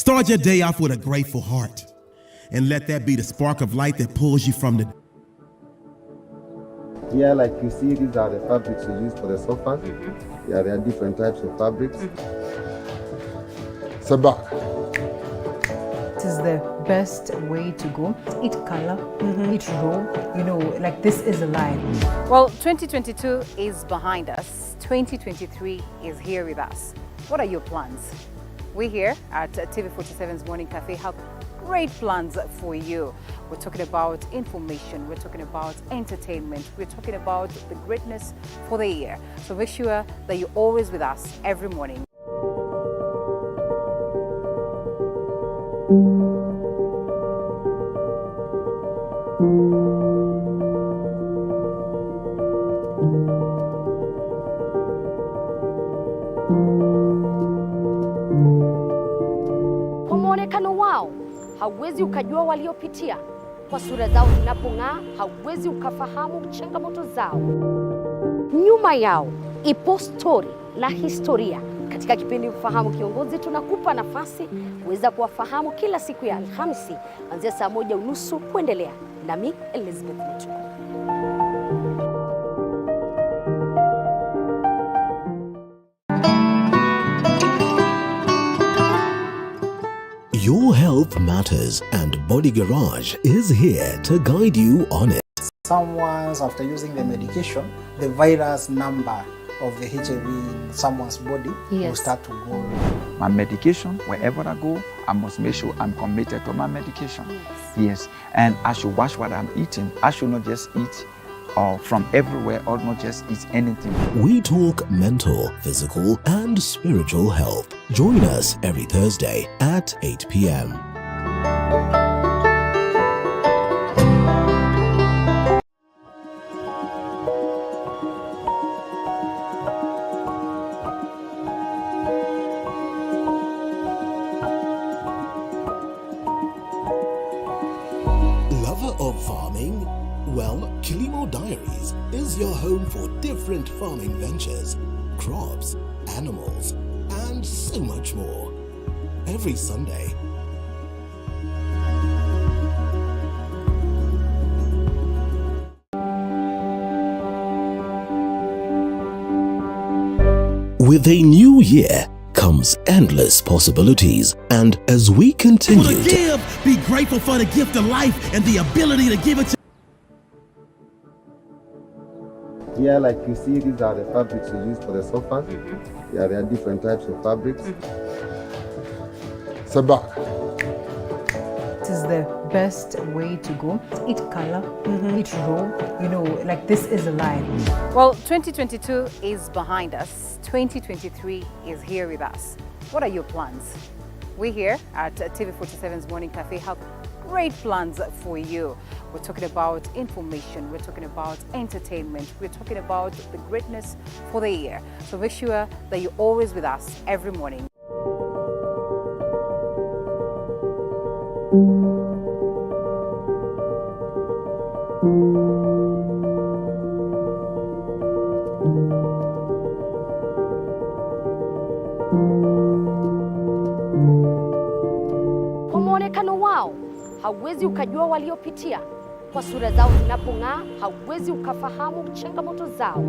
Start your day off with a grateful heart, and let that be the spark of light that pulls you from the... Yeah, like you see, these are the fabrics we use for the sofas. Yeah, there are different types of fabrics. Civic. It is the best way to go. Each color, each row, like this is a line. Well, 2022 is behind us. 2023 is here with us. What are your plans? We here at TV47's Morning Cafe have great plans for you. We're talking about information, we're talking about entertainment, we're talking about the greatness for the year. So make sure that you're always with us every morning. Kwa muonekano wao, hauwezi ukajua waliopitia. Kwa sura zao zinapong'aa, hauwezi ukafahamu changamoto zao. Nyuma yao ipo stori la historia. Katika kipindi Mfahamu Kiongozi, tunakupa nafasi kuweza kuwafahamu kila siku ya Alhamisi kuanzia saa 1:30 kuendelea. Nami Elizabeth. Your health matters, and Body Garage is here to guide you on it. Someone's, after using the medication, the virus number of the HIV in someone's body will start to go. My medication, wherever I go, I must make sure I'm committed to my medication. Yes. And I should watch what I'm eating. I should not just eat from everywhere or not just eat anything. We talk mental, physical, and spiritual health. Join us every Thursday at 8 p.m. Lover of farming? Well, Kilimo Diaries is your home for different farming ventures, crops, animals, and so much more. Every Sunday, with a new year comes endless possibilities, and as we continue to give, be grateful for the gift of life and the ability to give it to... Yeah, like you see, these are the fabrics we use for the sofas. Yeah, there are different types of fabrics. Civic. It is the best way to go. Each color, each row, like this is a line. Well, 2022 is behind us. 2023 is here with us. What are your plans? We here at TV47's Morning Cafe have great plans for you. We're talking about information, we're talking about entertainment, we're talking about the greatness for the year. So make sure that you're always with us every morning. Kwa muonekano wao, hauwezi ukajua waliopitia. Kwa sura zao zinapong'aa, hauwezi ukafahamu changamoto zao.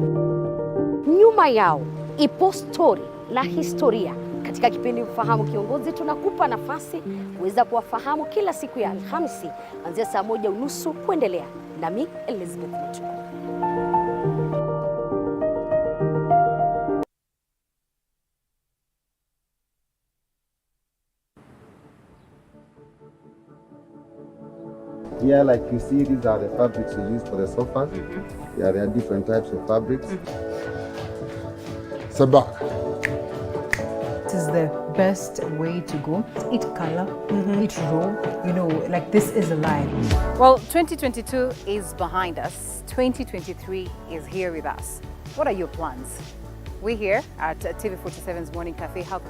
Nyuma yao ipo stori la historia. Katika kipindi Mfahamu Kiongozi, tunakupa nafasi kuweza kuwafahamu kila siku ya Alhamisi kuanzia saa 1:30 kuendelea. Nami Elizabeth. Yeah, like you see, these are the fabrics we use for the sofas. Yeah, there are different types of fabrics. Civic. It is the best way to go. Each color, each row, like this is a line. Well, 2022 is behind us. 2023 is here with us. What are your plans? We here at TV47's Morning Cafe have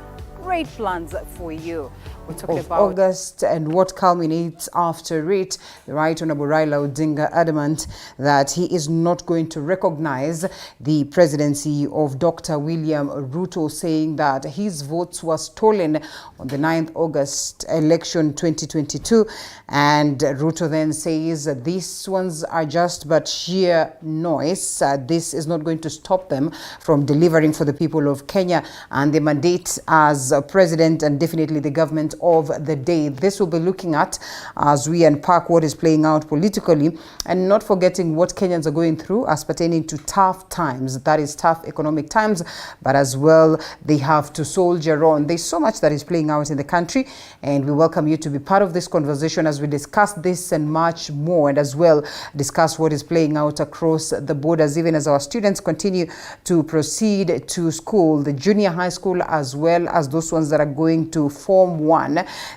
great plans for you. We're talking of about August and what culminates after it. The Right Honorable Raila Odinga adamant that he is not going to recognize the presidency of Dr. William Ruto, saying that his votes were stolen on the 9th August election 2022. And Ruto then says that these ones are just but sheer noise. This is not going to stop them from delivering for the people of Kenya and the mandate as president and definitely the government of the day. This will be looking at as we unpack what is playing out politically, and not forgetting what Kenyans are going through as pertaining to tough times, that is tough economic times, but as well they have to soldier on. There's so much that is playing out in the country, and we welcome you to be part of this conversation as we discuss this and much more, and as well discuss what is playing out across the borders, even as our students continue to proceed to school, the junior high school as well as those ones that are going to Form 1.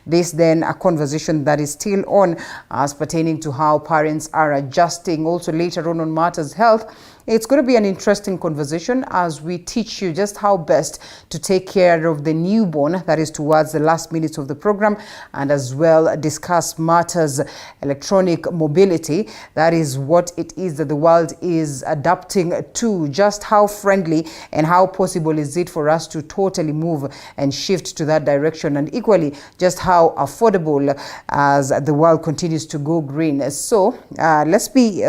This then a conversation that is still on as pertaining to how parents are adjusting. Also later on Matters Health, it's going to be an interesting conversation as we teach you just how best to take care of the newborn, that is towards the last minutes of the program, and as well discuss matters electronic mobility. That is what it is that the world is adapting to. Just how friendly and how possible is it for us to totally move and shift to that direction, and equally just how affordable as the world continues to go green. So let's be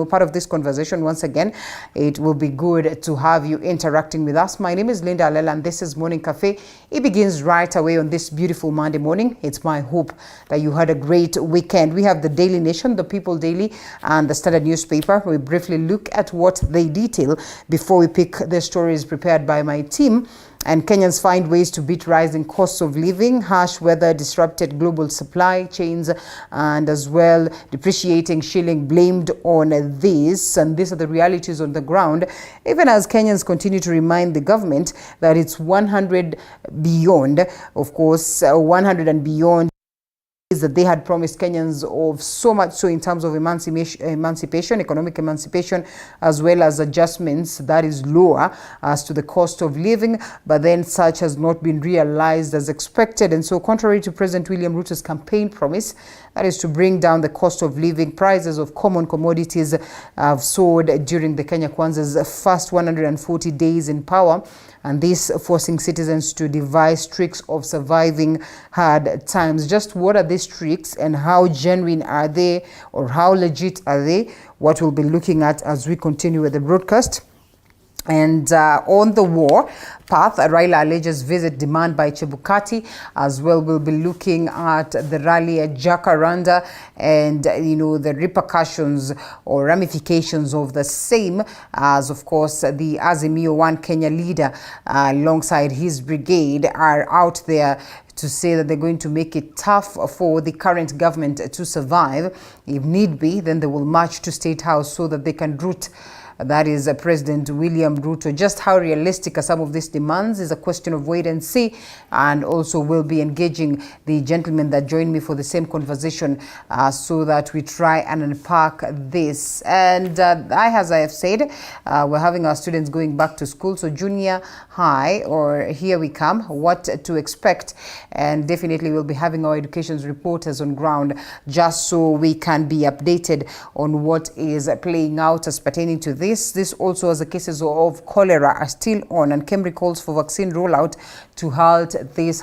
part of this conversation once again. It will be good to have you interacting with us. My name is Linda Alela and this is Morning Cafe. It begins right away on this beautiful Monday morning. It's my hope that you had a great weekend. We have the Daily Nation, the People Daily, and the Standard newspaper. We briefly look at what they detail before we pick the stories prepared by my team. And Kenyans find ways to beat rising costs of living. Harsh weather disrupted global supply chains, and as well depreciating shilling blamed on this. And these are the realities on the ground, even as Kenyans continue to remind the government that it's 100 beyond, of course, 100 and beyond that they had promised Kenyans of so much so in terms of emancipation, economic emancipation, as well as adjustments that is lower as to the cost of living, but then such has not been realized as expected. And so contrary to President William Ruto's campaign promise, that is to bring down the cost of living, prices of common commodities have soared during the Kenya Kwanza's first 140 days in power, and this forcing citizens to devise tricks of surviving hard times. Just what are these tricks and how genuine are they, or how legit are they? What we'll be looking at as we continue with the broadcast. And on the war path, Raila alleges visit demand by Chebukati. As well, we'll be looking at the rally at Jacaranda and, the repercussions or ramifications of the same, as, of course, the Azimio One Kenya leader alongside his brigade are out there to say that they're going to make it tough for the current government to survive. If need be, then they will march to State House so that they can root that is President William Ruto. Just how realistic are some of these demands is a question of wait and see, and also we'll be engaging the gentlemen that joined me for the same conversation so that we try and unpack this. And as I have said, we're having our students going back to school, so junior high, or here we come, what to expect. And definitely we'll be having our education reporters on ground just so we can be updated on what is playing out as pertaining to this. This also as the cases of cholera are still on, and Kemri calls for vaccine rollout to halt this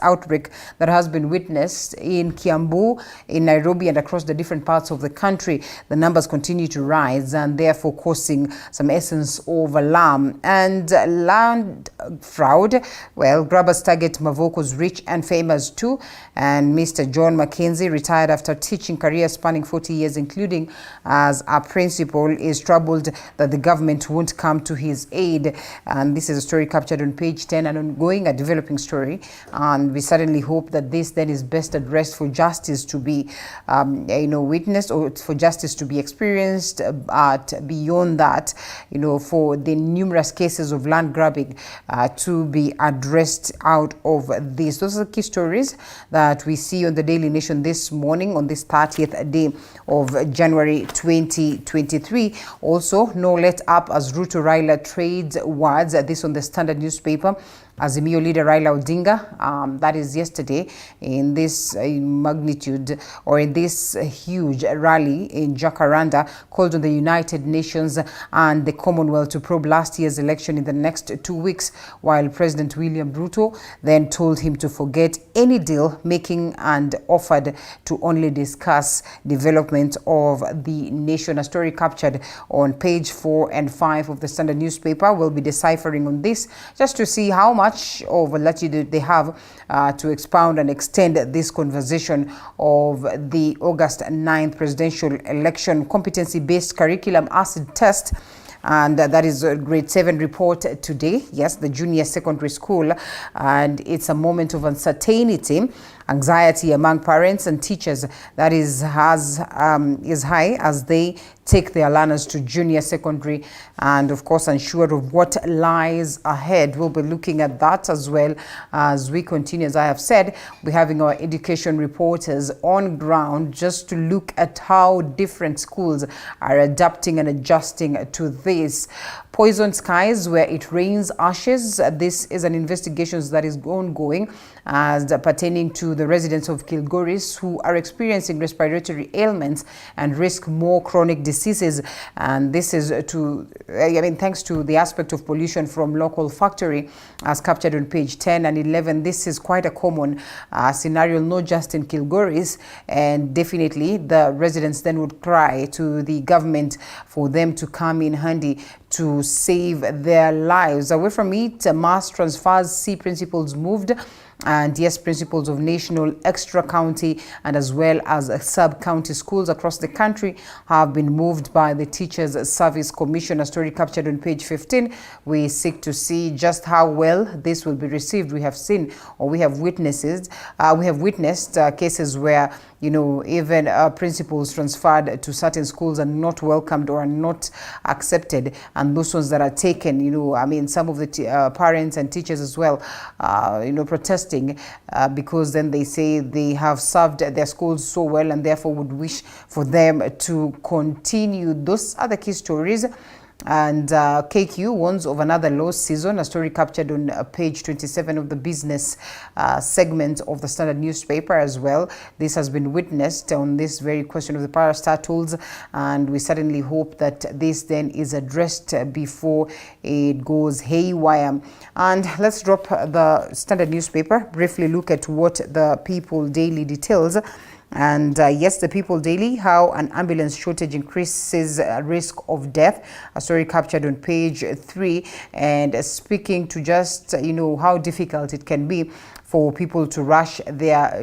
outbreak that has been witnessed in Kiambu, in Nairobi, and across the different parts of the country. The numbers continue to rise and therefore causing some essence of alarm. And land fraud, well, grabbers target Mavoko's rich and famous too. And Mr. John Mackenzie, retired after teaching career spanning 40 years, including as a principal, is troubled that the government won't come to his aid. And this is a story captured on page 10, an ongoing, a developing story. And we certainly hope that this then is best addressed for justice to be, witnessed, or for justice to be experienced. But beyond that, for the numerous cases of land grabbing to be addressed out of this. Those are the key stories that we see on the Daily Nation this morning on this 30th day of January 2023. Also, no let up as Ruto Raila trades words. This on the Standard newspaper. Azimio leader Raila Odinga, that is yesterday, in this magnitude or in this huge rally in Jacaranda, called on the United Nations and the Commonwealth to probe last year's election in the next 2 weeks, while President William Ruto then told him to forget any deal making and offered to only discuss development of the nation. A story captured on page 4 and 5 of the Standard newspaper. We'll be deciphering on this just to see how much of latitude they have to expound and extend this conversation of the August 9th presidential election competency-based curriculum acid test. And that is a grade 7 report today. Yes, the junior secondary school. And it's a moment of uncertainty, anxiety among parents and teachers that is high as they take their learners to junior secondary and, of course, unsure of what lies ahead. We'll be looking at that as well as we continue. As I have said, we're having our education reporters on ground just to look at how different schools are adapting and adjusting to this. Poison skies where it rains ashes. This is an investigation that is ongoing as pertaining to the residents of Kilgoris who are experiencing respiratory ailments and risk more chronic diseases. And this is thanks to the aspect of pollution from local factory as captured on page 10 and 11. This is quite a common scenario, not just in Kilgoris, and definitely the residents then would cry to the government for them to come in handy to save their lives. Away from it, mass transfers see principals moved, and yes, principals of national, extra county and as well as sub-county schools across the country have been moved by the Teachers Service Commission. A story captured on page 15. We seek to see just how well this will be received. We have seen, or we have witnessed cases where, you know, even principals transferred to certain schools are not welcomed or are not accepted, and those ones that are taken, you know, I mean, some of the parents and teachers as well, protesting because then they say they have served their schools so well and therefore would wish for them to continue. Those are the key stories. And KQ warns of another low season. A story captured on page 27 of the business segment of the Standard newspaper as well. This has been witnessed on this very question of the parastatals, and we certainly hope that this then is addressed before it goes haywire. And let's drop the Standard newspaper, briefly look at what the People Daily details. And yes, the People Daily, how an ambulance shortage increases risk of death. A story captured on page 3, and speaking to just, how difficult it can be for people to rush their,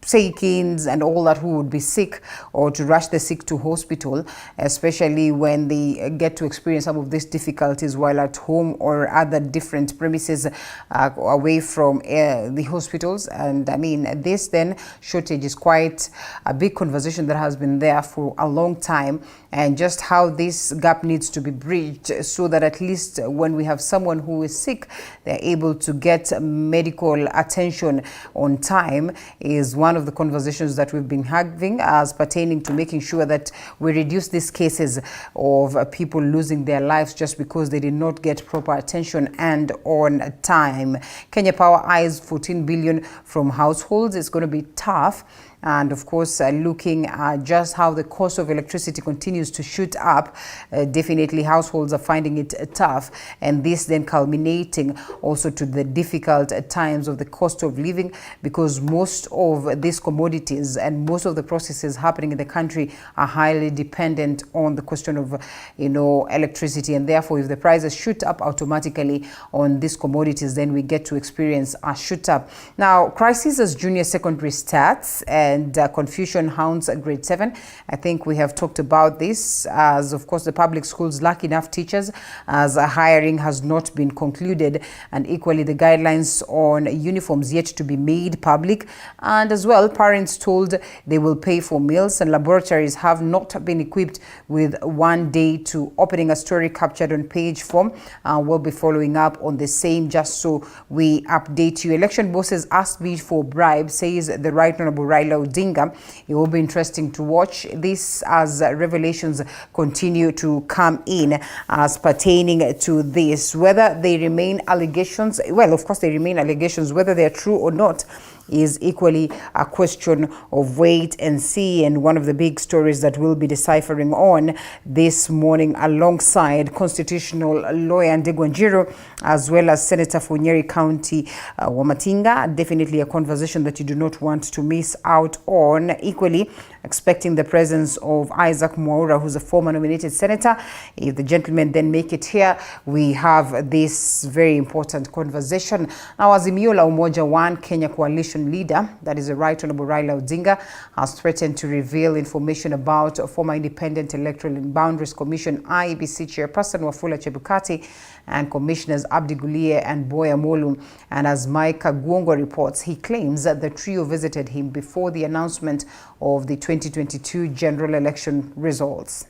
sakins and all that who would be sick, or to rush the sick to hospital, especially when they get to experience some of these difficulties while at home or other different premises away from the hospitals. And I mean, this then shortage is quite a big conversation that has been there for a long time, and just how this gap needs to be bridged so that at least when we have someone who is sick, they're able to get medical attention on time, is one of the conversations that we've been having as pertaining to making sure that we reduce these cases of people losing their lives just because they did not get proper attention and on time. Kenya Power eyes 14 billion from households. It's going to be tough. And of course, looking at just how the cost of electricity continues to shoot up, definitely households are finding it tough. And this then culminating also to the difficult times of the cost of living, because most of these commodities and most of the processes happening in the country are highly dependent on the question of, electricity. And therefore, if the prices shoot up automatically on these commodities, then we get to experience a shoot up. Now, crisis as junior secondary starts, and confusion hounds at grade 7. I think we have talked about this, as of course the public schools lack enough teachers, as hiring has not been concluded, and equally the guidelines on uniforms yet to be made public, and as well parents told they will pay for meals, and laboratories have not been equipped with 1 day to opening. A story captured on page 4. We'll be following up on the same just so we update you. Election bosses asked me for bribe, says the Right Honorable Raila Raila Odinga. It will be interesting to watch this as revelations continue to come in as pertaining to this. Whether they remain allegations, well, of course they remain allegations. Whether they're true or not is equally a question of wait and see, and one of the big stories that we'll be deciphering on this morning alongside constitutional lawyer Ndegwa Njiru as well as Senator for Nyeri County Wamatinga. Definitely a conversation that you do not want to miss out on. Equally expecting the presence of Isaac Mwaura, who's a former nominated senator. If the gentlemen then make it here, we have this very important conversation. Now, Azimio la Umoja One Kenya Coalition leader, that is the Right Honorable Raila Odinga, has threatened to reveal information about former Independent Electoral and Boundaries Commission IEBC chairperson Wafula Chebukati and Commissioners Abdi Gulie and Boya Molu. And as Mike Agwongo reports, he claims that the trio visited him before the announcement of the 2022 general election results.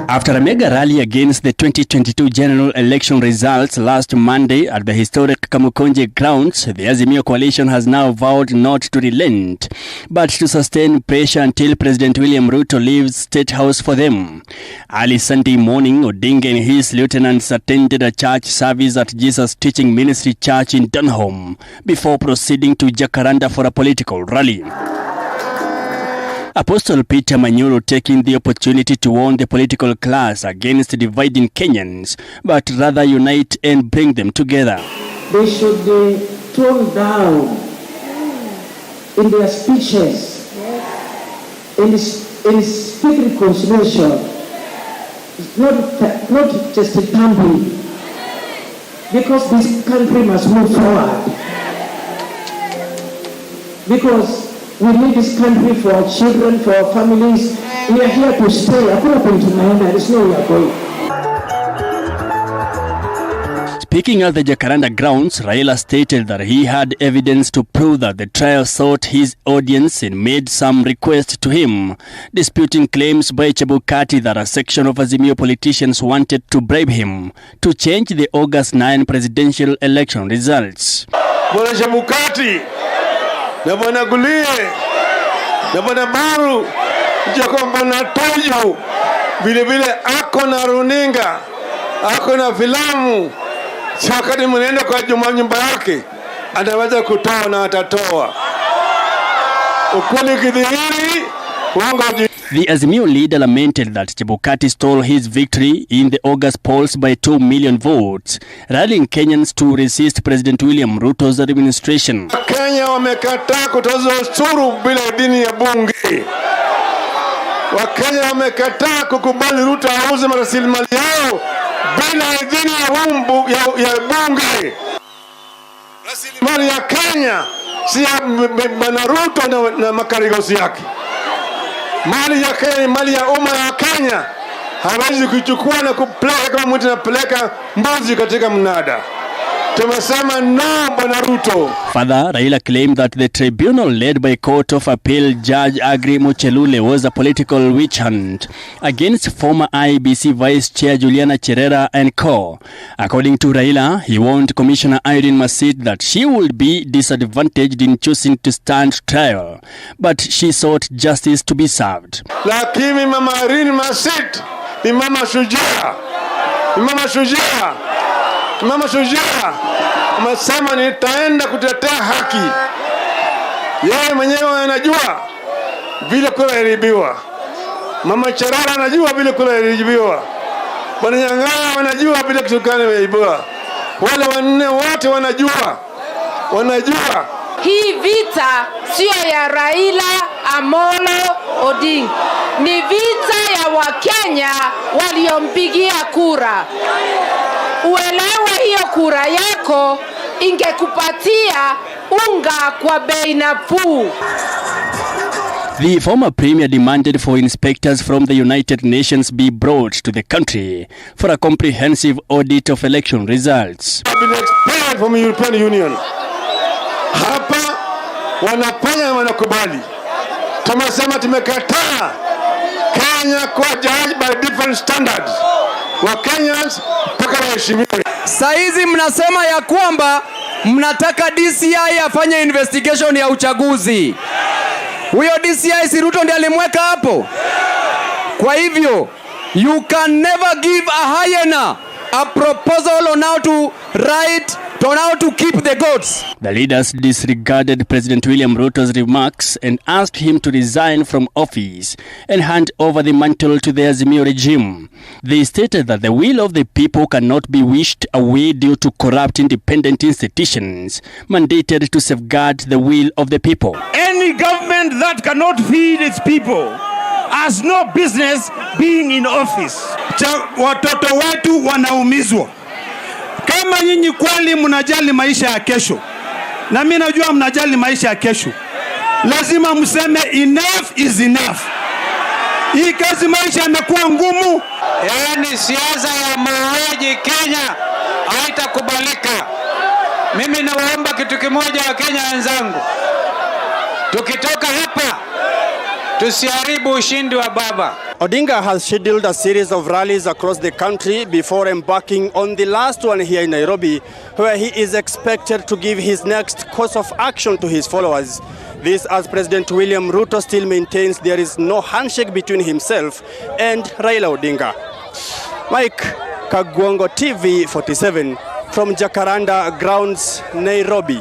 After a mega rally against the 2022 general election results last Monday at the historic Kamukonje grounds, the Azimio coalition has now vowed not to relent, but to sustain pressure until President William Ruto leaves State House for them. Early Sunday morning, Odinga and his lieutenants attended a church service at Jesus Teaching Ministry Church in Dunham before proceeding to Jacaranda for a political rally. Apostle Peter Manyuru taking the opportunity to warn the political class against dividing Kenyans, but rather unite and bring them together. They should tone down in their speeches, in speak reconciliation, not just a tumbling, because this country must move forward. Because we need this country for our children, for our families. We are here to stay. I put up into my hand, there is no way we are going. Speaking at the Jacaranda grounds, Raila stated that he had evidence to prove that the trial sought his audience and made some request to him, disputing claims by Chebukati that a section of Azimio politicians wanted to bribe him to change the August 9 presidential election results. Bwana Chebukati na Bwana Gulie na Bwana Baru Jacob Bwana Toyo vile ako na runinga, ako na filamu. Wakati mnaenda kwa nyumba yake anaweza kutoa na atatoa. Ukweli kidhihiri wangu. The Azimio leader lamented that Chebukati stole his victory in the August polls by 2 million votes, rallying Kenyans to resist President William Ruto's administration. Kenya wamekataa kutoza ushuru bila idhini ya bunge. Wakenya wamekataa kukubali Ruto auze rasilimali yao bila idhini ya bunge. Rasilimali ya Kenya si ya Bwana Ruto na makarigosi yake. Mali ya Kenya, mali ya umma ya Kenya, hawezi kuchukua na kupeleka kama mtu anapeleka mbuzi katika mnada. Tumesema no, Bwana Ruto. Further, Raila claimed that the tribunal led by Court of Appeal Judge Agri Muchelule was a political witch hunt against former IEBC Vice Chair Juliana Cherera and co. According to Raila, he warned Commissioner Irene Masit that she would be disadvantaged in choosing to stand trial, but she sought justice to be served. Lakini Mama Irene Masit ni mama shujaa. Mama shujaa amesema nitaenda kutetea haki. Yeye mwenyewe anajua vile kura iliibiwa. Mama Cherara anajua vile kura iliibiwa. Bwana Nyang'aya wanajua vile kitukane iliibiwa. Wale wanne wote wanajua. Hii vita sio ya Raila Amolo Odinga. Ni vita ya Wakenya waliompigia kura. Uelewe hiyo kura yako ingekupatia unga kwa bei nafuu. The former premier demanded for inspectors from the United Nations be brought to the country for a comprehensive audit of election results. I've been expelled from the European Union. Hapa wanafanya wanakubali. Tumesema tumekataa Kenya kwa judged by different standards. Wa Kenyans mpaka waheshimiwe. Saizi mnasema ya kwamba mnataka DCI afanye investigation ya uchaguzi. Huyo DCI si Ruto ndiye alimweka hapo. Kwa hivyo, you can never give a hyena a proposal on how to write, on how to keep the goats. The leaders disregarded President William Ruto's remarks and asked him to resign from office and hand over the mantle to the Azimio regime. They stated that the will of the people cannot be wished away due to corrupt independent institutions mandated to safeguard the will of the people. Any government that cannot feed its people has no business being in office. Watoto wetu wanaumizwa. Kama nyinyi kweli mnajali maisha ya kesho, na mimi najua mnajali maisha ya kesho, lazima mseme enough is enough. Hii kazi maisha yamekuwa ngumu. Yaani siasa ya mauaji Kenya haitakubalika. Mimi nawaomba kitu kimoja wa Kenya wenzangu. Tukitoka hapa tusiharibu ushindi wa baba. Odinga has scheduled a series of rallies across the country before embarking on the last one here in Nairobi, where he is expected to give his next course of action to his followers. This as President William Ruto still maintains there is no handshake between himself and Raila Odinga. Mike Kagwongo, TV 47 from Jacaranda Grounds, Nairobi.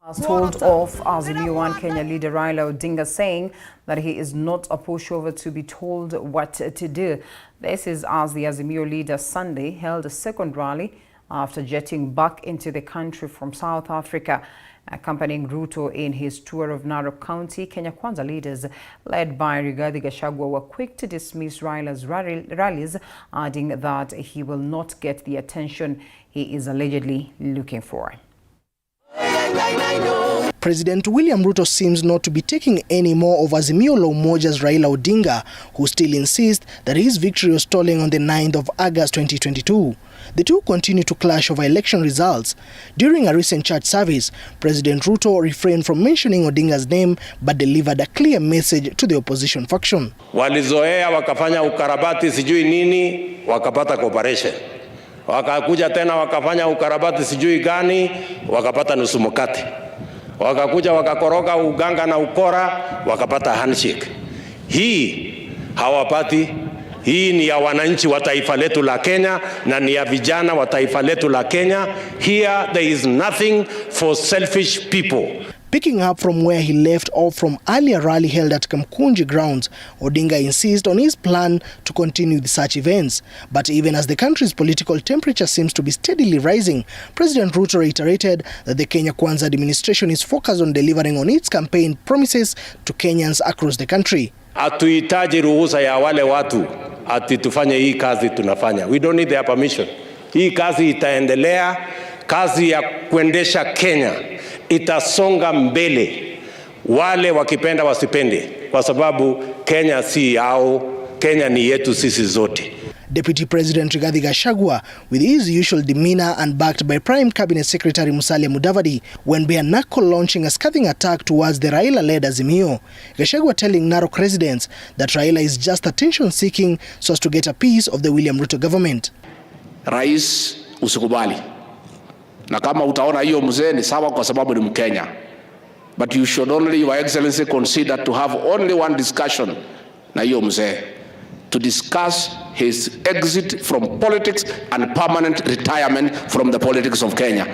Has told off Azimio and Kenya leader Raila Odinga, saying that he is not a pushover to be told what to do. This is as the Azimio leader Sunday held a second rally after jetting back into the country from South Africa. Accompanying Ruto in his tour of Narok County, Kenya Kwanza leaders led by Rigathi Gachagua were quick to dismiss Raila's rallies, adding that he will not get the attention he is allegedly looking for. President William Ruto seems not to be taking any more of Azimio La Umoja's Raila Odinga, who still insists that his victory was stolen on the 9th of August 2022. The two continue to clash over election results. During a recent church service, President Ruto refrained from mentioning Odinga's name but delivered a clear message to the opposition faction. Walizoea wakafanya ukarabati sijui nini, wakapata cooperation. Wakakuja tena wakafanya ukarabati sijui gani, wakapata nusu mkate. Wakakuja wakakoroga uganga na ukora, wakapata handshake. Hii hawapati. Hii ni ya wananchi wa taifa letu la Kenya na ni ya vijana wa taifa letu la Kenya. Here there is nothing for selfish people. Picking up from where he left off from earlier rally held at Kamkunji grounds, Odinga insists on his plan to continue the such events. But even as the country's political temperature seems to be steadily rising, President Ruto reiterated that the Kenya Kwanza administration is focused on delivering on its campaign promises to Kenyans across the country. Hatuhitaji ruhusa ya wale watu ati tufanye hii kazi tunafanya. We don't need their permission. Hii kazi itaendelea, kazi ya kuendesha Kenya itasonga mbele, wale wakipenda wasipende, kwa sababu Kenya si yao, Kenya ni yetu sisi zote. Deputy President Rigathi Gachagua, with his usual demeanor and backed by Prime Cabinet Secretary Musalia Mudavadi, went bare knuckle launching a scathing attack towards the Raila-led Azimio. Gachagua telling Narok residents that Raila is just attention-seeking so as to get a piece of the William Ruto government. Rais, usikubali. Na kama utaona hiyo mzee ni sawa kwa sababu ni Mkenya. But you should only, Your Excellency, consider to have only one discussion na hiyo mzee. To discuss his exit from politics and permanent retirement from the politics of Kenya.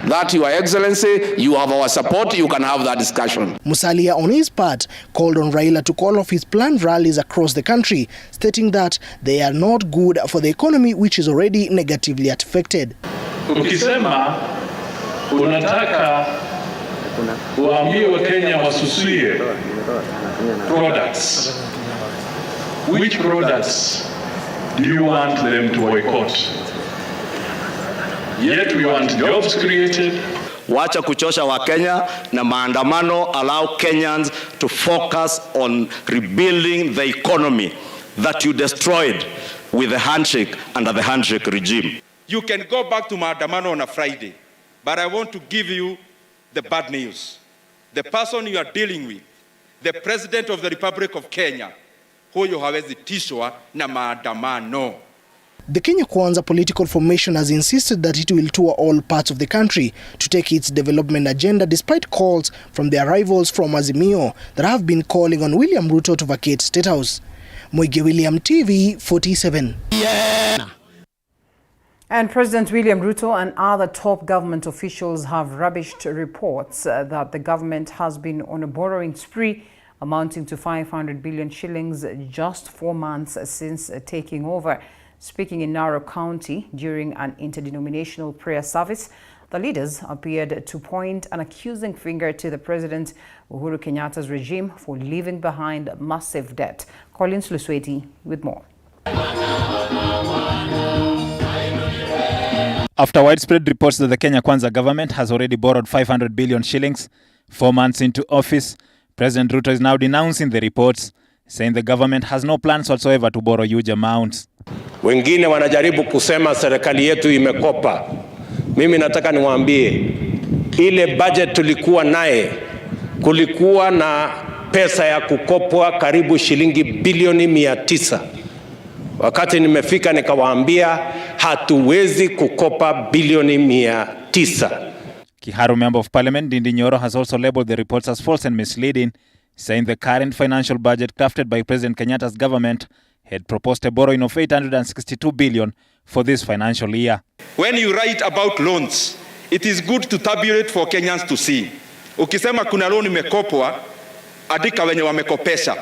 That, Your Excellency, you have our support, you can have that discussion. Musalia, on his part, called on Raila to call off his planned rallies across the country, stating that they are not good for the economy, which is already negatively affected. Ukisema unataka waambie Wakenya wasusie products. Which products do you want them to boycott? Yet we want jobs created. Wacha kuchosha wa Kenya na maandamano, allow Kenyans to focus on rebuilding the economy that you destroyed with the handshake under the handshake regime. You can go back to maandamano on a Friday, but I want to give you the bad news. The person you are dealing with, the President of the Republic of Kenya, huyo hawezi tishwa na maandamano. The Kenya Kwanza political formation has insisted that it will tour all parts of the country to take its development agenda, despite calls from their rivals from Azimio that have been calling on William Ruto to vacate State House. Moige William, TV 47. And President William Ruto and other top government officials have rubbished reports that the government has been on a borrowing spree amounting to 500 billion shillings just 4 months since taking over. Speaking in Narok County during an interdenominational prayer service, the leaders appeared to point an accusing finger to the President Uhuru Kenyatta's regime for leaving behind massive debt. Collins Lusweti with more. After widespread reports that the Kenya Kwanza government has already borrowed 500 billion shillings 4 months into office, President Ruto is now denouncing the reports, saying the government has no plans whatsoever to borrow huge amounts. Wengine wanajaribu kusema serikali yetu imekopa. Mimi nataka niwaambie, ile budget tulikuwa naye, kulikuwa na pesa ya kukopwa karibu shilingi bilioni 900. Wakati nimefika nikawaambia hatuwezi kukopa bilioni 900. Kiharu Member of Parliament Ndindi Nyoro has also labeled the reports as false and misleading, saying the current financial budget crafted by President Kenyatta's government had proposed a borrowing of 862 billion for this financial year. When you write about loans, it is good to tabulate for Kenyans to see. Ukisema kuna loan imekopwa, andika wenye wamekopesha.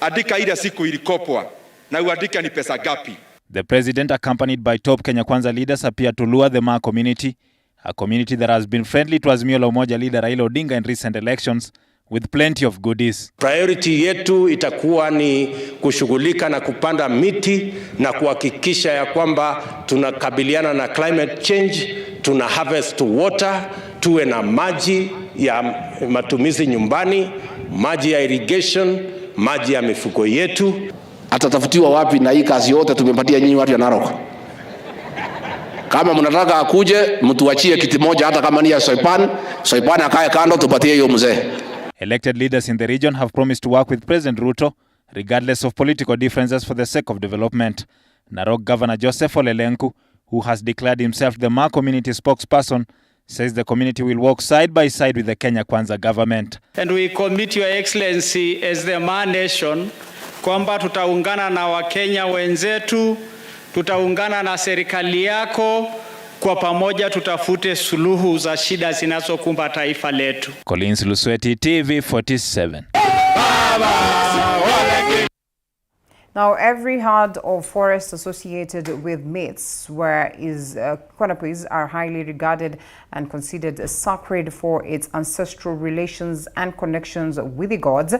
Andika ile siku ilikopwa na uandika ni pesa gapi. The president, accompanied by top Kenya Kwanza leaders, appeared to lure the Maa community, a community that has been friendly to Azimio la Umoja leader Raila Odinga in recent elections, with plenty of goodies. Priority yetu itakuwa ni kushughulika na kupanda miti na kuhakikisha ya kwamba tunakabiliana na climate change, tuna harvest water, tuwe na maji ya matumizi nyumbani, maji ya irrigation, maji ya mifugo yetu. Atatafutiwa wapi na hii kazi yote tumempatia nyinyi watu ya Narok? Kama mnataka akuje, mtuachie kiti moja hata kama ni ya Soipan akae kando tupatie hiyo mzee. Elected leaders in the region have promised to work with President Ruto, regardless of political differences, for the sake of development. Narok Governor Joseph Olelenku, who has declared himself the Maa community spokesperson, says the community will work side by side with the Kenya Kwanza government. And we commit, Your Excellency, as the Maa nation, kwamba tutaungana na Wakenya wenzetu, tutaungana na serikali yako, kwa pamoja tutafute suluhu za shida zinazokumba taifa letu. Collins Lusweti, TV 47. Now, every yard of forest associated with myths where canopies are highly regarded and considered sacred for its ancestral relations and connections with the gods.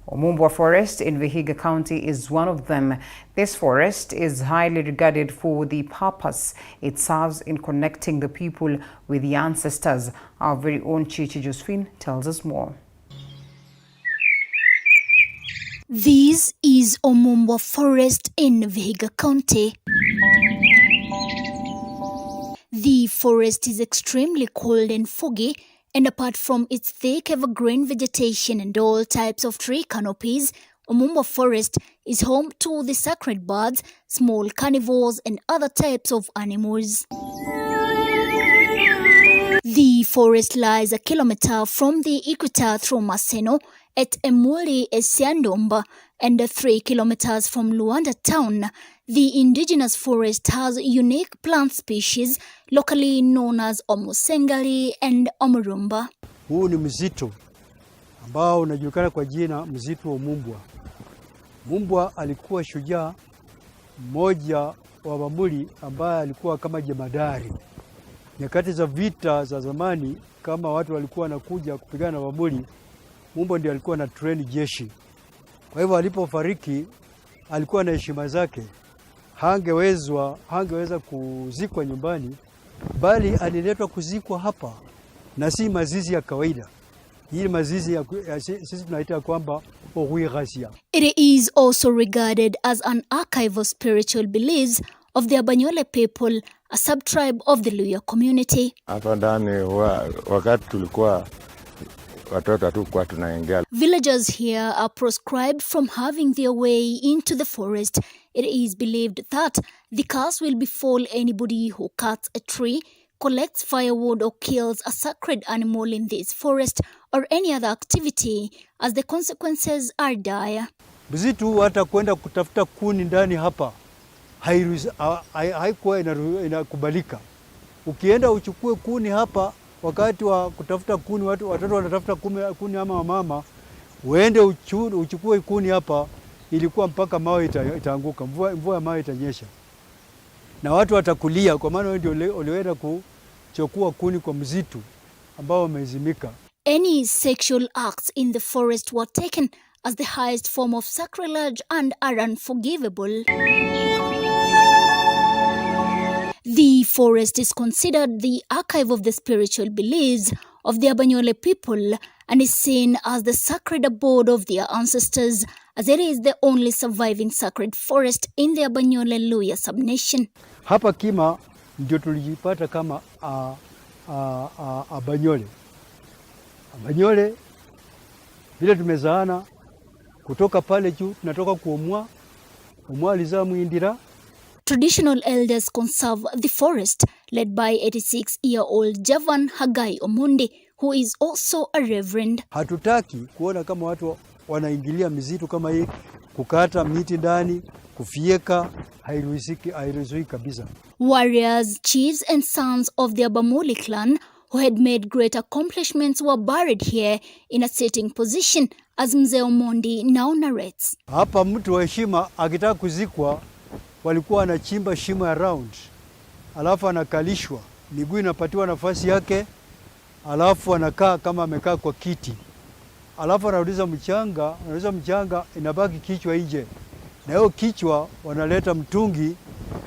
Omba Forest in Vihiga County is one of them. This forest is highly regarded for the purpose it serves in connecting the people with the ancestors. Our very own Chichi Josephine tells us more. This is Omba Forest in Vihiga County. The forest is extremely cold and foggy, and apart from its thick evergreen vegetation and all types of tree canopies, Omba Forest is home to the sacred birds, small carnivores, and other types of animals. The forest lies a kilometer from the equator through Maseno at Emuli Esiandomba and 3 kilometers from Luanda town. The indigenous forest has unique plant species locally known as Omusengali and Omurumba. Huu ni msitu ambao unajulikana kwa jina msitu wa Mumbwa. Mumbwa alikuwa shujaa mmoja wa Bambuli ambaye alikuwa kama jemadari. Nyakati za vita za zamani, kama watu walikuwa wanakuja kupigana na Bambuli, Mumbwa ndiye alikuwa na train jeshi. Kwa hivyo alipofariki alikuwa na heshima zake. Hangeweza kuzikwa nyumbani, bali aliletwa kuzikwa hapa, na si mazizi ya kawaida. Hii mazizi ya sisi tunaita kwamba ohuirasia. It is also regarded as an archive of spiritual beliefs of the Abanyole people, a sub-tribe of the Luya community. Hapa ndani wakati tulikuwa watoto tu kwa tunaingia. Villagers here are proscribed from having their way into the forest it is believed that the curse will befall anybody who cuts a tree, collects firewood or kills a sacred animal in this forest or any other activity, as the consequences are dire. Msitu hata kwenda kutafuta kuni ndani hapa haikuwa inakubalika. Ukienda uchukue kuni hapa wakati wa kutafuta kuni, watoto wanatafuta kuni ama mama, uende uchukue kuni hapa, ilikuwa mpaka mawe itaanguka, mvua ya mawe itanyesha. Na watu watakulia kwa maana ndio walienda kuchukua kuni kwa msitu ambao wamezimika. Any sexual acts in the forest were taken as the highest form of sacrilege and are unforgivable. The forest is considered the archive of the spiritual beliefs of the Abanyole people and is seen as the sacred abode of their ancestors, as it is the only surviving sacred forest in the Abanyole Luya subnation. Hapa Kima ndio tulijipata kama Abanyole. Abanyole vile tumezaana kutoka pale juu, tunatoka kuomwa alizaa Muindira. Traditional elders conserve the forest, led by 86-year-old Javan Hagai Omundi, who is also a reverend. Hatutaki kuona kama watu wanaingilia misitu kama hii, kukata miti ndani, kufieka, hairuhusiwi kabisa. Warriors, chiefs and sons of the Abamuli clan who had made great accomplishments were buried here in a sitting position, as Mzee Omondi now narrates. Hapa mtu wa heshima akitaka kuzikwa walikuwa anachimba shimo ya round, alafu anakalishwa, miguu inapatiwa nafasi yake, alafu anakaa kama amekaa kwa kiti, alafu anauliza mchanga, inabaki kichwa nje, na hiyo kichwa wanaleta mtungi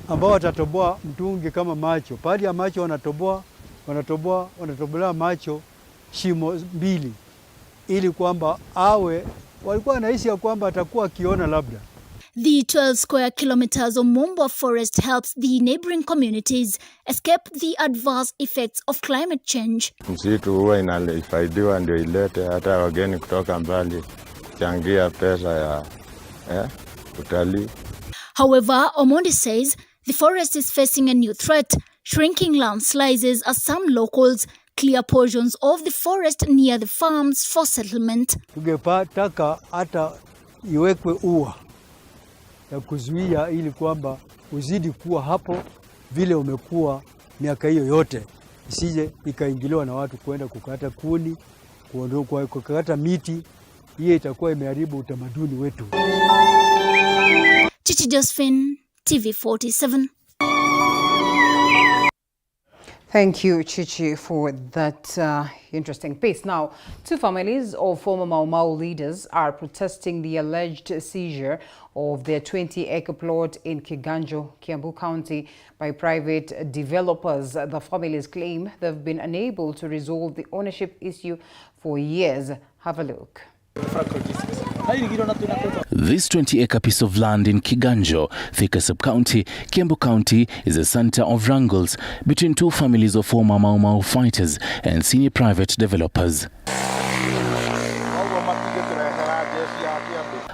ambao watatoboa mtungi kama macho. Pale ya macho wanatobolea macho shimo mbili, ili kwamba walikuwa anahisi ya kwamba atakuwa akiona labda. The 12 square kilometers of Omba forest helps the neighboring communities escape the adverse effects of climate change. Msitu huwa inafaidiwa ndio ilete hata wageni kutoka mbali changia pesa ya utalii. However, Omondi says the forest is facing a new threat, shrinking landslides as some locals clear portions of the forest near the farms for settlement. Tungepataka hata iwekwe ua ya kuzuia ili kwamba uzidi kuwa hapo vile umekuwa miaka hiyo yote, isije ikaingiliwa na watu kwenda kukata kuni, kukata miti. Hiyo itakuwa imeharibu utamaduni wetu. Chichi Josephine, TV47. Thank you, Chichi, for that interesting piece. Now, two families of former Mau Mau leaders are protesting the alleged seizure of their 20-acre plot in Kiganjo, Kiambu County, by private developers. The families claim they've been unable to resolve the ownership issue for years. Have a look. This 20-acre piece of land in Kiganjo, Thika Sub-County, Kiambu County, is a center of wrangles between two families of former Mau Mau fighters and senior private developers.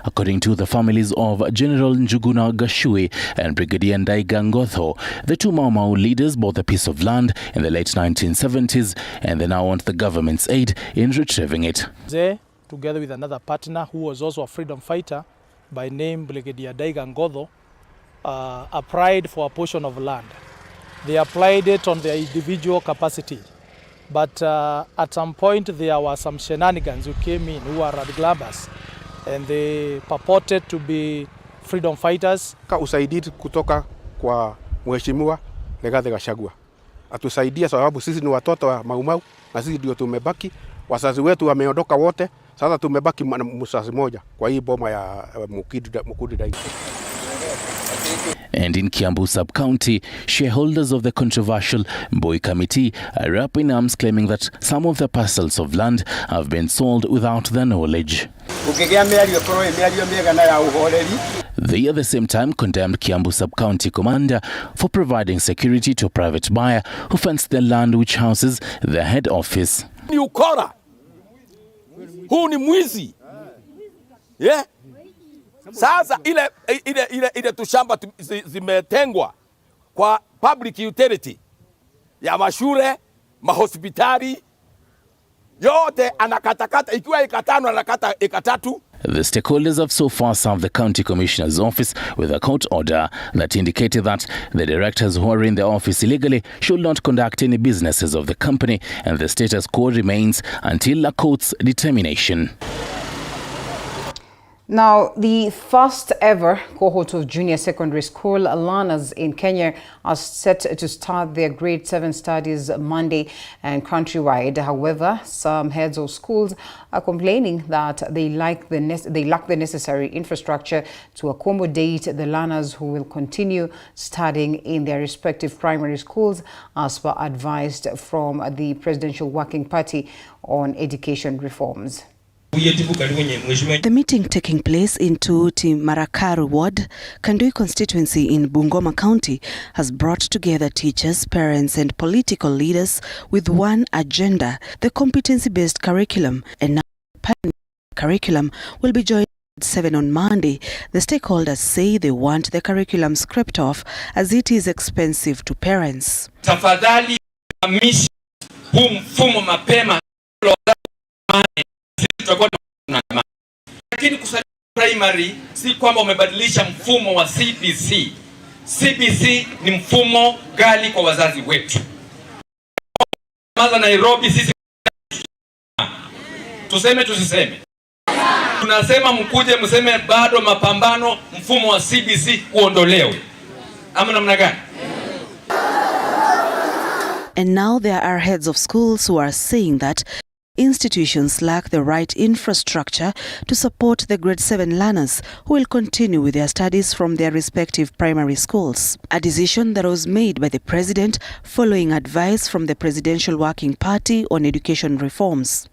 According to the families of General Njuguna Gashui and Brigadier Ndaiga Ngotho, the two Mau Mau leaders bought the piece of land in the late 1970s and they now want the government's aid in retrieving it. Together with another partner who was also a freedom fighter by name Brigadier Ndaiga Ngotho, applied for a portion of land. They applied it on their individual capacity, but at some point there were some shenanigans who came in who are radglabers, and they purported to be freedom fighters. Usaidizi kutoka kwa Mheshimiwa Rigathi Gachagua atusaidia, sababu sisi ni watoto wa Mau Mau na sisi ndio tumebaki. Wazazi wetu wameondoka wote, sasa tumebaki mzazi moja kwa hii boma ya Mukudi Dai. And in Kiambu Sub-County, shareholders of the controversial Mboi Committee are up in arms claiming that some of the parcels of land have been sold without their knowledge. They at the same time condemned Kiambu Sub-County commander for providing security to a private buyer who fenced their land which houses their head office. Ni ukora. Huu ni mwizi. Yeah? Sasa ile tushamba zimetengwa kwa public utility ya mashule, mahospitali yote anakatakata, ikiwa eka 5 anakata eka 3. The stakeholders have so far served the County Commissioner's office with a court order that indicated that the directors who are in the office illegally should not conduct any businesses of the company, and the status quo remains until a court's determination. Now, the first ever cohort of junior secondary school learners in Kenya are set to start their grade 7 studies Monday and countrywide. However, some heads of schools are complaining that they lack the necessary infrastructure to accommodate the learners who will continue studying in their respective primary schools, as per advised from the Presidential Working Party on education reforms. The meeting taking place in Tuuti Marakaru Ward, Kandui constituency in Bungoma County, has brought together teachers, parents and political leaders with one agenda: the competency-based curriculum. And now the curriculum will be joined at 7 on Monday. The stakeholders say they want the curriculum scrapped off as it is expensive to parents. Tafadhali hamisha huu mfumo mapema, lakini kusajili primary si kwamba umebadilisha mfumo wa CBC. CBC ni mfumo ghali kwa wazazi wetu. Maza Nairobi sisi tuseme tusiseme. Tunasema mkuje mseme bado mapambano mfumo wa CBC uondolewe. Ama namna gani? And now there are heads of schools who are saying that institutions lack the right infrastructure to support the grade 7 learners who will continue with their studies from their respective primary schools. A decision that was made by the President following advice from the Presidential Working Party on education reforms.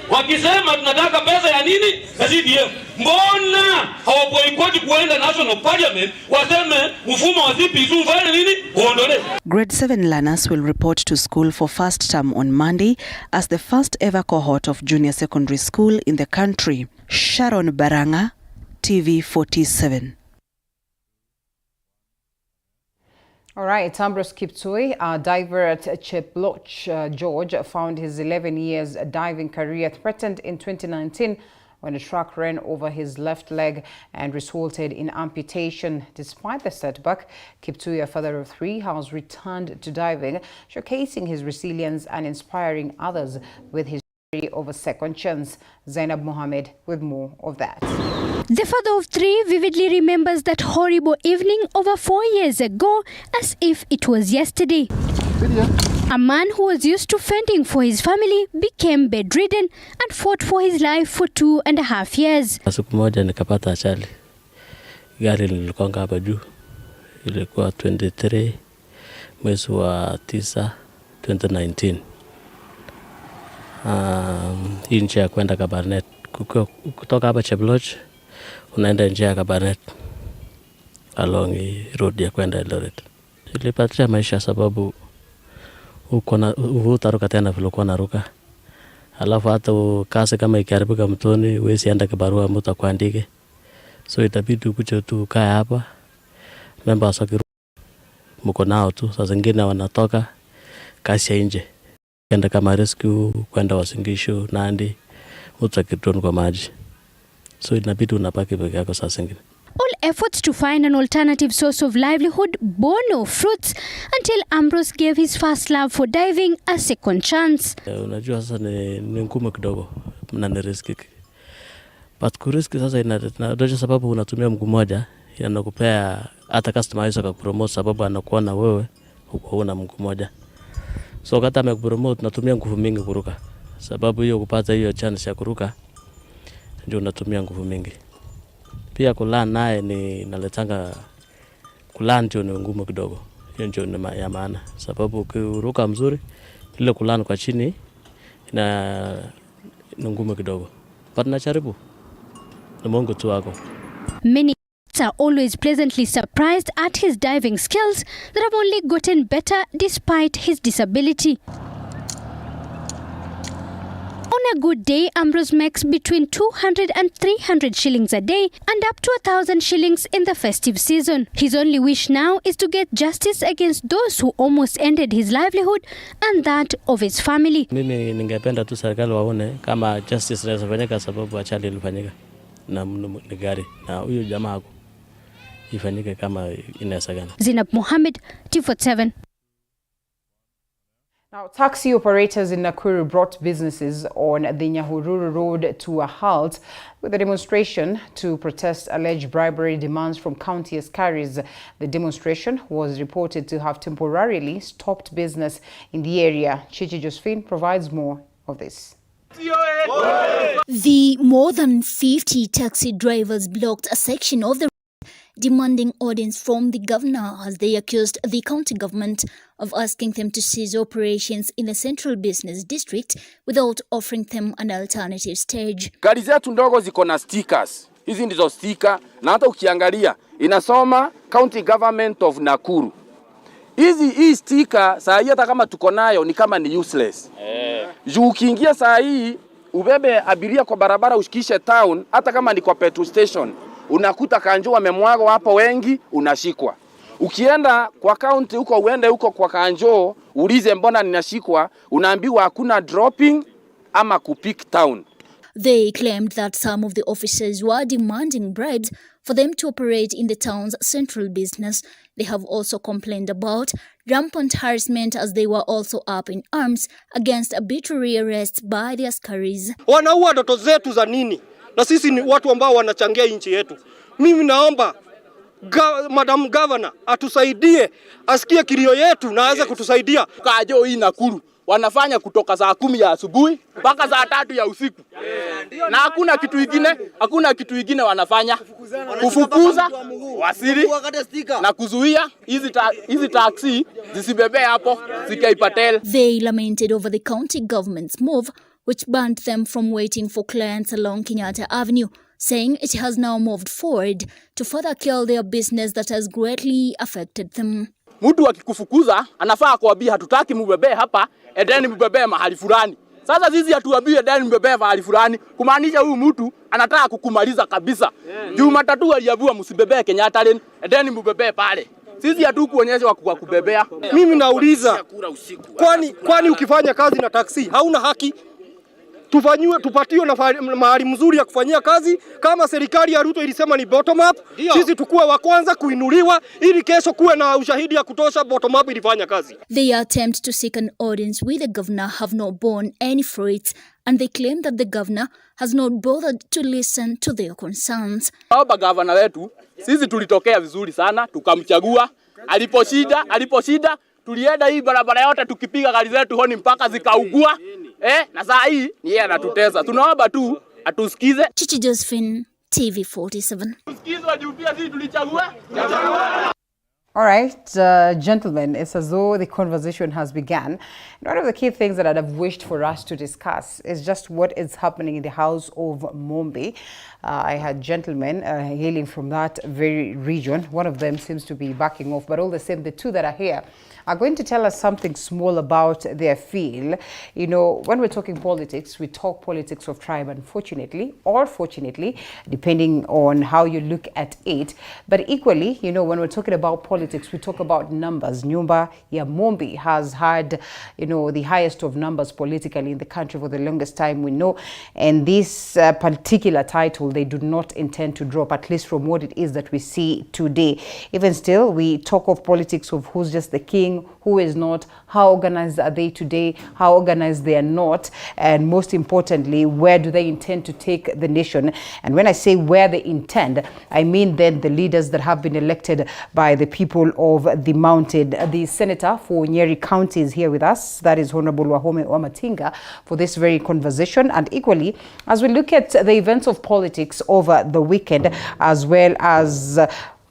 Wakisema tunataka pesa ya nini? Ya CDF. Mbona hawaboikoti kuenda National Parliament waseme mfumo wa CBC ufanye nini? Uondolewe. Grade 7 learners will report to school for first term on Monday as the first ever cohort of junior secondary school in the country. Sharon Baranga, TV 47. All right, Ambrose Kiptui, a diver at Cheploch, George, found his 11 years diving career threatened in 2019 when a truck ran over his left leg and resulted in amputation. Despite the setback, Kiptui, a father of 3, has returned to diving, showcasing his resilience and inspiring others with his story of a second chance. Zainab Mohammed with more of that. The father of 3 vividly remembers that horrible evening over 4 years ago as if it was yesterday. A man who was used to fending for his family became bedridden and fought for his life for 2.5 years. Siku moja nikapata ajali. Gari liligonga hapa juu. Ilikuwa 23 mwezi wa 9 2019. Hii njia ya kwenda Kabarnet. Kutoka hapa Cheploch unaenda njia ya Kabarnet along road ya kwenda Eldoret. Ilipatia maisha sababu utaruka tena vile uko naruka. Alafu hata kasi kama ikiharibika mtoni huwezi enda kibarua mtu akuandike. So itabidi ukuje tu kaa hapa. Members wakiruka mko nao tu, saa zingine wanatoka kasi ya nje. Kwenda kama rescue, kwenda Wasingishu, Nandi, mtu akitoni kwa maji. So inabidi unapaki peke yako saa zingine. All efforts to find an alternative source of livelihood bore no fruits until Ambrose gave his first love for diving a second chance. Unajua sasa ni ngumu kidogo na ni risky. But kuriski sasa inatoa sababu unatumia mguu mmoja inakupea hata customer hizo akakupromote sababu anakuona wewe uko una mguu mmoja. So kata amekupromote unatumia nguvu mingi kuruka. Sababu hiyo kupata hiyo chance ya kuruka ndio unatumia nguvu mingi. Pia kulan naye ni naletanga kulan ndio ni ngumu kidogo. Hiyo ndio ni ya maana. Sababu ukiruka mzuri ile kulan kwa chini ni ngumu kidogo. But najaribu. Ni Mungu tu wako. Many are always pleasantly surprised at his diving skills that have only gotten better despite his disability. On a good day, Ambrose makes between 200 and 300 shillings a day and up to 1,000 shillings in the festive season. His only wish now is to get justice against those who almost ended his livelihood and that of his family. Mimi ningependa tu serikali waone kama justice inaweza fanyika sababu ajali ilifanyika na gari na huyo jamaa ifanyike kama inawezekana. Zinab Mohammed, T47. Now, taxi operators in Nakuru brought businesses on the Nyahururu Road to a halt with a demonstration to protest alleged bribery demands from county askaris. The demonstration was reported to have temporarily stopped business in the area. Chichi Josephine provides more of this. The more than 50 taxi drivers blocked a section of the road, demanding audience from the governor as they accused the county government of asking them to cease operations in the central business district without offering them an alternative stage. Gari zetu ndogo ziko na stickers. Hizi ndizo sticker na hata ukiangalia inasoma County Government of Nakuru. Hii sticker saa hii hata kama tuko nayo ni kama ni useless. Juu ukiingia saa hii ubebe abiria kwa barabara ushikishe town hata kama ni kwa petrol station. Unakuta kanjo wamemwaga hapo wengi unashikwa. Ukienda kwa county huko uende huko kwa kanjo ulize mbona ninashikwa unaambiwa hakuna dropping ama kupick town. They claimed that some of the officers were demanding bribes for them to operate in the town's central business. They have also complained about rampant harassment as they were also up in arms against arbitrary arrests by the askaris. Wanaua ndoto zetu za nini? Na sisi ni watu ambao wanachangia nchi yetu. Mimi naomba Madam Governor atusaidie, asikie kilio yetu na aweze kutusaidia. Kajo hii Nakuru wanafanya kutoka saa 10 ya asubuhi mpaka saa 3 ya usiku. Na hakuna kitu kingine wanafanya. Kufukuza wasiri na kuzuia hizi taxi zisibebe hapo zikaipatel. They lamented over the county government's move which banned them from waiting for clients along Kenyatta Avenue, saying it has now moved forward to further kill their business that has greatly affected them. Mtu akikufukuza anafaa kuambia hatutaki mbebe hapa, endeni mbebe mahali fulani. Sasa sisi hatuambii endeni mbebe mahali fulani, kumaanisha huyu mtu anataka kukumaliza kabisa. Juu matatu aliambiwa msibebe Kenyatta lane, endeni mbebe pale. Sisi hatukuonyeshwa kwa kubebea. Mimi nauliza, kwani ukifanya kazi na taksi hauna haki? Tupatiwe na mahali mzuri ya kufanyia kazi kama serikali ya Ruto ilisema ni bottom up. Sisi tukue wa kwanza kuinuliwa ili kesho kuwe na ushahidi ya kutosha bottom up ilifanya kazi. Their attempt to seek an audience with the governor have not borne any fruit and they claim that the governor has not bothered to listen to their concerns. Baba governor wetu sisi tulitokea vizuri sana tukamchagua, aliposhida tulienda hii barabara yote tukipiga gari zetu honi mpaka zikaugua. Na saa hii ni yeye anatutesa. Tunaomba tu atusikize. Chichi Josephine, TV47. Tusikizwe juu pia sisi tulichagua. All right, gentlemen, it's as though the conversation has begun. And one of the key things that I'd have wished for us to discuss is just what is happening in the house of Mombi. I had gentlemen hailing from that very region. One of them seems to be backing off, but all the same, the two that are here are going to tell us something small about their feel. You know, when we're talking politics, we talk politics of tribe, unfortunately, or fortunately, depending on how you look at it. But equally, you know, when we're talking about politics, we talk about numbers. Nyumba ya Mombi has had, you know, the highest of numbers politically in the country for the longest time we know. And this particular title, they do not intend to drop, at least from what it is that we see today. Even still, we talk of politics of who's just the king, who is not, how organized are they today, how organized they are not, and most importantly, where do they intend to take the nation? And when I say where they intend, I mean then the leaders that have been elected by the people of the mountain. The senator for Nyeri County is here with us, that is Honorable Wahome Wamatinga, for this very conversation. And equally, as we look at the events of politics over the weekend, as well as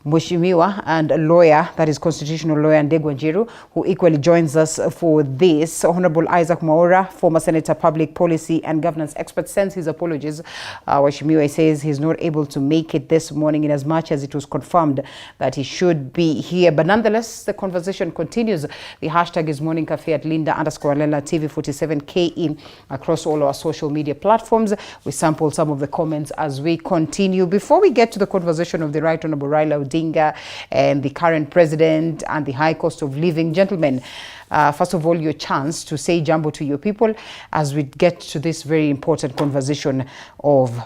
Mheshimiwa and a lawyer, that is constitutional lawyer Ndegwa Njiru, who equally joins us for this. Honorable Isaac Mwaura, former Senator, public policy and governance expert, sends his apologies. Mheshimiwa says he's not able to make it this morning, in as much as it was confirmed that he should be here. But nonetheless, the conversation continues. The hashtag is Morning Cafe at Linda_Lela TV47KE across all our social media platforms. We sample some of the comments as we continue. Before we get to the conversation of the Right Honorable Raila Odinga and the current president and the high cost of living, gentlemen, first of all, your chance to say jambo to your people as we get to this very important conversation of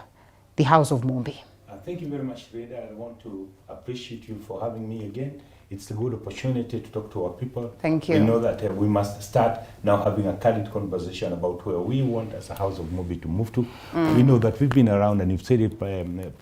the House of Mumbi. Thank you very much, Reda. I want to appreciate you for having me again. It's a good opportunity to talk to our people. Thank you. We know that we must start now having a candid conversation about where we want as a House of Mumbi to move to. We know that we've been around, and you've said it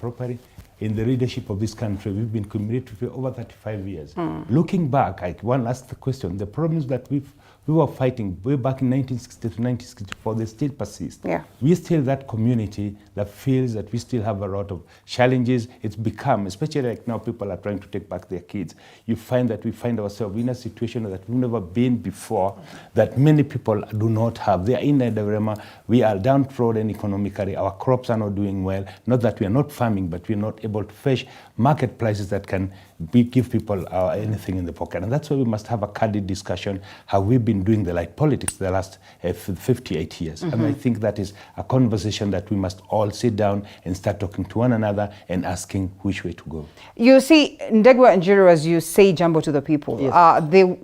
properly, in the leadership of this country. We've been committed for over 35 years. Looking back, one last question, the problems that we were fighting way back in 1960 to 1964, they still persist. Yeah. We still that community that feels that we still have a lot of challenges. It's become, especially like now, people are trying to take back their kids. You find that we find ourselves in a situation that we've never been before, that many people do not have. They are in a dilemma. We are downtrodden economically. Our crops are not doing well. Not that we are not farming, but we're not able to fetch market prices that can give people anything in the pocket. And that's why we must have a candid discussion, how we've been doing the like politics the last 58 years. And I think that is a conversation that we must all sit down and start talking to one another and asking which way to go. You see, Ndegwa Njiru, as you say jambo to the people, yes.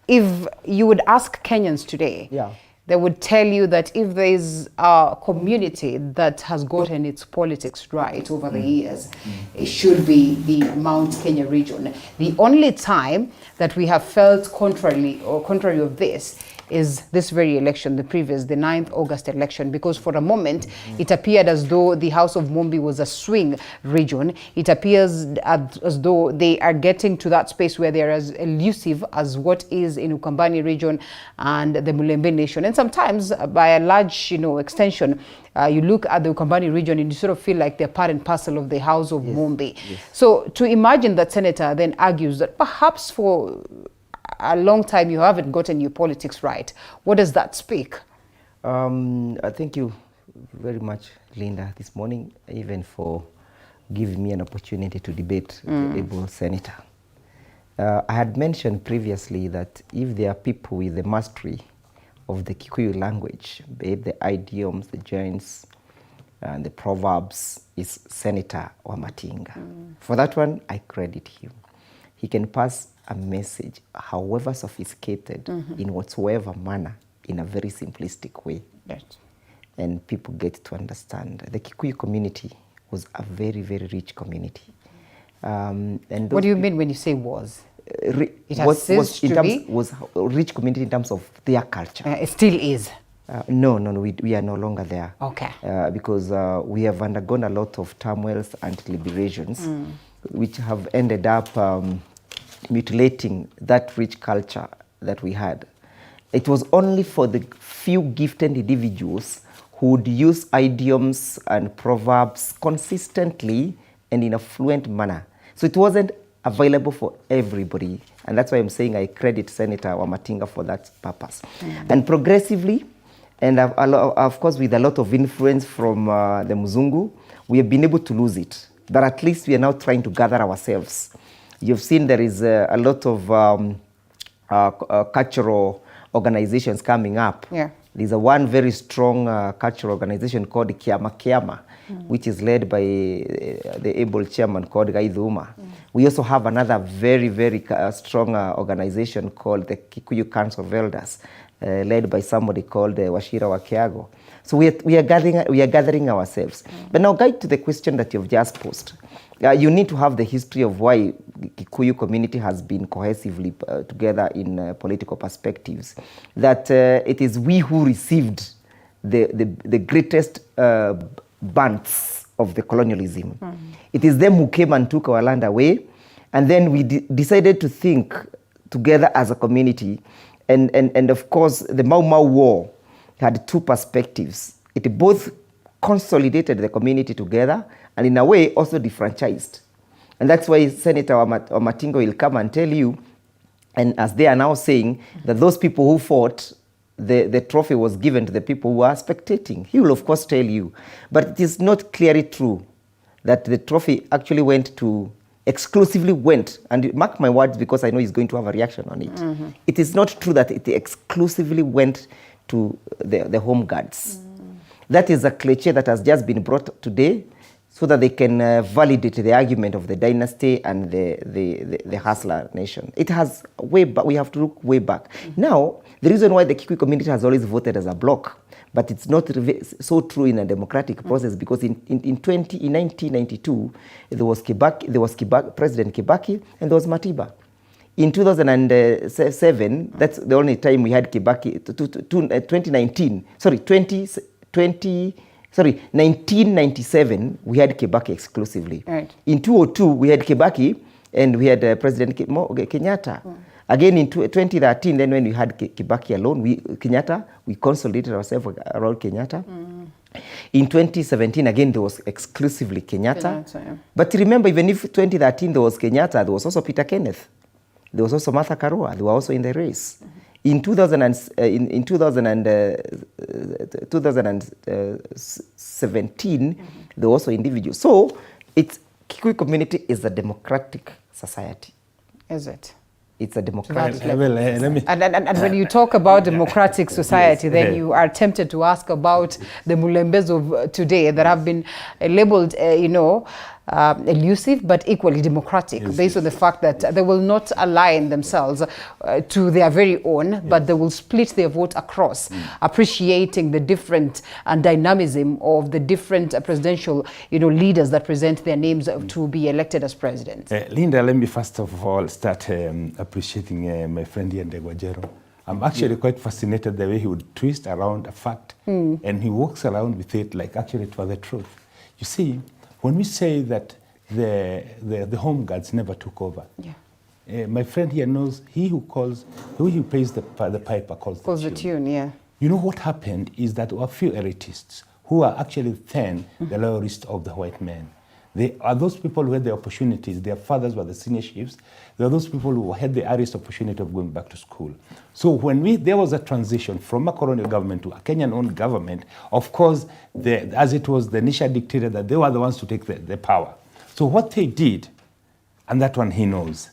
If you would ask Kenyans today, they would tell you that if there is a community that has gotten its politics right over the years, it should be the Mount Kenya region. The only time that we have felt contrary of this is this very election, the 9th August election, because for a moment it appeared as though the House of Mumbi was a swing region. It appears as though they are getting to that space where they are as elusive as what is in Ukambani region and the Mulembe nation. And sometimes, by a large extension, you look at the Ukambani region and you sort of feel like they're part and parcel of the House of Mumbi. Yes. So to imagine that senator then argues that perhaps for a long time you haven't gotten your politics right, what does that speak? Thank you very much, Linda, this morning, even for giving me an opportunity to debate the able senator. I had mentioned previously that if there are people with the mastery of the Kikuyu language, be it the idioms, the joins, and the proverbs, is Senator Wamatinga. For that one, I credit him. He can pass a message, however sophisticated, in whatsoever manner, in a very simplistic way. Right. And people get to understand. The Kikuyu community was a very, very rich community. And what do you mean when you say was? It was a rich community in terms of their culture. It still is? No, we are no longer there. Okay. Because we have undergone a lot of turmoils and liberations, which have ended up mutilating that rich culture that we had. It was only for the few gifted individuals who would use idioms and proverbs consistently and in a fluent manner. So it wasn't available for everybody. And that's why I'm saying I credit Senator Wamatinga for that purpose. And progressively, and of course with a lot of influence from the Mzungu, we have been able to lose it. But at least we are now trying to gather ourselves. You've seen there is a lot of cultural organizations coming up. Yeah. There's one very strong cultural organization called Kiama, which is led by the able chairman called Gaidhuma. We also have another very, very strong organization called the Kikuyu Council of Elders, led by somebody called Washira Wakiago. So we are gathering ourselves. But now, guide to the question that you've just posed. You need to have the history of why the Kikuyu community has been cohesively together in political perspectives. That it is we who received the greatest bunts of the colonialism. It is them who came and took our land away, and then we decided to think together as a community. And of course, the Mau Mau War had two perspectives. It both consolidated the community together and in a way also defranchised. And that's why Senator Omatingo will come and tell you, and as they are now saying, that those people who fought, the trophy was given to the people who are spectating. He will, of course, tell you. But it is not clearly true that the trophy actually exclusively went, and mark my words because I know he's going to have a reaction on it. It is not true that it exclusively went to the Home Guards. That is a cliche that has just been brought today so that they can validate the argument of the dynasty and the hustler nation. It has way back, we have to look way back. Now, the reason why the Kikuyu community has always voted as a bloc, but it's not so true in a democratic process, because in 1992, there was President Kibaki, and there was Matiba. In 2007, that's the only time we had Kibaki, 1997, we had Kibaki exclusively. Right. In 2002, we had Kibaki, and we had President Kenyatta. Again, in 2013, then when we had Kibaki alone, we consolidated ourselves around Kenyatta. In 2017, again, there was exclusively Kenyatta. Yeah. But remember, even if 2013 there was Kenyatta, there was also Peter Kenneth. There was also Martha Karua. They were also in the race. In 2017, there were also individuals. So, Kikuyu community is a democratic society. Is it? It's a democratic. And when you talk about democratic society, then you are tempted to ask about the Mulembes of today that have been labeled, elusive but equally democratic, based on the fact that they will not align themselves to their very own, but they will split their vote across, appreciating the different dynamism of the different presidential leaders that present their names to be elected as president. Linda, let me first of all start appreciating my friend here, Ndegwajero. I'm actually quite fascinated the way he would twist around a fact, and he walks around with it like actually it was the truth. You see, when we say that the Home Guards never took over, my friend here knows he who plays the piper calls the tune. Yeah. You know what happened is that there were a few elitists who are actually then the loyalists of the white men. They are those people who had the opportunities. Their fathers were the senior chiefs. They are those people who had the earliest opportunity of going back to school. So when there was a transition from a colonial government to a Kenyan-owned government, of course, as it was the Nisha dictated that they were the ones to take the power. So what they did, and that one he knows,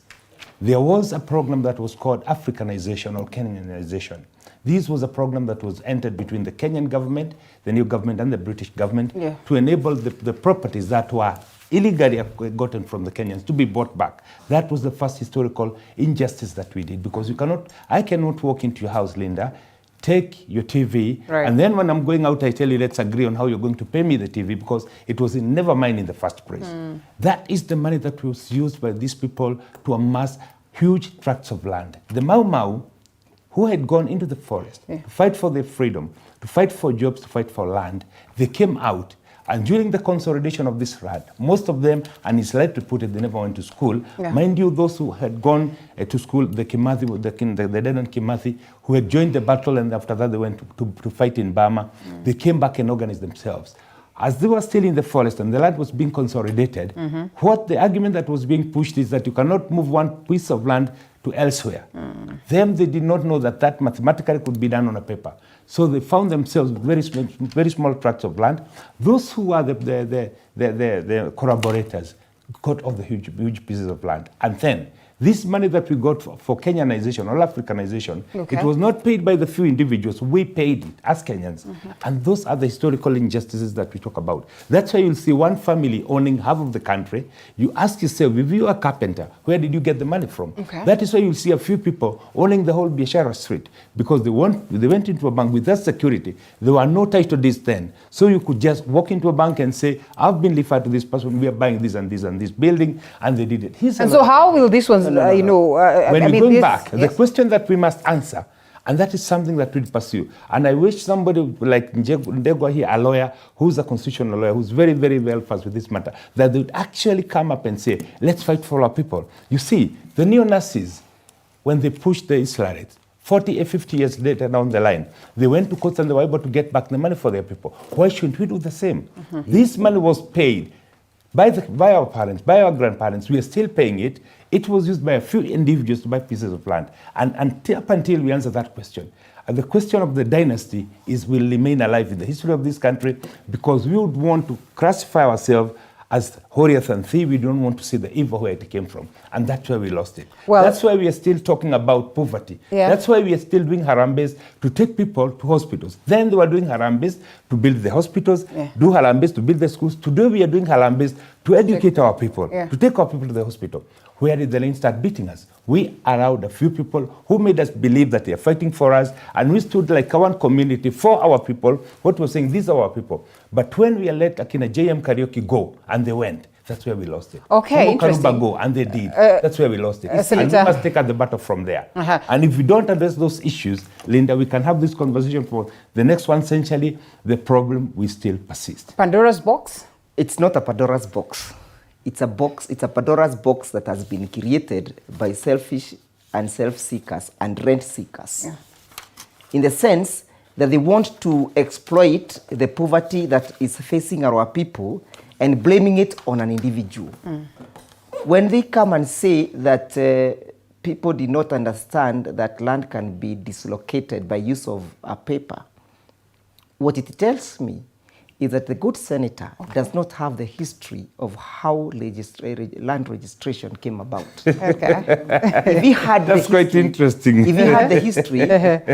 there was a program that was called Africanization or Kenyanization. This was a program that was entered between the Kenyan government, the new government, and the British government to enable the properties that were illegally gotten from the Kenyans to be bought back. That was the first historical injustice that we did, because I cannot walk into your house, Linda, take your TV, and then when I'm going out, I tell you, let's agree on how you're going to pay me the TV, because it was never mine in the first place. That is the money that was used by these people to amass huge tracts of land. The Mau Mau, who had gone into the forest to fight for their freedom, to fight for jobs, to fight for land, they came out. And during the consolidation of this land, most of them, and it's like to put it, they never went to school. Mind you, those who had gone to school, the Kimathi, the Dedan Kimathi, who had joined the battle, and after that they went to fight in Burma, they came back and organized themselves. As they were still in the forest and the land was being consolidated, what the argument that was being pushed is that you cannot move one piece of land to elsewhere. Them, they did not know that mathematically could be done on a paper. So they found themselves with very small tracts of land. Those who were the collaborators got all the huge pieces of land. And then this money that we got for Kenyanization or Africanization, it was not paid by the few individuals. We paid it as Kenyans. And those are the historical injustices that we talk about. That's why you'll see one family owning half of the country. You ask yourself, if you are a carpenter, where did you get the money from? That is why you'll see a few people owning the whole Biashara Street, because they went into a bank with that security. There were no title deeds then. So you could just walk into a bank and say, I've been referred to this person, we are buying this and this and this building, and they did it. And so how will this one, when we go back, the question that we must answer, and that is something that we pursue. And I wish somebody like Ndegwa here, a lawyer, who's a constitutional lawyer, who's very, very well versed with this matter, that they would actually come up and say, let's fight for our people. You see, the neo-Nazis, when they pushed the Israelites, 40 or 50 years later down the line, they went to court and they were able to get back the money for their people. Why shouldn't we do the same? This money was paid by our parents, by our grandparents. We are still paying it. It was used by a few individuals to buy pieces of land. And up until we answer that question, the question of the dynasty will remain alive in the history of this country, because we would want to classify ourselves as Horiath and Thee. We don't want to see the evil where it came from. And that's why we lost it. Well, that's why we are still talking about poverty. Yeah. That's why we are still doing harambes to take people to hospitals. Then they were doing harambes to build the hospitals, do harambes to build the schools. Today we are doing harambes to educate our people, to take our people to the hospital. Where did the rain start beating us? We allowed a few people who made us believe that they are fighting for us, and we stood like one community for our people. What we're saying, these are our people. But when we let Akina JM Karaoke go, and they went, that's where we lost it. Okay, interesting. Karuba go, and they did. That's where we lost it. And we must take out the battle from there. And if we don't address those issues, Linda, we can have this conversation for the next 1 century. The problem will still persist. Pandora's box? It's not a Pandora's box. It's a box. It's a Pandora's box that has been created by selfish and self-seekers and rent seekers. In the sense that they want to exploit the poverty that is facing our people and blaming it on an individual. When they come and say that people did not understand that land can be dislocated by use of a paper, what it tells me is that the good senator does not have the history of how land registration came about. If he had That's quite interesting. If he had the history,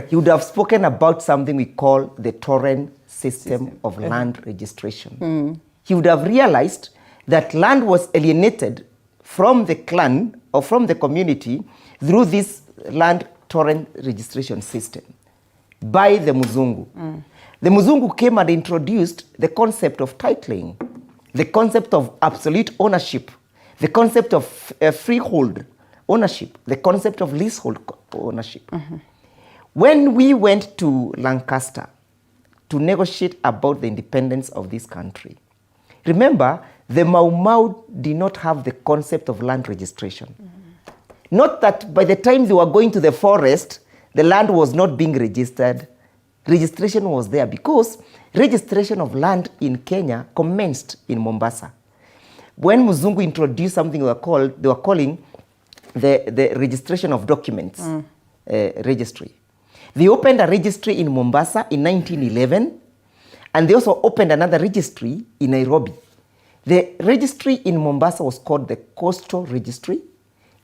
he would have spoken about something we call the torrent system of land registration. He would have realized that land was alienated from the clan or from the community through this land torrent registration system by the Muzungu. The Muzungu came and introduced the concept of titling, the concept of absolute ownership, the concept of freehold ownership, the concept of leasehold ownership. When we went to Lancaster to negotiate about the independence of this country, remember, the Mau Mau did not have the concept of land registration. Not that by the time they were going to the forest, the land was not being registered. Registration was there because registration of land in Kenya commenced in Mombasa. When Muzungu introduced something they were calling the registration of documents registry. They opened a registry in Mombasa in 1911, and they also opened another registry in Nairobi. The registry in Mombasa was called the Coastal Registry.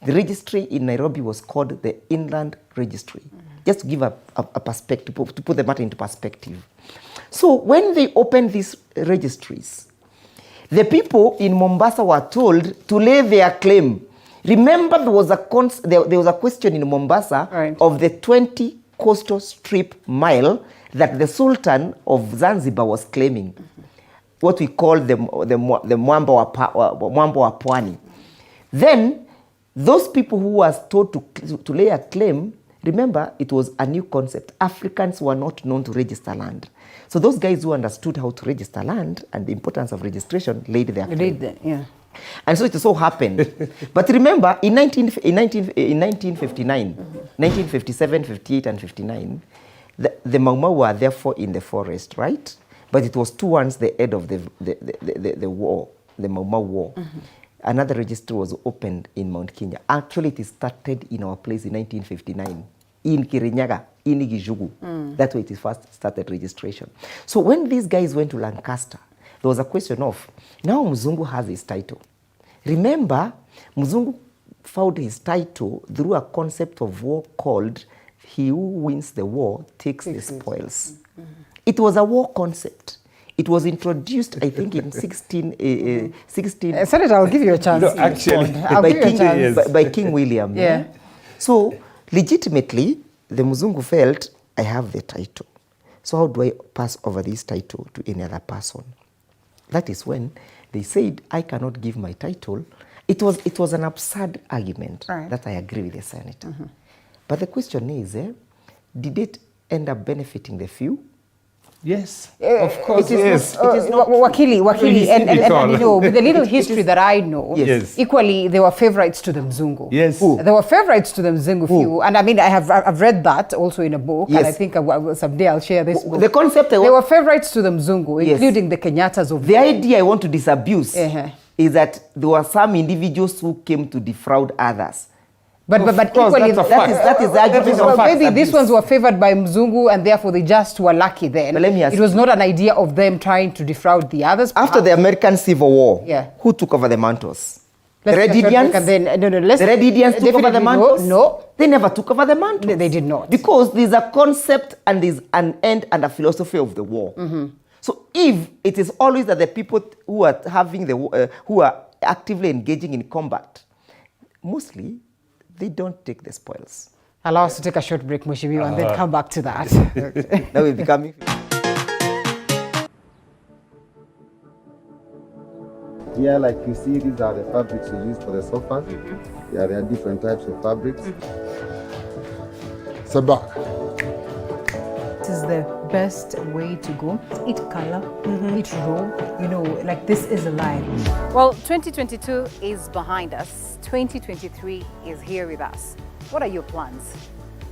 The registry in Nairobi was called the Inland Registry. Just to give a perspective, to put the matter into perspective. So when they opened these registries, the people in Mombasa were told to lay their claim. Remember, there was a question in Mombasa of the 20 coastal strip mile that the Sultan of Zanzibar was claiming, what we call the Mwamba wa Pwani. Then, those people who were told to lay a claim, remember, it was a new concept. Africans were not known to register land. So those guys who understood how to register land and the importance of registration laid their claim. And so it so happened. But remember, in 1959, 1957, 58, and 59, the Mau Mau were therefore in the forest, right? But it was towards the end of the war, the Mau Mau War. Another registry was opened in Mount Kenya. Actually, it started in our place in 1959, in Kirinyaga, in Igijugu. That's where it first started registration. So when these guys went to Lancaster, there was a question of, now Muzungu has his title. Remember, Muzungu found his title through a concept of war called, he who wins the war takes the spoils. It was a war concept. It was introduced, I think, in 16... Senator, I'll give you a chance. No, actually, by King William. So, legitimately, the Muzungu felt, I have the title. So how do I pass over this title to any other person? That is when they said, I cannot give my title. It was an absurd argument that I agree with the senator. But the question is, did it end up benefiting the few? Yes, of course. It is not Wakili, and you know, with the little history that I know, equally they were favorites to the Mzungu. Yes, they were favorites to the Mzungu few, and I mean I've read that also in a book, and I think someday I'll share this book. The concept they were favorites to the Mzungu, including the Kenyatas of the idea I want to disabuse is that there were some individuals who came to defraud others. But equally, that is the argument of maybe abuse. these ones were favored by Mzungu and therefore they just were lucky then. But let me ask it was not an idea of them trying to defraud the others. After the American Civil War, yeah, who took over the mantles? The Red Indians? The Red Indians took over the mantles? No. They never took over the mantles. They did not. Because there's a concept and there's an end and a philosophy of the war. So if it is always that the people who are having who are actively engaging in combat, mostly they don't take the spoils. Allow us to take a short break, Mheshimiwa, and then come back to that. Now we'll be coming. Yeah, like you see, these are the fabrics we use for the sofas. Yeah, there are different types of fabrics. Sabak. This is the best way to go. Eat color, eat raw, you know, like this is alive. Well, 2022 is behind us. 2023 is here with us. What are your plans?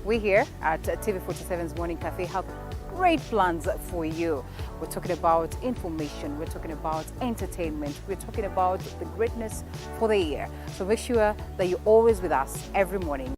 We here at TV47's Morning Cafe have great plans for you. We're talking about information, we're talking about entertainment, we're talking about the greatness for the year. So make sure that you're always with us every morning.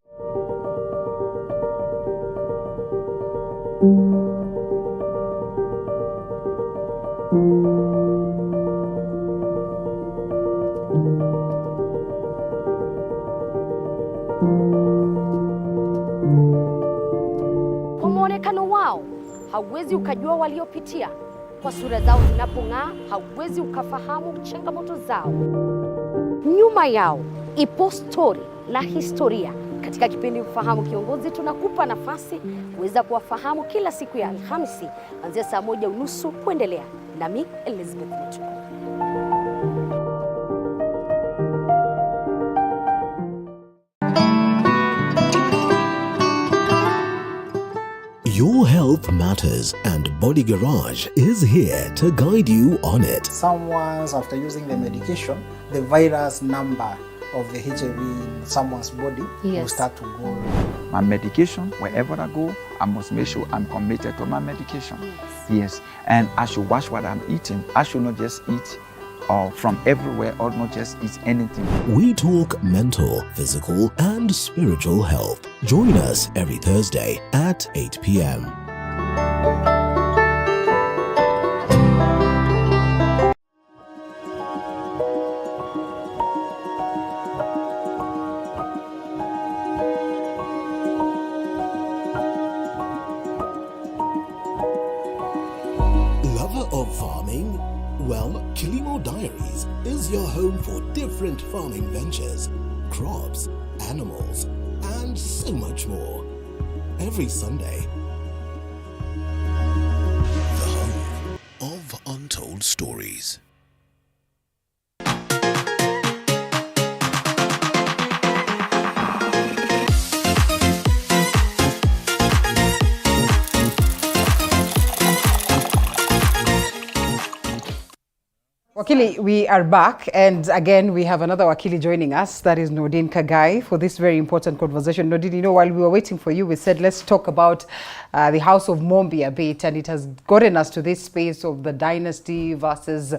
Kwa muonekano wao hauwezi ukajua waliopitia, kwa sura zao zinapong'aa hauwezi ukafahamu changamoto zao. Nyuma yao ipo stori na historia. Katika kipindi Mfahamu Kiongozi tunakupa nafasi kuweza kuwafahamu kila siku ya Alhamisi kuanzia saa 1:30 kuendelea. Nami Elizabeth Mutu. Your health matters, and Body Garage is here to guide you on it. Someone's after using the medication, the virus number of the HIV in someone's body will start to go. My medication, wherever I go, I must make sure I'm committed to my medication. Yes, and I should watch what I'm eating. I should not just eat from everywhere or not just eat anything. We talk mental, physical, and spiritual health. Join us every Thursday at 8 p.m. Lover of farming? Well, Kilimo Diaries is your home for different farming ventures, crops, animals, and so much more. Every Sunday, the home of untold stories. Wakili, we are back, and again we have another Wakili joining us. That is Nordin Kagai for this very important conversation. Nordin, you know, while we were waiting for you, we said let's talk about the House of Mombi a bit, and it has gotten us to this space of the dynasty versus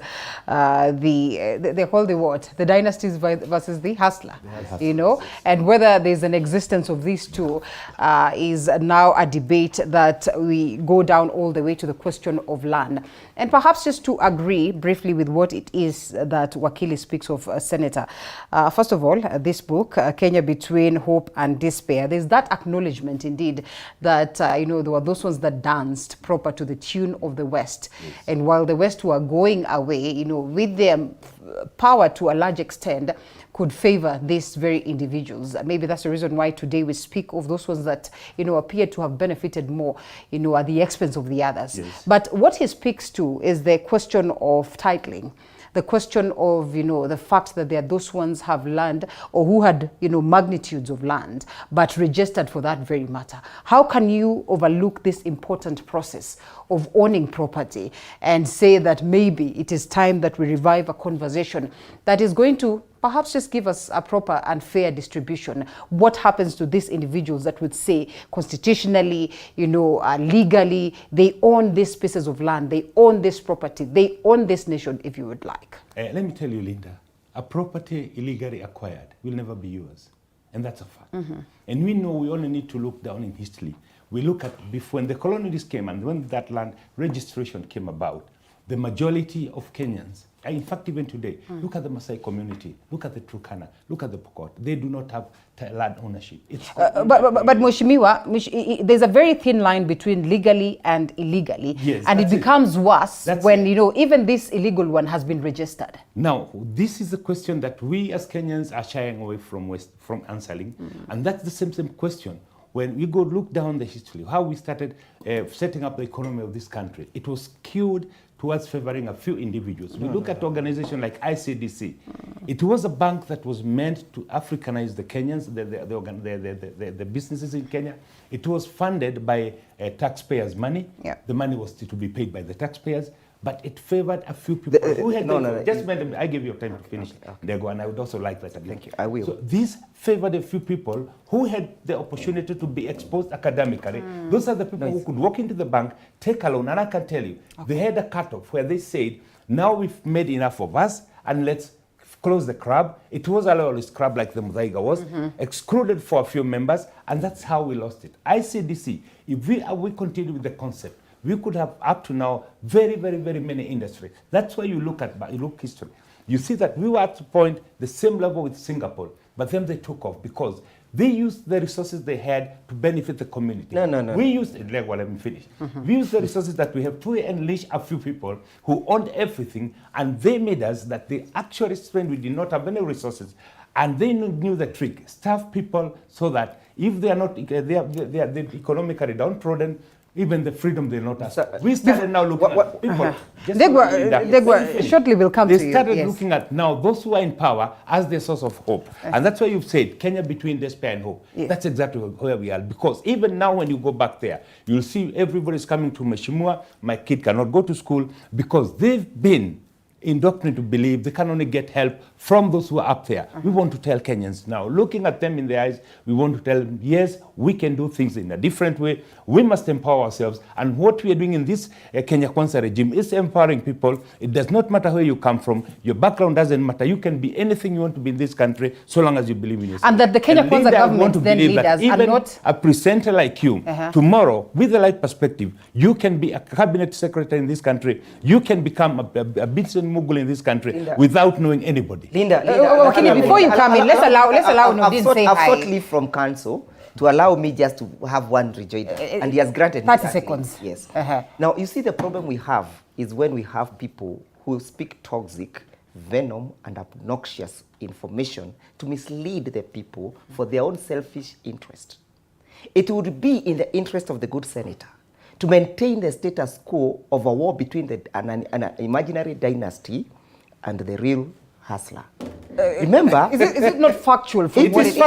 they call the what? The dynasties versus the hustler, you know, and whether there's an existence of these two is now a debate that we go down all the way to the question of land. And perhaps just to agree briefly with what it is that Wakili speaks of, Senator. First of all, this book, Kenya Between Hope and Despair, there's that acknowledgement indeed that, you know, there were those ones that danced proper to the tune of the West. Yes. And while the West were going away, you know, with their power to a large extent, could favor these very individuals. Maybe that's the reason why today we speak of those ones that, you know, appear to have benefited more, you know, at the expense of the others. Yes. But what he speaks to is the question of titling, the question of, you know, the fact that there are those ones have land or who had, you know, magnitudes of land, but registered for that very matter. How can you overlook this important process of owning property and say that maybe it is time that we revive a conversation that is going to perhaps just give us a proper and fair distribution? What happens to these individuals that would say constitutionally, you know, legally, they own these pieces of land, they own this property, they own this nation, if you would like? Let me tell you, Linda, a property illegally acquired will never be yours. And that's a fact. And we know we only need to look down in history. We look at before when the colonialists came and when that land registration came about, the majority of Kenyans, in fact even today, look at the Maasai community, look at the Turkana, look at the Pokot, they do not have land ownership. It's but Mheshimiwa, there's a very thin line between legally and illegally. Yes, and it becomes worse when, it. you know, even this illegal one has been registered. Now, this is a question that we as Kenyans are shying away from answering. And that's the same question. When we go look down the history, how we started setting up the economy of this country, it was skewed towards favoring a few individuals. We look at organizations like ICDC. It was a bank that was meant to Africanize the Kenyans, the businesses in Kenya. It was funded by taxpayers' money. The money was to be paid by the taxpayers, but it favored a few people who had... I give you time to finish, Diego, and I would also like that again. Thank you, I will. So this favored a few people who had the opportunity to be exposed academically. Those are the people who could walk into the bank, take a loan, and I can tell you, they had a cutoff where they said, now we've made enough of us, and let's close the club. It was a lawless club like the Muthaiga was, excluded for a few members, and that's how we lost it. ICDC, if we continue with the concept, we could have up to now very, very, very many industries. That's why you look history. You see that we were at the point, the same level with Singapore, but then they took off because they used the resources they had to benefit the community. We used, let me finish. We used the resources that we have to unleash a few people who owned everything, and they made us that they actually spent, we did not have any resources. And they knew the trick, staff people so that if they are not, they are economically downtrodden, even the freedom they not ask. We started now looking at people. Shortly will come to you. They started looking at now those who are in power as their source of hope. And that's why you've said Kenya between despair and hope. That's exactly where we are. Because even now when you go back there, you'll see everybody's coming to Mheshimiwa. My kid cannot go to school because they've been indoctrinated to believe they can only get help from those who are up there. We want to tell Kenyans now, looking at them in the eyes, we want to tell them, yes, we can do things in a different way. We must empower ourselves. And what we are doing in this Kenya Kwanza regime is empowering people. It does not matter where you come from. Your background doesn't matter. You can be anything you want to be in this country so long as you believe in yourself. And that the Kenya Kwanza government then leaders are not... a presenter like you, tomorrow, with the right perspective, you can be a cabinet secretary in this country. You can become a business mogul in this country without knowing anybody. Linda, before you come in, let's allow Nordin say hi. I've sought leave from council to allow me just to have one rejoinder, and he has granted 30 seconds. Yes. Now, you see, the problem we have is when we have people who speak toxic, venom, and obnoxious information to mislead the people for their own selfish interest. It would be in the interest of the good senator to maintain the status quo of a war between an imaginary dynasty and the real hustler. Remember, is it not factual? It is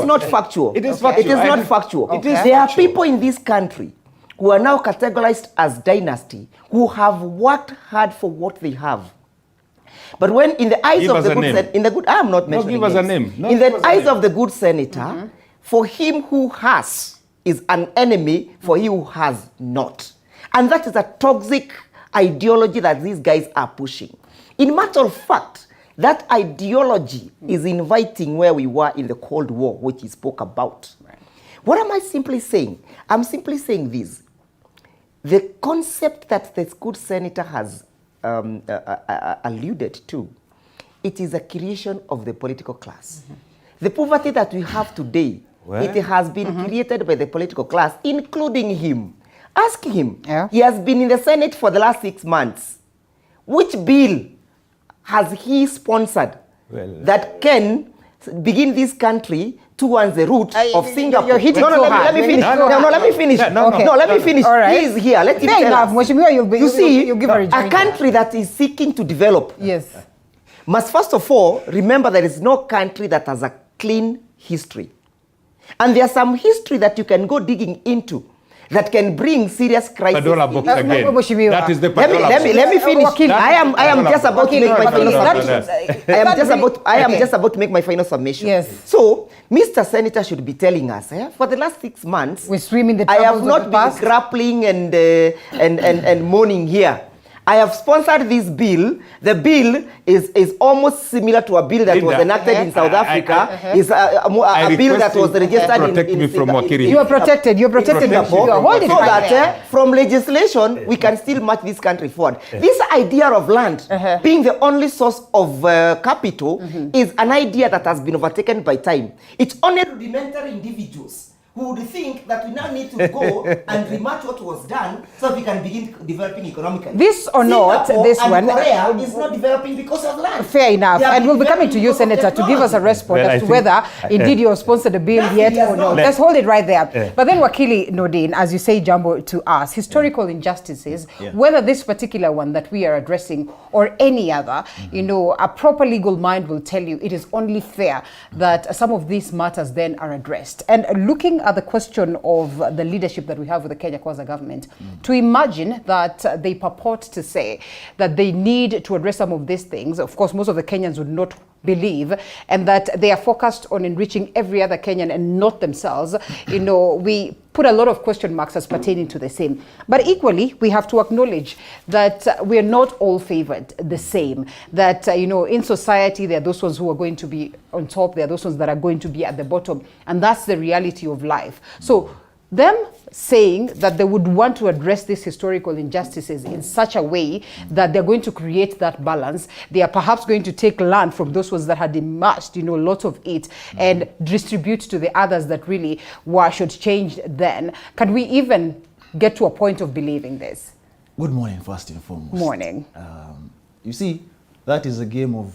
not factual. It is factual. It is not factual. There are people in this country who are now categorized as dynasty who have worked hard for what they have. But when in the eyes of the good I am not mentioning names. Give us a name. In the eyes of the good senator, for him who has is an enemy for he who has not. And that is a toxic ideology that these guys are pushing. In matter of fact, that ideology is inviting where we were in the Cold War, which he spoke about. What am I simply saying? I'm simply saying this. The concept that the good senator has alluded to, it is a creation of the political class. The poverty that we have today, it has been created by the political class, including him. Ask him. He has been in the Senate for the last 6 months. Which bill has he sponsored that can begin this country towards the route of Singapore? Let me finish. Let me finish. Let me finish. He is here. Let him tell us. You see, a country that is seeking to develop must first of all remember there is no country that has a clean history. And there's some history that you can go digging into that can bring serious crisis. That is the let me finish. I am just about to make my final submission. I am just about to make my final submission. Yes. So, Mr. Senator should be telling us, for the last 6 months, we swim in the I have not been grappling and moaning here. I have sponsored this bill. The bill is almost similar to a bill that was enacted in South Africa. Is a bill that was registered in You are protected. You're protected. So that from legislation, we can still march this country forward. This idea of land being the only source of capital is an idea that has been overtaken by time. It's only rudimentary individuals who would think that we now need to go and rematch what was done so we can begin developing economically. This or not, this one Korea is not developing because of land. Fair enough. And we'll be coming to you, Senator, to give us a response as to whether indeed you have sponsored a bill yet or not. Let's hold it right there. But then, Wakili Nordin, as you say, Jambo, to us, historical injustices, whether this particular one that we are addressing or any other, you know, a proper legal mind will tell you it is only fair that some of these matters then are addressed. And looking at the question of the leadership that we have with the Kenya Kwanza government, to imagine that they purport to say that they need to address some of these things, of course, most of the Kenyans would not believe, and that they are focused on enriching every other Kenyan and not themselves. You know, we put a lot of question marks as pertaining to the same. But equally, we have to acknowledge that we are not all favored the same. That, you know, in society, there are those ones who are going to be on top, there are those ones that are going to be at the bottom. And that's the reality of life. So them saying that they would want to address these historical injustices in such a way that they're going to create that balance. They are perhaps going to take land from those ones that had amassed, you know, lots of it and distribute to the others that really should change then. Can we even get to a point of believing this? Good morning, first and foremost. Morning. You see, that is a game of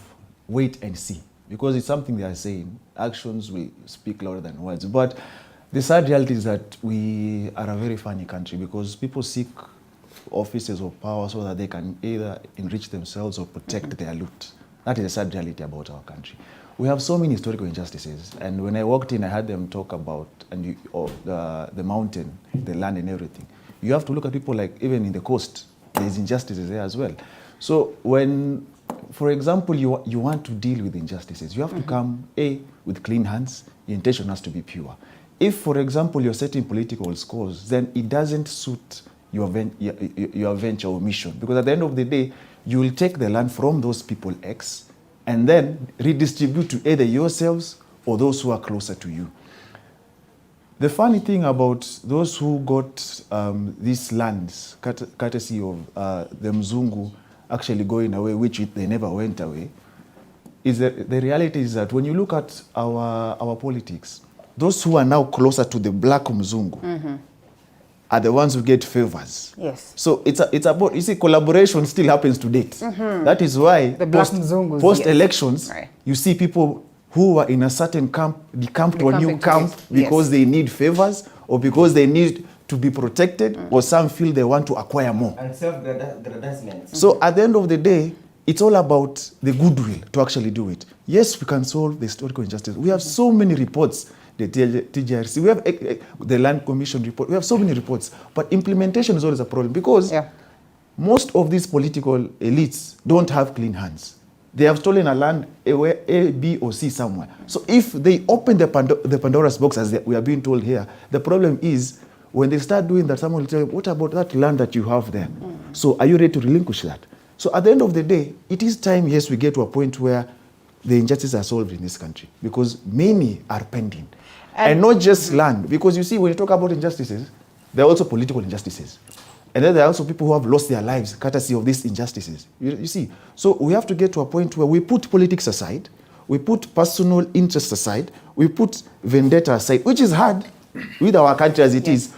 wait and see, because it's something they are saying. Actions will speak louder than words. But the sad reality is that we are a very funny country, because people seek offices of power so that they can either enrich themselves or protect their loot. That is the sad reality about our country. We have so many historical injustices, and when I walked in, I had them talk about the mountain, the land and everything. You have to look at people like, even in the coast, there's injustices there as well. So when, for example, you want to deal with injustices, you have to come, with clean hands. Your intention has to be pure. If, for example, you're setting political scores, then it doesn't suit your venture or mission. Because at the end of the day, you will take the land from those people X and then redistribute to either yourselves or those who are closer to you. The funny thing about those who got these lands, courtesy of the Mzungu actually going away, which they never went away, is that the reality is that when you look at our politics, those who are now closer to the black Mzungu are the ones who get favors. Yes. So it's about, you see, collaboration still happens to date. That is why the black Mzungus, post-elections, you see people who are in a certain camp decamp to a new camp because they need favors or because they need to be protected, or some feel they want to acquire more. And self-aggrandizement. So at the end of the day, it's all about the goodwill to actually do it. Yes, we can solve the historical injustice. We have so many reports, the TJRC, we have the Land Commission report, we have so many reports, but implementation is always a problem, because most of these political elites don't have clean hands. They have stolen a land A, B, or C somewhere. So if they open the Pandora's box, as we are being told here, the problem is when they start doing that, someone will tell you, what about that land that you have there? So are you ready to relinquish that? So at the end of the day, it is time, yes, we get to a point where the injustices are solved in this country, because many are pending. And not just land, because you see, when you talk about injustices, there are also political injustices. And then there are also people who have lost their lives courtesy of these injustices. You see, so we have to get to a point where we put politics aside, we put personal interests aside, we put vendetta aside, which is hard with our country as it is.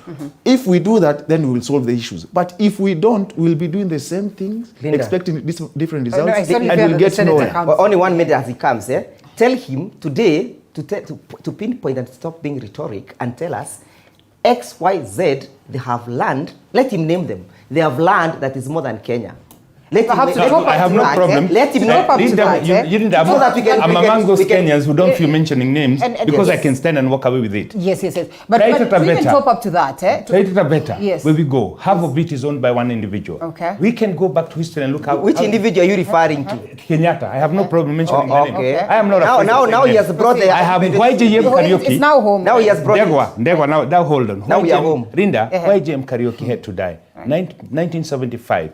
If we do that, then we will solve the issues. But if we don't, we'll be doing the same things, expecting different results, and we'll get nowhere. Only 1 minute as he comes, tell him today to pinpoint and stop being rhetoric and tell us X, Y, Z, they have land. Let him name them. They have land that is more than Kenya. I have no problem. Let him know. You didn't have. I'm among those Kenyans who don't feel mentioning names because I can stand and walk away with it. Yes. But to even top up to that, better. Yes. Where we go, half of it is owned by one individual. Okay. We can go back to history and look how. Which individual are you referring to? Kenyatta. I have no problem mentioning the name. Okay. I am not. Now he has brought the. I have YJM karaoke. It's now home. Now he has brought. Ndegwa. Now hold on. Now we are home. Rinda, YJM karaoke had to die. 1975,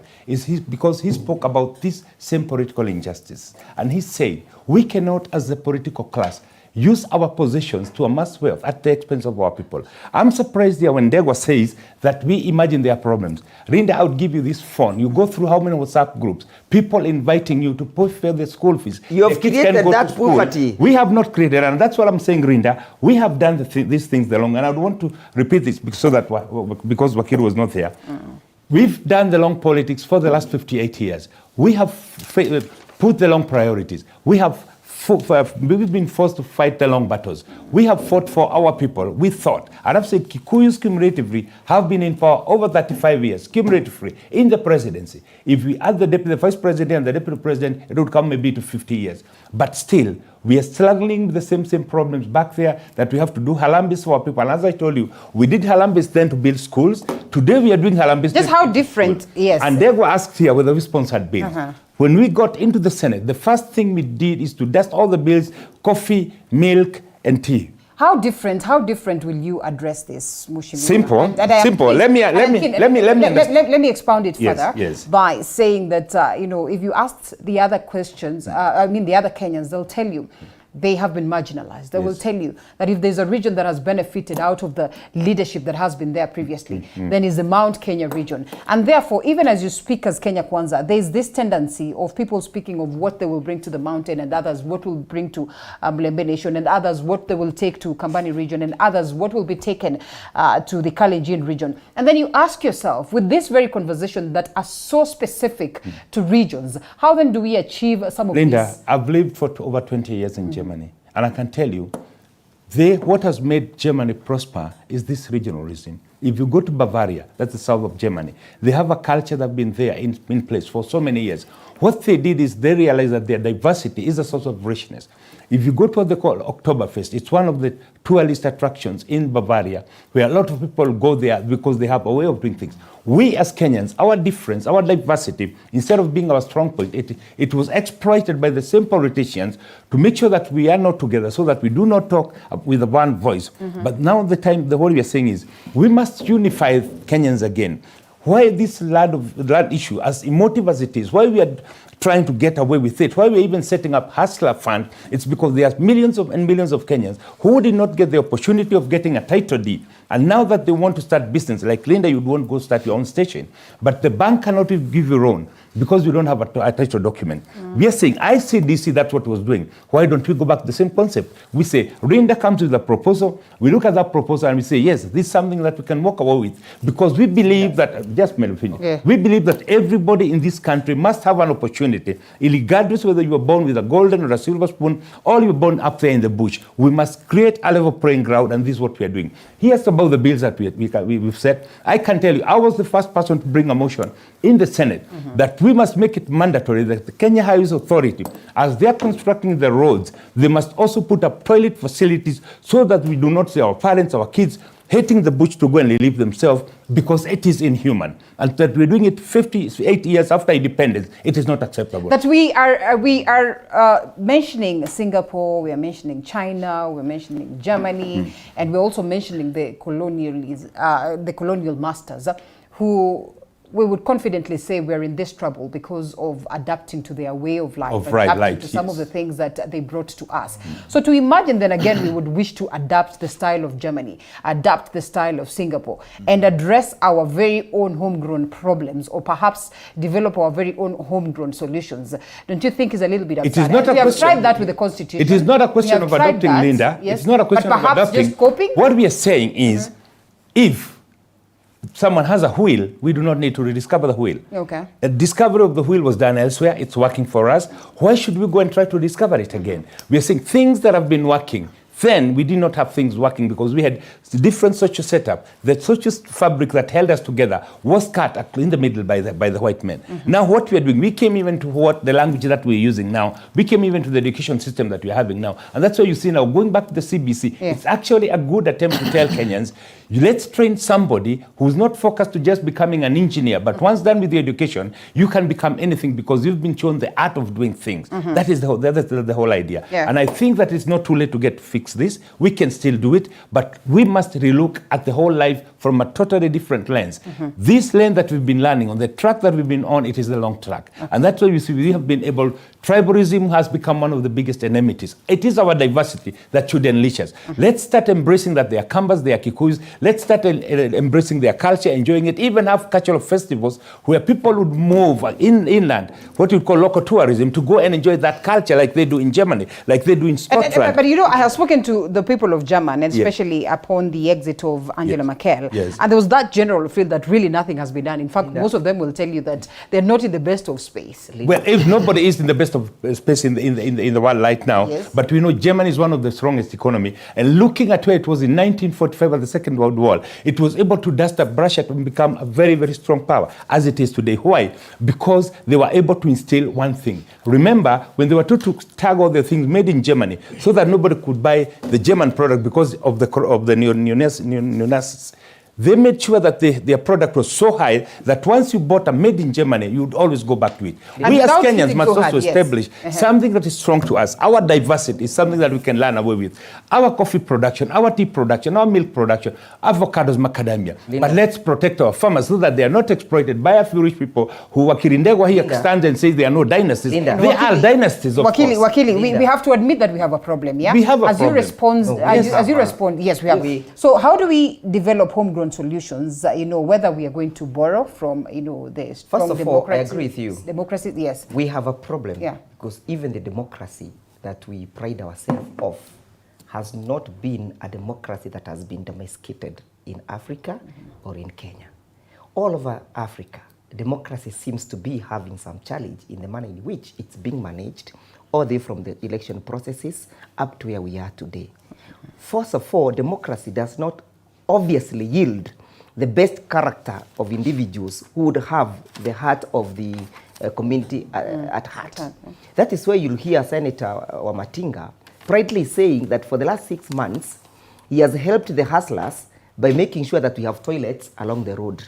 because he spoke about this same political injustice. And he said, we cannot, as the political class, use our positions to amass wealth at the expense of our people. I'm surprised here when Degwa says that we imagine their problems. Rinda, I would give you this phone. You go through how many WhatsApp groups, people inviting you to pay for the school fees. You have created that poverty. We have not created, and that's what I'm saying, Rinda. We have done these things the long, and I would want to repeat this because Wakiru was not there. We've done the long politics for the last 58 years. We have put the long priorities. We've been forced to fight the long battles. We have fought for our people. We thought, and I've said Kikuyus cumulatively have been in power over 35 years, cumulatively, in the presidency. If we add the vice president and the deputy president, it would come maybe to 50 years. But still, we are struggling with the same problems back there that we have to do halambis for our people. And as I told you, we did halambis then to build schools. Today we are doing halambis. Just how different, yes. And they were asked here whether we sponsored bills. When we got into the Senate, the first thing we did is to dust all the bills, coffee, milk, and tea. How different will you address this, Mushimi? Simple. Let me expound it further by saying that, if you ask the other questions, the other Kenyans, they'll tell you they have been marginalized. They will tell you that if there's a region that has benefited out of the leadership that has been there previously, then is the Mount Kenya region. And therefore, even as you speak as Kenya Kwanza, there's this tendency of people speaking of what they will bring to the mountain, and others what will bring to Mlembe Nation, and others what they will take to Kambani region, and others what will be taken to the Kalenjin region. And then you ask yourself, with this very conversation that are so specific to regions, how then do we achieve some of these? Linda, I've lived for over 20 years in Germany. And I can tell you, what has made Germany prosper is this regionalism. If you go to Bavaria, that's the south of Germany, they have a culture that's been there in place for so many years. What they did is they realized that their diversity is a source of richness. If you go to what they call Oktoberfest, it's one of the tourist attractions in Bavaria, where a lot of people go there because they have a way of doing things. We as Kenyans, our difference, our diversity, instead of being our strong point, it was exploited by the same politicians to make sure that we are not together, so that we do not talk with one voice. But now what we are saying is, we must unify Kenyans again. Why this land issue, as emotive as it is, why we are trying to get away with it, why we're even setting up Hustler Fund, it's because there are millions and millions of Kenyans who did not get the opportunity of getting a title deed. And now that they want to start business, like Linda, you'd want to go start your own station. But the bank cannot give you a loan because you don't have a title document. We are saying, ICDC, that's what it was doing. Why don't we go back to the same concept? We say, Rinda comes with a proposal, we look at that proposal and we say, yes, this is something that we can walk away with. Because we believe that, we believe that everybody in this country must have an opportunity, regardless whether you were born with a golden or a silver spoon, or you were born up there in the bush. We must create a level playing ground, and this is what we are doing. Here's about the bills that we've set. I can tell you, I was the first person to bring a motion in the Senate that we must make it mandatory that the Kenya Highways Authority, as they are constructing the roads, they must also put up toilet facilities so that we do not see our parents, our kids, hating the bush to go and relieve themselves, because it is inhuman. And that we're doing it 58 years after independence, it is not acceptable. But we are mentioning Singapore, we are mentioning China, we're mentioning Germany, and we're also mentioning the colonial masters who we would confidently say we're in this trouble because of adapting to their way of life, adapting to some of the things that they brought to us. So to imagine then again, we would wish to adapt the style of Germany, adapt the style of Singapore, and address our very own homegrown problems, or perhaps develop our very own homegrown solutions. Don't you think is a little bit absurd? It is not a we have tried that with the Constitution. It is not a question of adopting, Linda. Yes, it's not a question of adopting. Just coping? What we are saying is, if someone has a wheel, we do not need to rediscover the wheel. Okay. A discovery of the wheel was done elsewhere. It's working for us. Why should we go and try to discover it again? We are saying things that have been working. Then we did not have things working because we had different social setup. The social fabric that held us together was cut in the middle by the white men. Now what we are doing, we came even to the language that we're using now. We came even to the education system that we're having now. And that's why you see now, going back to the CBC, it's actually a good attempt to tell Kenyans, let's train somebody who's not focused to just becoming an engineer, but once done with the education, you can become anything because you've been shown the art of doing things. That is the whole idea. And I think that it's not too late to get fixed this. We can still do it, but we must relook at the whole life from a totally different lens. This lane that we've been learning on, the track that we've been on, it is the long track. And that's why you see we have been able, tribalism has become one of the biggest enmities. It is our diversity that should unleash us. Let's start embracing that they are Kambas, they are Kikuyus. Let's start embracing their culture, enjoying it, even have cultural festivals where people would move inland, what you call local tourism, to go and enjoy that culture like they do in Germany, like they do in Scotland. But you know, I have spoken to the people of Germany, especially upon the exit of Angela Merkel, and there was that general feel that really nothing has been done. In fact, most of them will tell you that they're not in the best of space. Well, if nobody is in the best of space in the world right now, but we know Germany is one of the strongest economy, and looking at where it was in 1945 at the Second World War, it was able to dust up Russia and become a very, very strong power as it is today. Why? Because they were able to instill one thing. Remember, when they were told to tag all the things made in Germany so that nobody could buy the German product because of the neo-Nazis, they made sure that their product was so high that once you bought a made in Germany, you would always go back to it. And we as Kenyans must also establish something that is strong to us. Our diversity is something that we can learn away with. Our coffee production, our tea production, our milk production, avocados, macadamia. But let's protect our farmers so that they are not exploited by a few rich people who Wakirindegwa here stands and says there are no dynasties. They are dynasties, of course. We have to admit that we have a problem, yeah? We have a problem. As you respond, yes, we have. So how do we develop homegrown solutions, whether we are going to borrow from, the strong democracy? First of all, I agree with you. Democracy, yes. We have a problem because even the democracy that we pride ourselves of has not been a democracy that has been domesticated in Africa or in Kenya. All over Africa, democracy seems to be having some challenge in the manner in which it's being managed, all the way from the election processes up to where we are today. First of all, democracy does not obviously yield the best character of individuals who would have the heart of the community at heart. That is where you'll hear Senator Wamatinga proudly saying that for the last 6 months, he has helped the hustlers by making sure that we have toilets along the road.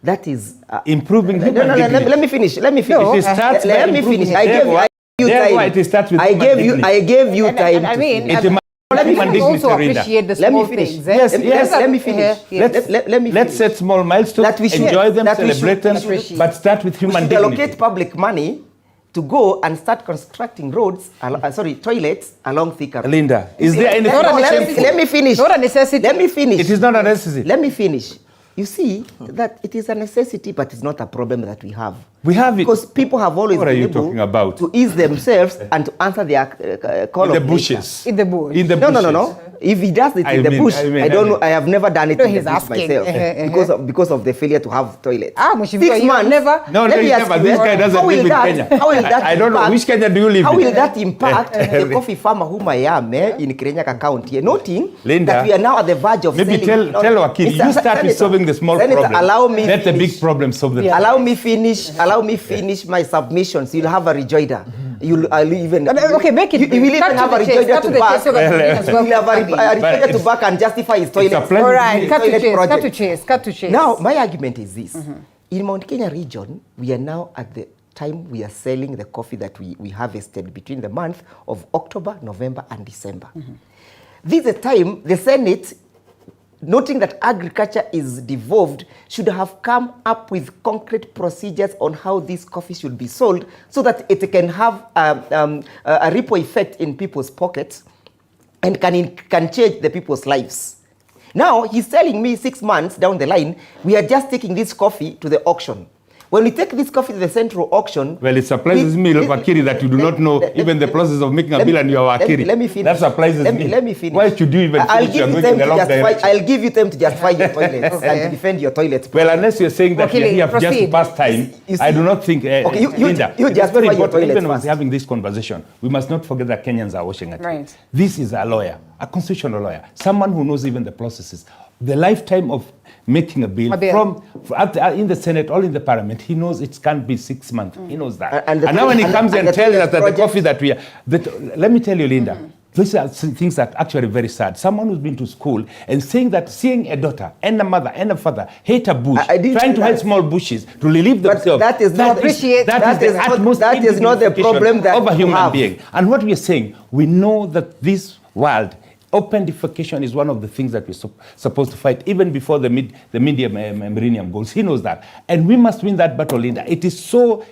That is improving. Let me finish. Let me finish. I gave you time. Let me also appreciate the small things. Let me finish. Let's set small milestones, enjoy them, celebrate them, but start with human dignity. Allocate public money to go and start constructing roads, toilets along Thika. Linda, is there any... Let me finish. Not a necessity. Let me finish. It is not a necessity. Let me finish. You see that it is a necessity, but it's not a problem that we have. We have it. Because people have always been able to ease themselves and to answer their call in the bushes. In the bush. No. If he does it in the bush, I don't know. I have never done it in the bush myself because of the failure to have toilets. 6 months. Never. This guy doesn't live in Kenya. How will that? I don't know which Kenya do you live in. How will that impact the coffee farmer whom I am in Kirinyaga County? Noting that we are now at the verge of maybe tell Wakili, you start with solving the small problem. Let the big problem solve the Allow me finish my submissions. You'll have a rejoinder. I'll even make it. You will even have a rejoinder to back. You'll have a rejoinder to back and justify his toilet. All right, cut to chase. Now, my argument is this: in Mount Kenya region, we are now at the time we are selling the coffee that we harvested between the month of October, November, and December. This is a time the Senate, noting that agriculture is devolved, should have come up with concrete procedures on how this coffee should be sold so that it can have a ripple effect in people's pockets and can change the people's lives. Now, he's telling me 6 months down the line, we are just taking this coffee to the auction. When we take this coffee to the central auction... Well, it surprises me, Wakiri, that you do not know even the process of making a bill and you are Wakiri. Let me finish. That surprises me. Let me finish. Why should you even finish? I'll give you time to justify your toilets and to defend your toilets. Well, unless you're saying that we have just past time, I do not think... Linda, you justify your toilets even when we're having this conversation, we must not forget that Kenyans are watching it. Right. This is a lawyer, a constitutional lawyer, someone who knows even the processes. The lifetime of making a bill in the Senate or in the Parliament, he knows it can't be 6 months. He knows that. And now when he comes and tells us that the coffee that we are... let me tell you, Linda, these are things that are actually very sad. Someone who's been to school and saying that seeing a daughter and a mother and a father hate a bush, trying to help small bushes to relieve themselves. That is not the problem that of a human being. And what we are saying, we know that this world Open defecation is one of the things that we're supposed to fight, even before the media millennium goals. He knows that. And we must win that battle, Linda. It is so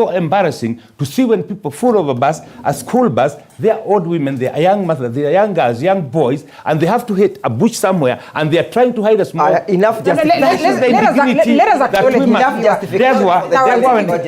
embarrassing to see when people full of a bus, a school bus, they are old women, they are young mothers, they are young girls, young boys, and they have to hit a bush somewhere, and they are trying to hide a small... Enough justification. Let us acknowledge enough justification.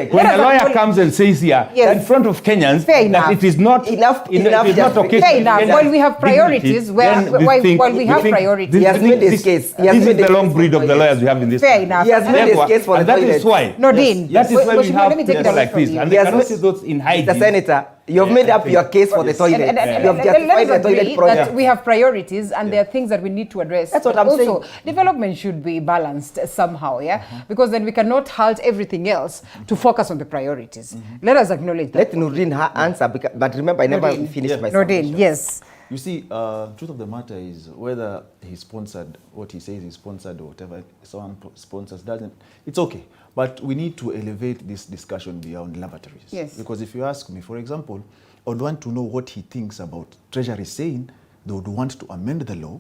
When a lawyer comes and says here, in front of Kenyans, that it is not okay. Fair enough. When we have priorities, while we have priorities, he has made his case. This is the long breed of the lawyers we have in this country. Fair enough. He has made his case for the toilet. That is why. No, Dean. That is why we have people like this. And they cannot see those in hiding. The Senator, you have made up your case for the toilet. You have justified the toilet project. That we have priorities and there are things that we need to address. That's what I'm saying. Also, development should be balanced somehow, because then we cannot halt everything else to focus on the priorities. Let us acknowledge that. Let Nureen answer, but remember, I never finished my submission. Yes. You see, truth of the matter is whether he sponsored what he says he sponsored or whatever someone sponsors doesn't, it's okay. But we need to elevate this discussion beyond laboratories. Yes. Because if you ask me, for example, I would want to know what he thinks about Treasury saying they would want to amend the law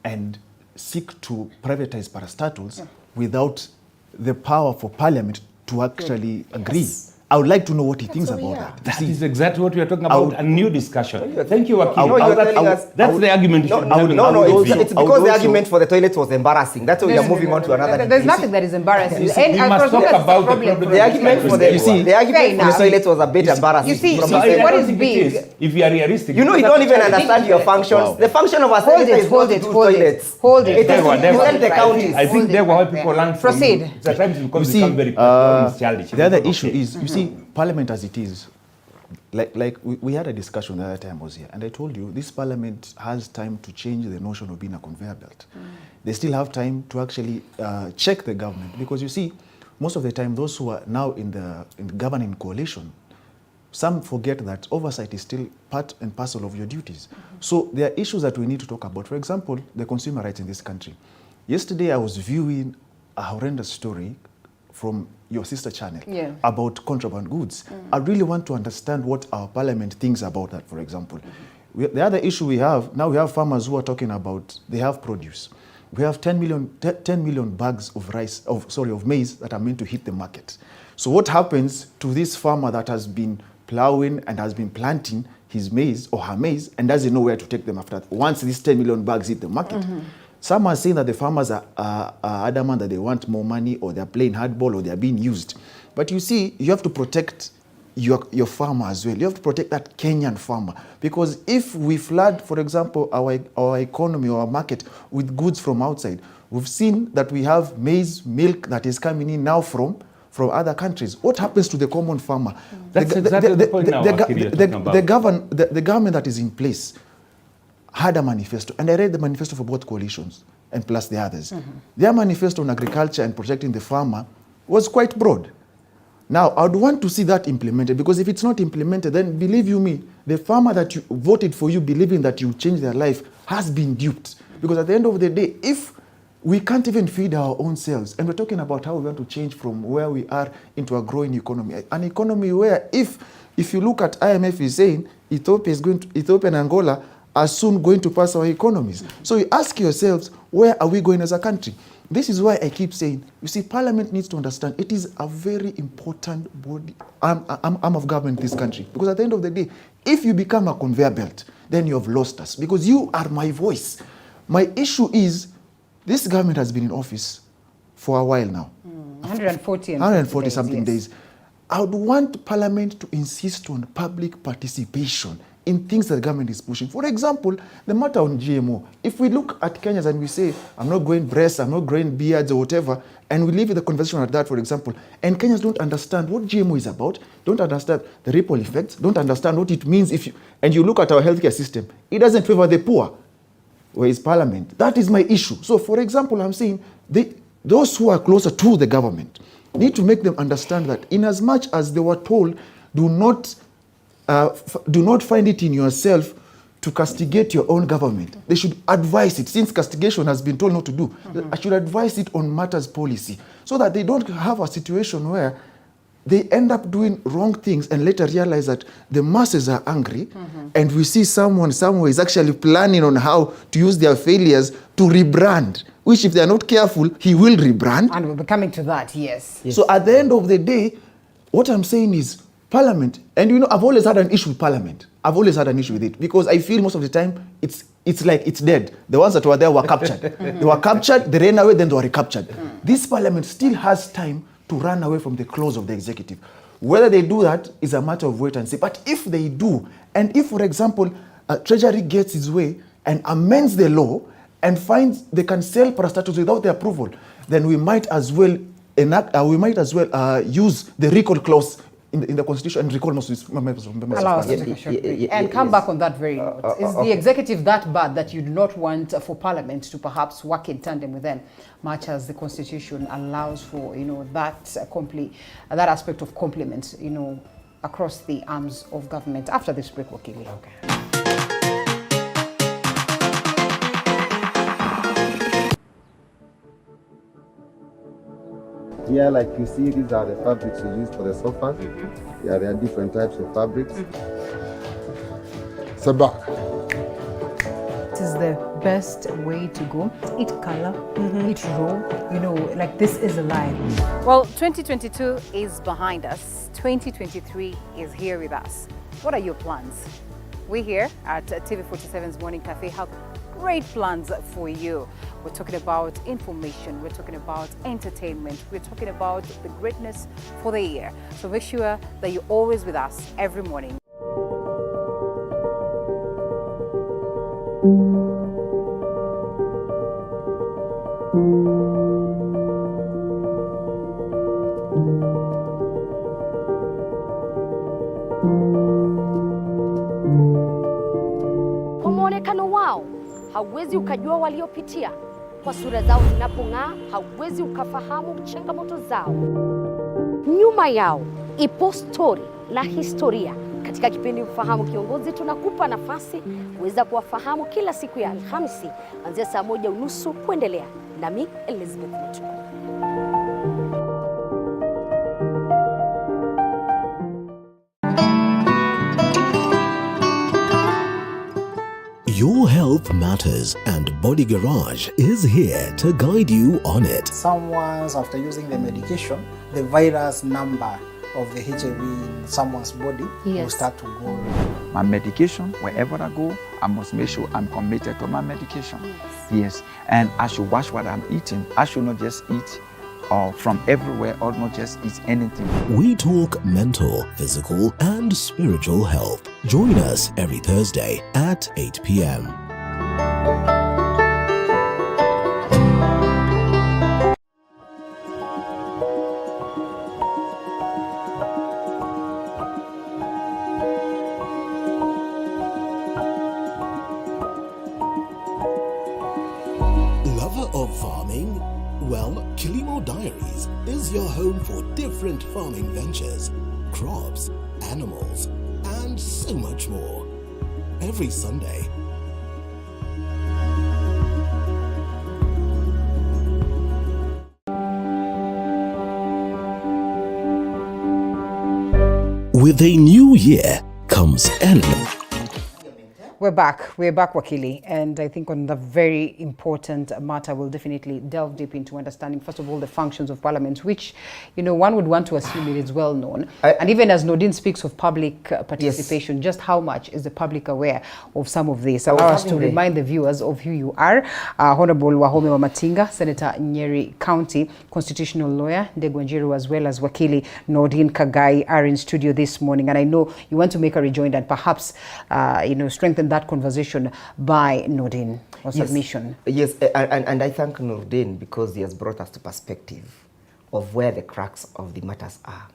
and seek to privatize parastatals without the power for Parliament to actually agree. Yes. I would like to know what he thinks about that. That is exactly what we are talking about, a new discussion. Thank you, Wakil. That's the argument. No, it's because the argument for the toilet was embarrassing. That's why we are moving on to another. There's nothing that is embarrassing. We must talk about the problem. The argument for the toilet was a bit embarrassing. You see, what is big? If you are realistic. You don't even understand your functions. The function of a senator is not to do toilets. Hold it. It is to represent the counties. I think there were people learn from. Proceed. Sometimes it becomes very childish. The other issue is, you see, Parliament as it is, like we had a discussion the other time I was here, and I told you this Parliament has time to change the notion of being a conveyor belt. They still have time to actually check the government, because you see, most of the time those who are now in the governing coalition, some forget that oversight is still part and parcel of your duties. So there are issues that we need to talk about. For example, the consumer rights in this country. Yesterday I was viewing a horrendous story from your sister channel about contraband goods. I really want to understand what our Parliament thinks about that, for example. The other issue we have, now we have farmers who are talking about, they have produce. We have 10 million bags of of maize that are meant to hit the market. So what happens to this farmer that has been plowing and has been planting his maize or her maize and doesn't know where to take them after that, once these 10 million bags hit the market? Some are saying that the farmers are adamant that they want more money, or they're playing hardball, or they're being used. But you see, you have to protect your farmer as well. You have to protect that Kenyan farmer. Because if we flood, for example, our economy or our market with goods from outside, we've seen that we have maize, milk that is coming in now from other countries. What happens to the common farmer? That's exactly the point now, the government that is in place had a manifesto, and I read the manifesto for both coalitions and plus the others. Their manifesto on agriculture and protecting the farmer was quite broad. Now, I would want to see that implemented, because if it's not implemented, then believe you me, the farmer that you voted for you believing that you change their life has been duped. Because at the end of the day, if we can't even feed our own selves, and we're talking about how we want to change from where we are into a growing economy, an economy where if you look at IMF is saying Ethiopia and Angola are soon going to pass our economies. So you ask yourselves, where are we going as a country? This is why I keep saying, you see, Parliament needs to understand it is a very important body, arm of government in this country. Because at the end of the day, if you become a conveyor belt, then you have lost us. Because you are my voice. My issue is, this government has been in office for a while now. 140 something days. I would want Parliament to insist on public participation in things that the government is pushing. For example, the matter on GMO. If we look at Kenyans and we say, I'm not growing breasts, I'm not growing beards or whatever, and we leave the conversation at that, for example, and Kenyans don't understand what GMO is about, don't understand the ripple effects, don't understand what it means and you look at our healthcare system, it doesn't favor the poor. Where is Parliament? That is my issue. So, for example, I'm saying those who are closer to the government need to make them understand that in as much as they were told, do not find it in yourself to castigate your own government. They should advise it, since castigation has been told not to do. I should advise it on matters policy, so that they don't have a situation where they end up doing wrong things and later realize that the masses are angry, and we see someone somewhere is actually planning on how to use their failures to rebrand, which if they are not careful, he will rebrand. And we'll be coming to that, yes. So at the end of the day, what I'm saying is Parliament, and you know, I've always had an issue with Parliament. I've always had an issue with it because I feel most of the time it's like it's dead. The ones that were there were captured. They were captured, they ran away, then they were recaptured. This Parliament still has time to run away from the claws of the executive. Whether they do that is a matter of wait and see. But if they do, and if, for example, Treasury gets its way and amends the law and finds they can sell parastatals without the approval, then we might as well use the recall clause in the Constitution and recall most members of Parliament. Allow us to take a short break and come back on that very note. Is the executive that bad that you do not want for Parliament to perhaps work in tandem with them, much as the Constitution allows for, you know, that aspect of complement, you know, across the arms of government? After this break, Wakili. Okay. Here, like you see, these are the fabrics we use for the sofas. Yeah, there are different types of fabrics. Sabak. It is the best way to go. Eat color, eat raw, you know, like this is alive. Well, 2022 is behind us. 2023 is here with us. What are your plans? We here at TV47's Morning Cafe have great plans for you. We're talking about information, we're talking about entertainment, we're talking about the greatness for the year. So make sure that you're always with us every morning. Kwa muonekano wao hauwezi ukajua waliopitia. Kwa sura zao zinapong'aa hauwezi ukafahamu changamoto zao. Nyuma yao ipo stori la historia. Katika kipindi Mfahamu Kiongozi tunakupa nafasi kuweza kuwafahamu kila siku ya Alhamisi kuanzia saa 1:30 kuendelea. Nami Elizabeth Mutu. Your health matters, and Body Garage is here to guide you on it. Someone's, after using the medication, the virus number of the HIV in someone's body will start to go. My medication, wherever I go, I must make sure I'm committed to my medication. Yes, and I should watch what I'm eating. I should not just eat from everywhere or not just eat anything. We talk mental, physical, and spiritual health. Join us every Thursday at 8 p.m. Lover of farming? Well, Kilimo Diaries is your home for different farming ventures, crops, animals, and so much more. Every Sunday, with a new year comes end. We're back, Wakili, and I think on the very important matter, we'll definitely delve deep into understanding, first of all, the functions of Parliament, which, you know, one would want to assume it is well known. And even as Nordin speaks of public participation, just how much is the public aware of some of this? Allow us to remind the viewers of who you are. Honorable Wahome Wamatinga, Senator Nyeri County, constitutional lawyer, Ndegwanjiru, as well as Wakili Nordin Kagai are in studio this morning. And I know you want to make a rejoinder and perhaps, you know, strengthen that conversation by Nordin or submission. Yes, and I thank Nordin because he has brought us to perspective of where the cracks of the matters are.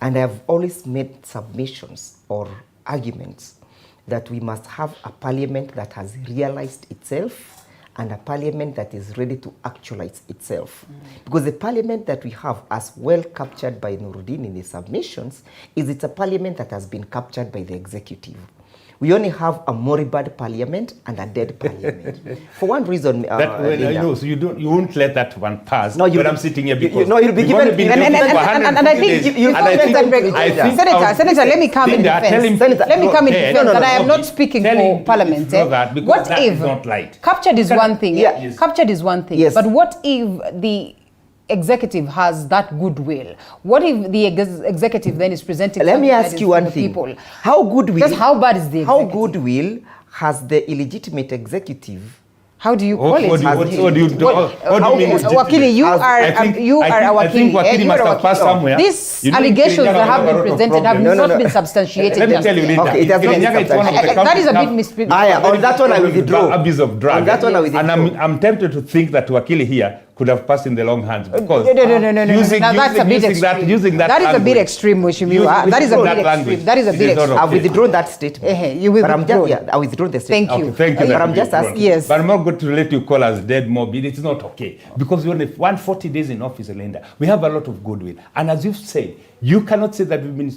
And I have always made submissions or arguments that we must have a parliament that has realized itself and a parliament that is ready to actualize itself. Because the parliament that we have, as well captured by Nordin in the submissions, it's a parliament that has been captured by the executive. We only have a moribund parliament and a dead parliament. For one reason, I know, so you won't let that one pass. No, I'm sitting here because you'll be given. And I think you Senator, let me come in defense. Let me come in defense that I am not speaking for Parliament. What if captured is one thing? Captured is one thing. But what if the executive has that goodwill? What if the executive then is presenting? Let me ask you one thing. People? How goodwill? Just how bad is the executive? How goodwill has the illegitimate executive? How do you call it? What do you mean? Wakili, you are our Wakili. These allegations that have been presented have not been substantiated. Let me tell you, Linda. Okay, it has not been substantiated. That is a bit misleading. On that one I withdraw. Abuse of drug. On that one I withdraw. And I'm tempted to think that Wakili here could have passed in the long hands because no. That's a bit extreme. That is a bit extreme, Mheshimiwa. That is a bit extreme. That is a bit extreme. I've withdrawn that statement. You withdraw. I withdraw the statement. Thank you. Thank you. But I'm just asking. Yes. But I'm not going to let you call us dead mob. It's not okay. Because we're only 140 days in office, Linda. We have a lot of goodwill. And as you've said, you cannot say that we've been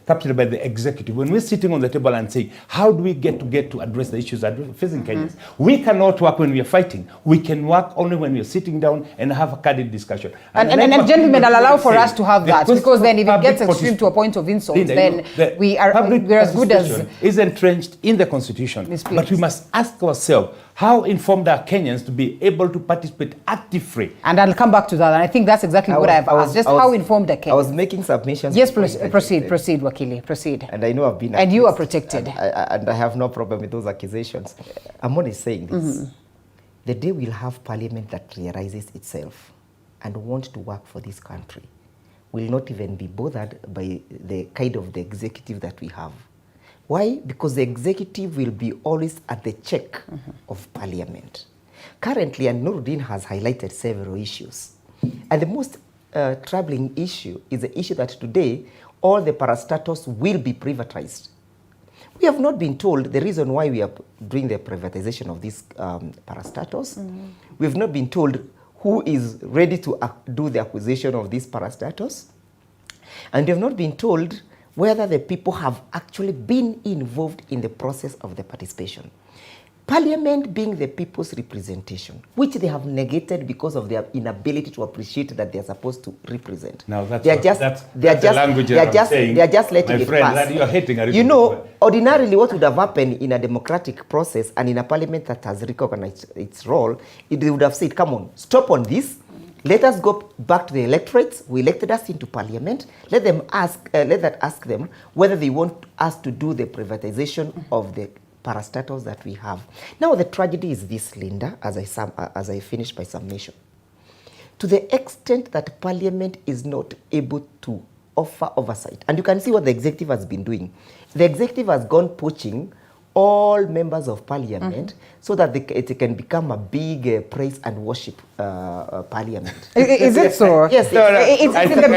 captured by the executive. When we're sitting on the table and saying, how do we get to address the issues that are facing Kenyans? We cannot work when we are fighting. We can work only when we are sitting down and have a candid discussion. And gentlemen, I'll allow for us to have that, because then if it gets extreme to a point of insult, Linda, then we're as good as... is entrenched in the Constitution. But we must ask ourselves, how informed are Kenyans to be able to participate actively? And I'll come back to that. And I think that's exactly what I've asked. Just how informed are Kenyans? I was making submissions. Yes, proceed, Wakili, proceed. And I know I've been... And you are protected. And I have no problem with those accusations. I'm only saying this. The day we'll have parliament that realizes itself and wants to work for this country will not even be bothered by the kind of the executive that we have. Why? Because the executive will be always at the check of parliament. Currently, and Nuruddin has highlighted several issues. And the most troubling issue is the issue that today all the parastatus will be privatized. We have not been told the reason why we are doing the privatization of these parastatus. We have not been told who is ready to do the acquisition of these parastatus. And we have not been told whether the people have actually been involved in the process of the participation. Parliament being the people's representation, which they have negated because of their inability to appreciate that they are supposed to represent. Now that's they are just letting it pass. You are hating you know, ordinarily what would have happened in a democratic process and in a parliament that has recognized its role, they would have said, come on, stop on this. Let us go back to the electorates who elected us into parliament. Let them ask them whether they want us to do the privatization of the parastatals that we have. Now the tragedy is this, Linda, as I finish my summation. To the extent that parliament is not able to offer oversight, and you can see what the executive has been doing. The executive has gone poaching all members of parliament so that it can become a big praise and worship parliament. Is it so? Yes. It's in the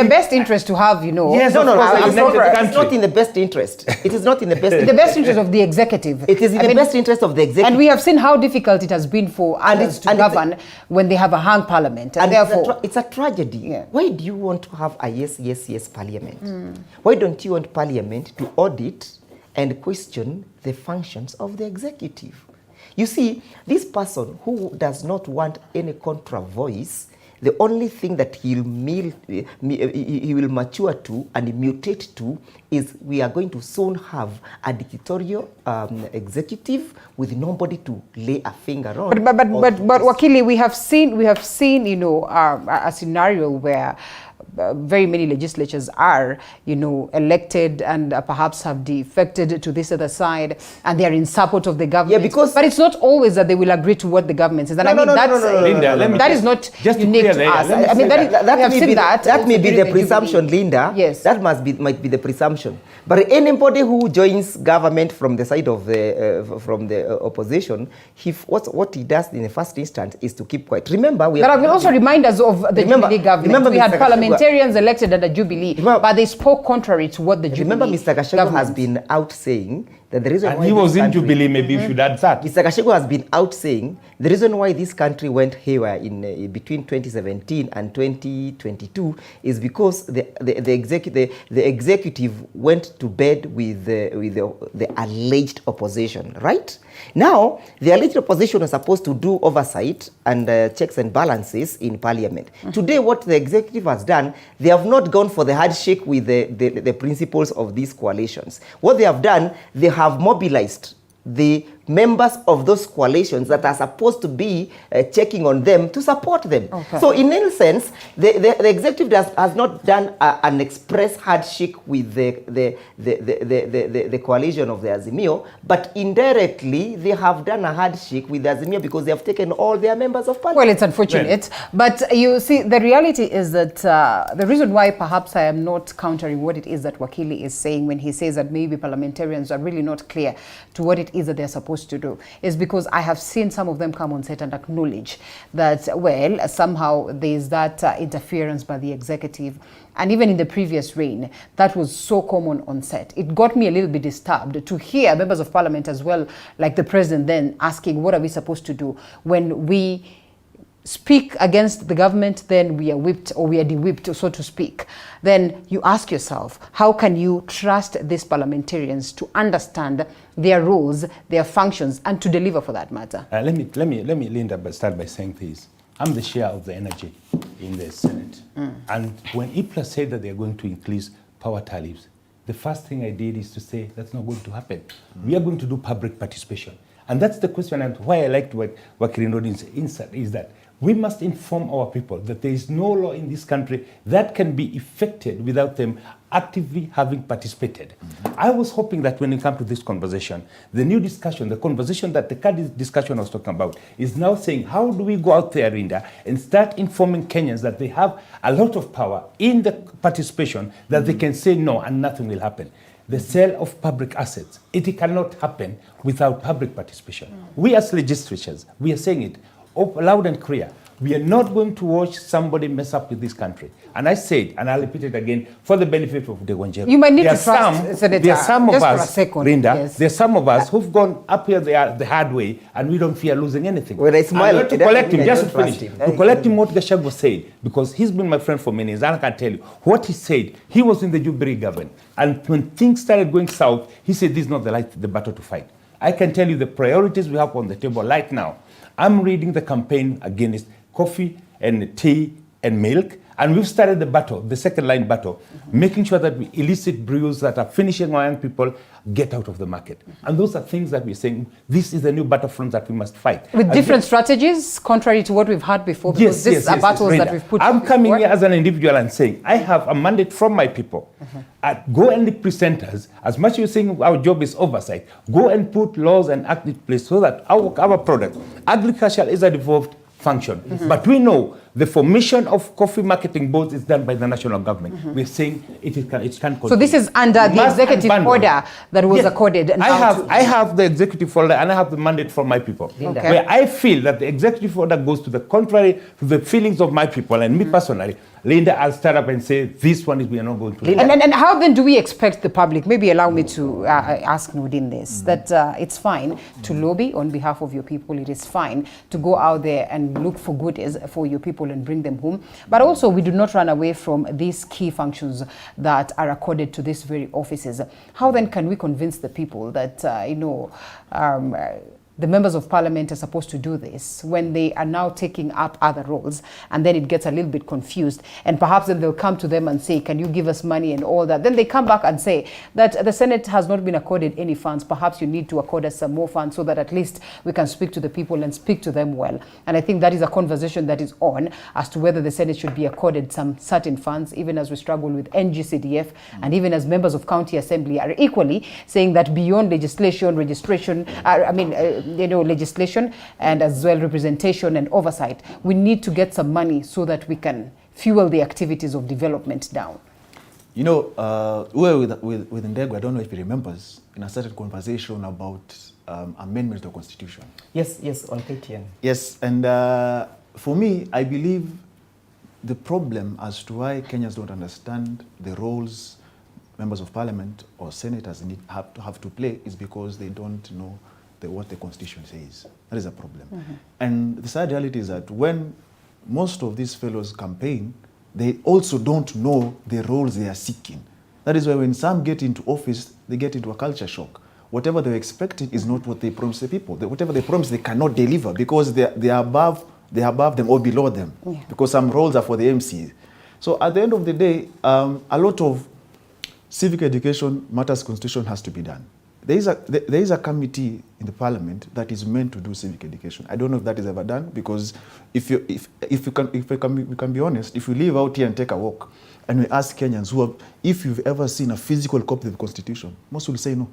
best interest to have, you know. Yes, it's not in the best interest. It is not in the best interest. The best interest of the executive. It is in the best interest of the executive. And we have seen how difficult it has been for others to govern when they have a hung parliament. And therefore... It's a tragedy. Yeah. Why do you want to have a yes parliament? Why don't you want parliament to audit and question the functions of the executive? You see, this person who does not want any contra voice, the only thing that he will mature to and mutate to is we are going to soon have a dictatorial executive with nobody to lay a finger on. But Wakili, we have seen, you know, a scenario where very many legislatures are, you know, elected and perhaps have defected to this other side, and they are in support of the government. Yeah, but it's not always that they will agree to what the government says. And that is not unique to us. I mean, that may be the presumption, Linda. Yes, that might be the presumption. But anybody who joins government from the side of the opposition, what he does in the first instance is to keep quiet. Remember, but I will also remind us of the Jubilee government. We had parliamentarians elected under Jubilee, but they spoke contrary to what the Jubilee Remember, Mr. Kashago has been out saying that the reason and why he was this in country, Jubilee, maybe you should add that. Mr. Gachagua has been out saying the reason why this country went haywire in between 2017 and 2022 is because the executive went to bed with the alleged opposition, right? Now, the alleged opposition was supposed to do oversight and checks and balances in parliament. Today, what the executive has done, they have not gone for the handshake with the principles of these coalitions. What they have done, they have mobilized the members of those coalitions that are supposed to be checking on them to support them. Okay. So in any sense, the executive has not done an express handshake with the coalition of the Azimio, but indirectly they have done a handshake with the Azimio because they have taken all their members of parliament. Well, it's unfortunate, but you see, the reality is that the reason why perhaps I am not countering what it is that Wakili is saying when he says that maybe parliamentarians are really not clear to what it is that they're supposed to do is because I have seen some of them come on set and acknowledge that, well, somehow there's that interference by the executive. And even in the previous reign, that was so common on set. It got me a little bit disturbed to hear members of parliament as well, like the president then asking, what are we supposed to do when we speak against the government, then we are whipped or we are de-whipped, so to speak. Then you ask yourself, how can you trust these parliamentarians to understand their roles, their functions, and to deliver for that matter? Let me, Linda, start by saying this. I'm the chair of the energy in the Senate. And when IPLA said that they're going to increase power tariffs, the first thing I did is to say, that's not going to happen. We are going to do public participation. And that's the question, and why I liked what Kirinodin's insight is that we must inform our people that there is no law in this country that can be effected without them actively having participated. I was hoping that when we come to this conversation, the new discussion, the conversation that the current discussion I was talking about, is now saying, how do we go out there, Rinda, and start informing Kenyans that they have a lot of power in the participation, that they can say no and nothing will happen. The sale of public assets, it cannot happen without public participation. We as legislatures, we are saying it loud and clear. We are not going to watch somebody mess up with this country. And I said, and I'll repeat it again, for the benefit of the Wanjeru. You might need to trust, Senator, there are some of just us, for a second, Linda, yes. there are some of us who've gone up here the hard way, and we don't fear losing anything. When I smile, to collect him, just to finish, to collect him what Gachagua said, because he's been my friend for many years, and I can tell you, what he said, he was in the Jubilee government, and when things started going south, he said, this is not the battle to fight. I can tell you the priorities we have on the table right now. I'm reading the campaign against coffee and tea and milk, and we've started the battle, the second line battle, making sure that we illicit brews that are finishing our young people get out of the market. And those are things that we're saying, this is the new battlefront that we must fight. With different strategies, contrary to what we've had before, because these are battles that we've put I'm coming here as an individual and saying, I have a mandate from my people. Go and represent us. As much as you're saying our job is oversight, go and put laws and act in place so that our product, agriculture is a devolved function. But we know the formation of coffee marketing boards is done by the national government. We're saying it can continue. So this is under the executive order that was accorded. I have the executive order and I have the mandate from my people. Okay. Where I feel that the executive order goes to the contrary to the feelings of my people and me personally, Linda, I'll start up and say, this one is we are not going to do. And how then do we expect the public, maybe allow me to ask Nudin this, that it's fine to lobby on behalf of your people, it is fine to go out there and look for goodies for your people and bring them home. But also we do not run away from these key functions that are accorded to these very offices. How then can we convince the people that, the members of parliament are supposed to do this when they are now taking up other roles, and then it gets a little bit confused, and perhaps then they'll come to them and say, can you give us money and all that. Then they come back and say that the Senate has not been accorded any funds. Perhaps you need to accord us some more funds so that at least we can speak to the people and speak to them well. And I think that is a conversation that is on as to whether the Senate should be accorded some certain funds, even as we struggle with NGCDF, and even as members of county assembly are equally saying that beyond legislation, registration, legislation and as well representation and oversight, we need to get some money so that we can fuel the activities of development down. We were with Ndego, I don't know if he remembers, in a certain conversation about amendments to the Constitution. Yes, on KTN. Yes, and for me, I believe the problem as to why Kenyans don't understand the roles members of parliament or senators have to play is because they don't know what the constitution says. That is a problem. And the sad reality is that when most of these fellows campaign, they also don't know the roles they are seeking. That is why when some get into office, they get into a culture shock. Whatever they're expecting is not what they promise the people. Whatever they promise, they cannot deliver because they are above them or below them. Because some roles are for the MC. So at the end of the day, a lot of civic education matters constitution has to be done. There is a committee in the parliament that is meant to do civic education. I don't know if that is ever done, because if we can be honest, if we live out here and take a walk and we ask Kenyans if you've ever seen a physical copy of the constitution, most will say no.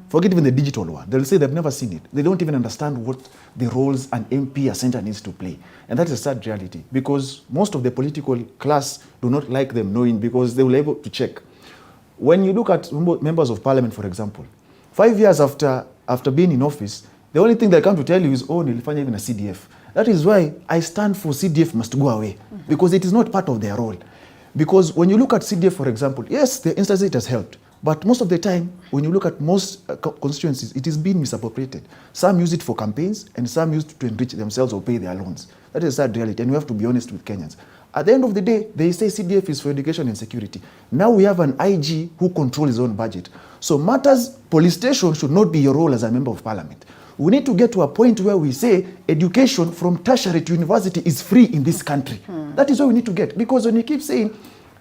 Forget even the digital one. They'll say they've never seen it. They don't even understand what the roles an MP, a senator needs to play. And that is a sad reality, because most of the political class do not like them knowing, because they will be able to check. When you look at members of parliament, for example, 5 years after being in office, the only thing they come to tell you is, oh, nilifanya even a CDF. That is why I stand for CDF must go away, because it is not part of their role. Because when you look at CDF, for example, yes, the instance it has helped, but most of the time, when you look at most constituencies, it is being misappropriated. Some use it for campaigns, and some use it to enrich themselves or pay their loans. That is a sad reality, and we have to be honest with Kenyans. At the end of the day, they say CDF is for education and security. Now we have an IG who controls his own budget. So matters, police station should not be your role as a member of parliament. We need to get to a point where we say education from tertiary to university is free in this country. That is what we need to get. Because when you keep saying,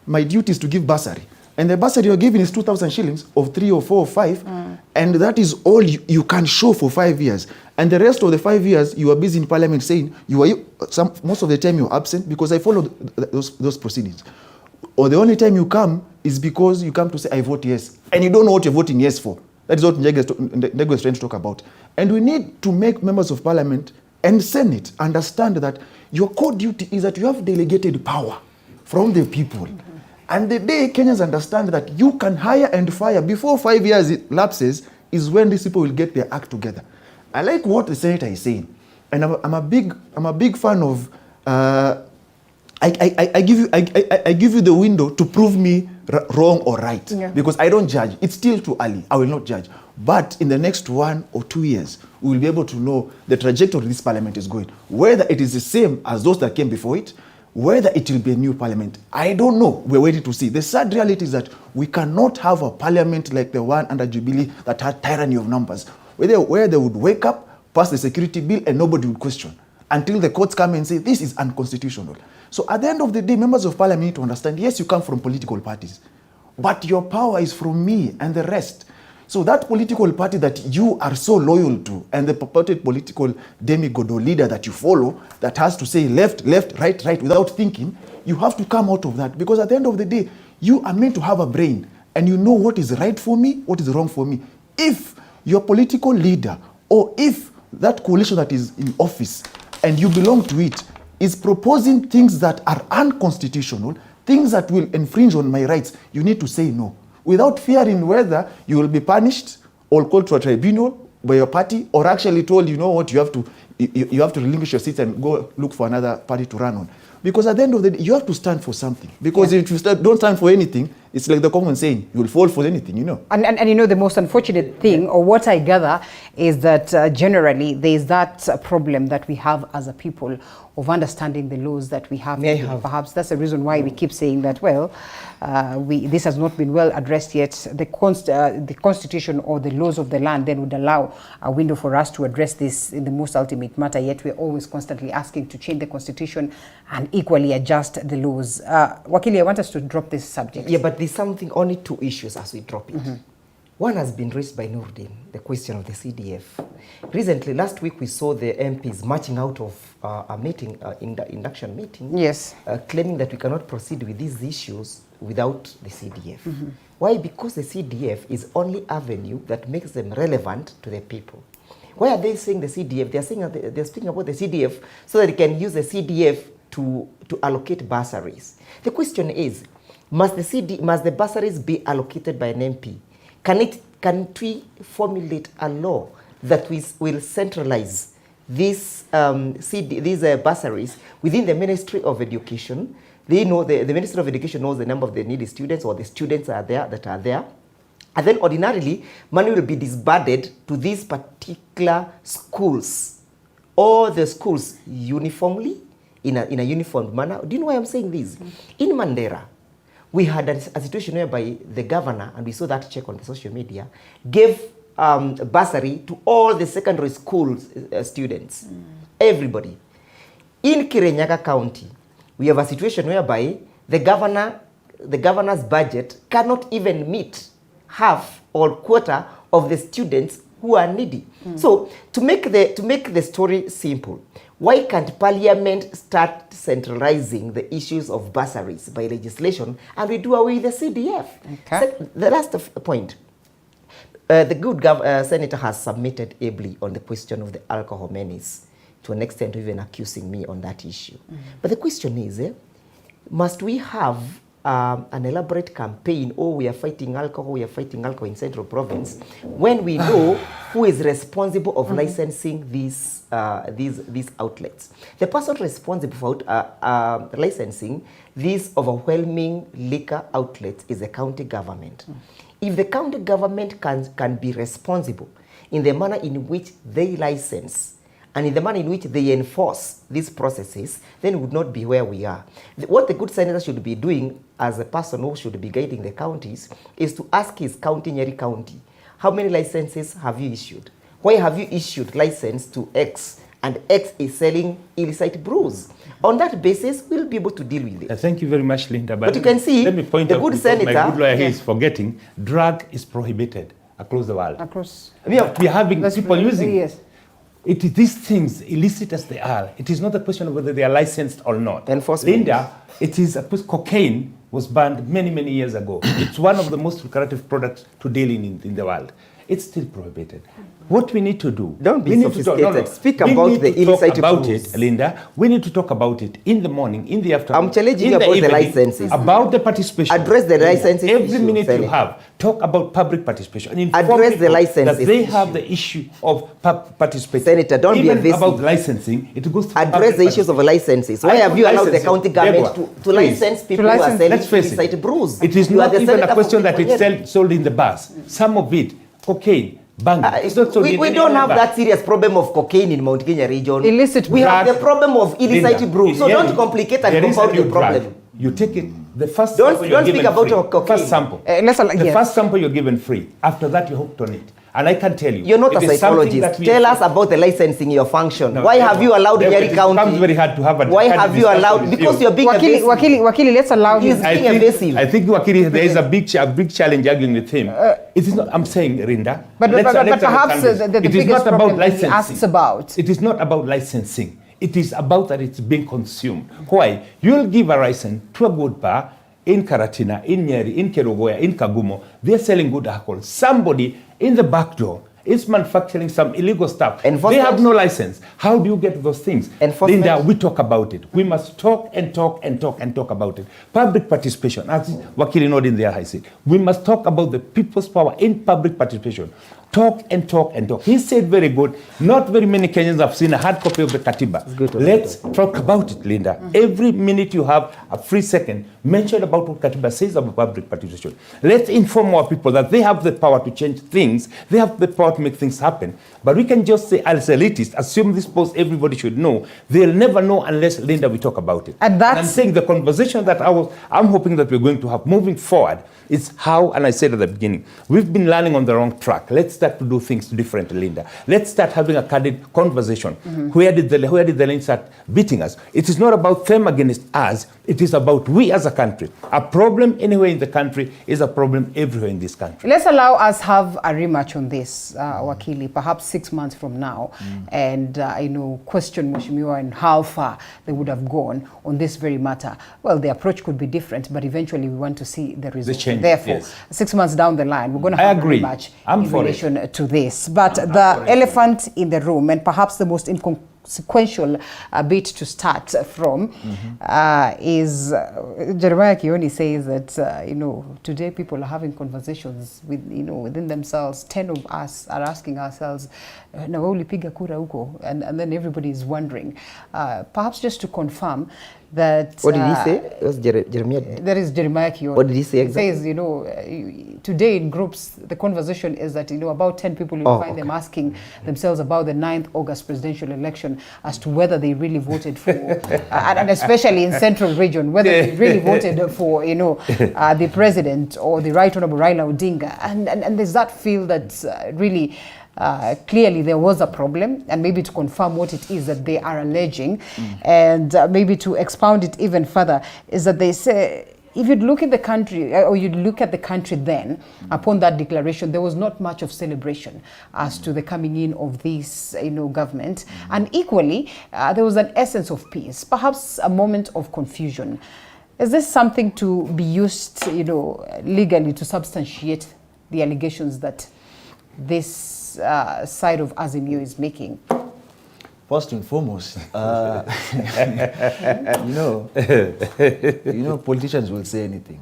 my duty is to give bursary, and the bursary you're giving is 2,000 shillings of 3 or 4 or 5, and that is all you can show for 5 years. And the rest of the 5 years, you are busy in parliament saying, most of the time you're absent, because I followed those proceedings. Or the only time you come is because you come to say, I vote yes. And you don't know what you're voting yes for. That is what Ndego is trying to talk about. And we need to make members of parliament and Senate understand that your core duty is that you have delegated power from the people. And the day Kenyans understand that you can hire and fire before 5 years lapses is when these people will get their act together. I like what the senator is saying, and I'm a big fan of. I give you the window to prove me wrong or right, because I don't judge. It's still too early. I will not judge. But in the next 1 or 2 years, we will be able to know the trajectory this parliament is going. Whether it is the same as those that came before it, whether it will be a new parliament, I don't know. We're waiting to see. The sad reality is that we cannot have a parliament like the one under Jubilee that had tyranny of numbers, where they would wake up, pass the security bill, and nobody would question, until the courts come and say, this is unconstitutional. So at the end of the day, members of parliament need to understand, yes, you come from political parties, but your power is from me and the rest. So that political party that you are so loyal to, and the purported political demigod or leader that you follow, that has to say left, left, right, right, without thinking, you have to come out of that. Because at the end of the day, you are meant to have a brain, and you know what is right for me, what is wrong for me. If your political leader, or if that coalition that is in office, and you belong to it, is proposing things that are unconstitutional, things that will infringe on my rights, you need to say no, without fearing whether you will be punished or called to a tribunal by your party, or actually told, you know what, you have to relinquish your seat and go look for another party to run on. Because at the end of the day, you have to stand for something. Because if you don't stand for anything, it's like the common saying, you will fall for anything, you know. And you know, the most unfortunate thing, or what I gather, is that generally there is that problem that we have as a people of understanding the laws that we have. Perhaps that's the reason why we keep saying that, well, this has not been well addressed yet. The constitution or the laws of the land then would allow a window for us to address this in the most ultimate matter, yet we're always constantly asking to change the constitution and equally adjust the laws. Wakili, I want us to drop this subject. Yeah, but there's something, only 2 issues as we drop it. One has been raised by Nurdin, the question of the CDF. Recently, last week, we saw the MPs marching out of a meeting, induction meeting, claiming that we cannot proceed with these issues without the CDF. Why? Because the CDF is only avenue that makes them relevant to the people. Why are they saying the CDF? They're speaking about the CDF so that they can use the CDF to allocate bursaries. The question is, must the bursaries be allocated by an MP? Can we formulate a law that will centralize these bursaries within the Ministry of Education, They know, the Ministry of Education knows the number of the needy students, or the students are there that are there. And then ordinarily, money will be disbursed to these particular schools. All the schools uniformly, in a uniform manner. Do you know why I'm saying this? In Mandera, we had a situation whereby the governor, and we saw that check on the social media, gave bursary to all the secondary school students, everybody. In Kirinyaga County, we have a situation whereby the governor's budget cannot even meet half or quarter of the students who are needy. So to make the story simple, why can't Parliament start centralizing the issues of bursaries by legislation, and we do away with the CDF? Okay. So the last point, the good senator has submitted ably on the question of the alcohol menace, to an extent even accusing me on that issue. But the question is, must we have an elaborate campaign, oh, we are fighting alcohol in Central Province, when we know who is responsible of licensing these outlets? The person responsible for licensing these overwhelming liquor outlets is the county government. If the county government can be responsible in the manner in which they license and in the manner in which they enforce these processes, then we would not be where we are. What the good senator should be doing as a person who should be guiding the counties is to ask his county, Nyeri County, how many licenses have you issued? Why have you issued license to X and X is selling illicit brews? On that basis, we'll be able to deal with it. Thank you very much, Linda. But you can see, let me point the out, good senator, my good lawyer here is forgetting, drug is prohibited across the world. Across. We are having people using yes. it. These things, illicit as they are, it is not a question of whether they are licensed or not. Linda, it is cocaine was banned many, many years ago. It's one of the most lucrative products to deal in the world. It's still prohibited. What we need to do... Don't be sophisticated. Speak about the illicit brews. Linda. We need to talk about it in the morning, in the afternoon. I'm challenging you about the licenses. About the participation. Address the licenses. Every minute you have, talk about public participation. And address the licenses. That they have the issue of participation. Senator, don't be evasive. About licensing, it goes through address the issues of licenses. Why have you allowed the county government to license people who are selling illicit brews? It is not even a question that it's sold in the bars. Some of it, cocaine, we don't have that serious problem of cocaine in Mount Kenya region. Illicit. We have the problem of illicit brew. So don't complicate and compound the problem. You take it, the first don't speak about cocaine. First sample. The first sample you're given free. After that, you're hooked on it. And I can tell you, you're not a psychologist. Tell us about the licensing, your function. No, why have you allowed Nyeri County? It becomes very hard to have a why have you allowed? Because you're being evasive. Wakili, let's allow him. He's being evasive. I think Wakili, there is a big challenge arguing with him. It is not. I'm saying, Rinda. But perhaps the biggest problem he asks about. It is not about licensing. It is about that it's being consumed. Why? You'll give a license to a good bar in Karatina, in Nyeri, in Kerugoya, in Kagumo. They're selling good alcohol. Somebody in the back door is manufacturing some illegal stuff. They have no license. How do you get those things? Linda, we talk about it. We must talk and talk and talk and talk about it. Public participation, as Wakili noted in there, I said, we must talk about the people's power in public participation. Talk and talk and talk. He said very good. Not very many Kenyans have seen a hard copy of the Katiba. Let's talk about it, Linda. Every minute you have a free second, mention about what Katiba says about public participation. Let's inform our people that they have the power to change things. They have the power to make things happen. But we can just say, as elitists, assume this post everybody should know. They'll never know unless, Linda, we talk about it. And I'm saying the conversation that I'm hoping that we're going to have moving forward is how, and I said at the beginning, we've been learning on the wrong track. Let's start to do things differently, Linda. Let's start having a candid conversation. Where did the lane start beating us? It is not about them against us. It is about we as a country. A problem anywhere in the country is a problem everywhere in this country. Let's allow us have a rematch on this, Wakili, perhaps 6 months from now, and question Mheshimiwa and how far they would have gone on this very matter. Well, the approach could be different, but eventually we want to see the results. Therefore, 6 months down the line, we're going to have a rematch in relation to this. But the elephant in the room, and perhaps the most inconsequential bit to start from, is Jeremiah Kioni says that today people are having conversations with within themselves. 10 of us are asking ourselves, na wewe ulipiga kura huko, and then everybody is wondering. Perhaps just to confirm, that... What did he say? It was Jeremiah. That is Jeremiah Kion. What did he say exactly? He says, you know, today in groups, the conversation is that, you know, about 10 people you'll find them asking themselves about the 9th August presidential election as to whether they really voted for, and especially in Central Region, whether they really voted for, you know, the president or the Right Honorable Raila Odinga. And there's that feel that really... clearly there was a problem, and maybe to confirm what it is that they are alleging, and maybe to expound it even further, is that they say, if you'd look at the country, or you'd look at the country then, upon that declaration, there was not much of celebration as to the coming in of this, you know, government. And equally, there was an essence of peace, perhaps a moment of confusion. Is this something to be used, you know, legally to substantiate the allegations that this side of Azimio is making? First and foremost, you know, politicians will say anything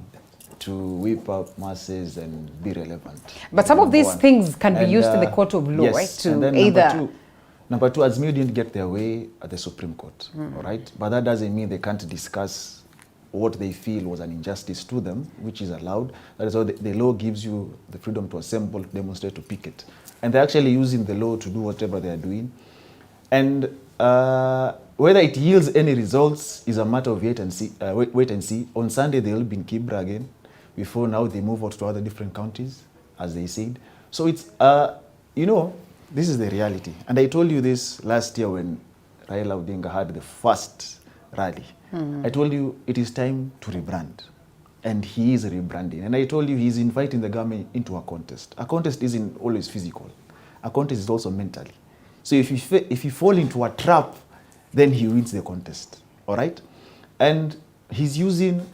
to whip up masses and be relevant. But some of these things can be used in the court of law, yes, right? To and then either... Number two, Azimio didn't get their way at the Supreme Court, all right? But that doesn't mean they can't discuss what they feel was an injustice to them, which is allowed. That is why the law gives you the freedom to assemble, to demonstrate, to picket. And they're actually using the law to do whatever they are doing. And whether it yields any results is a matter of wait and see. On Sunday, they'll be in Kibra again. Before now, they move out to other different counties, as they said. So it's, you know, this is the reality. And I told you this last year when Raila Odinga had the first rally. I told you it is time to rebrand. And he is rebranding. And I told you he's inviting the government into a contest. A contest isn't always physical. A contest is also mentally. So if you fall into a trap, then he wins the contest, all right? And he's using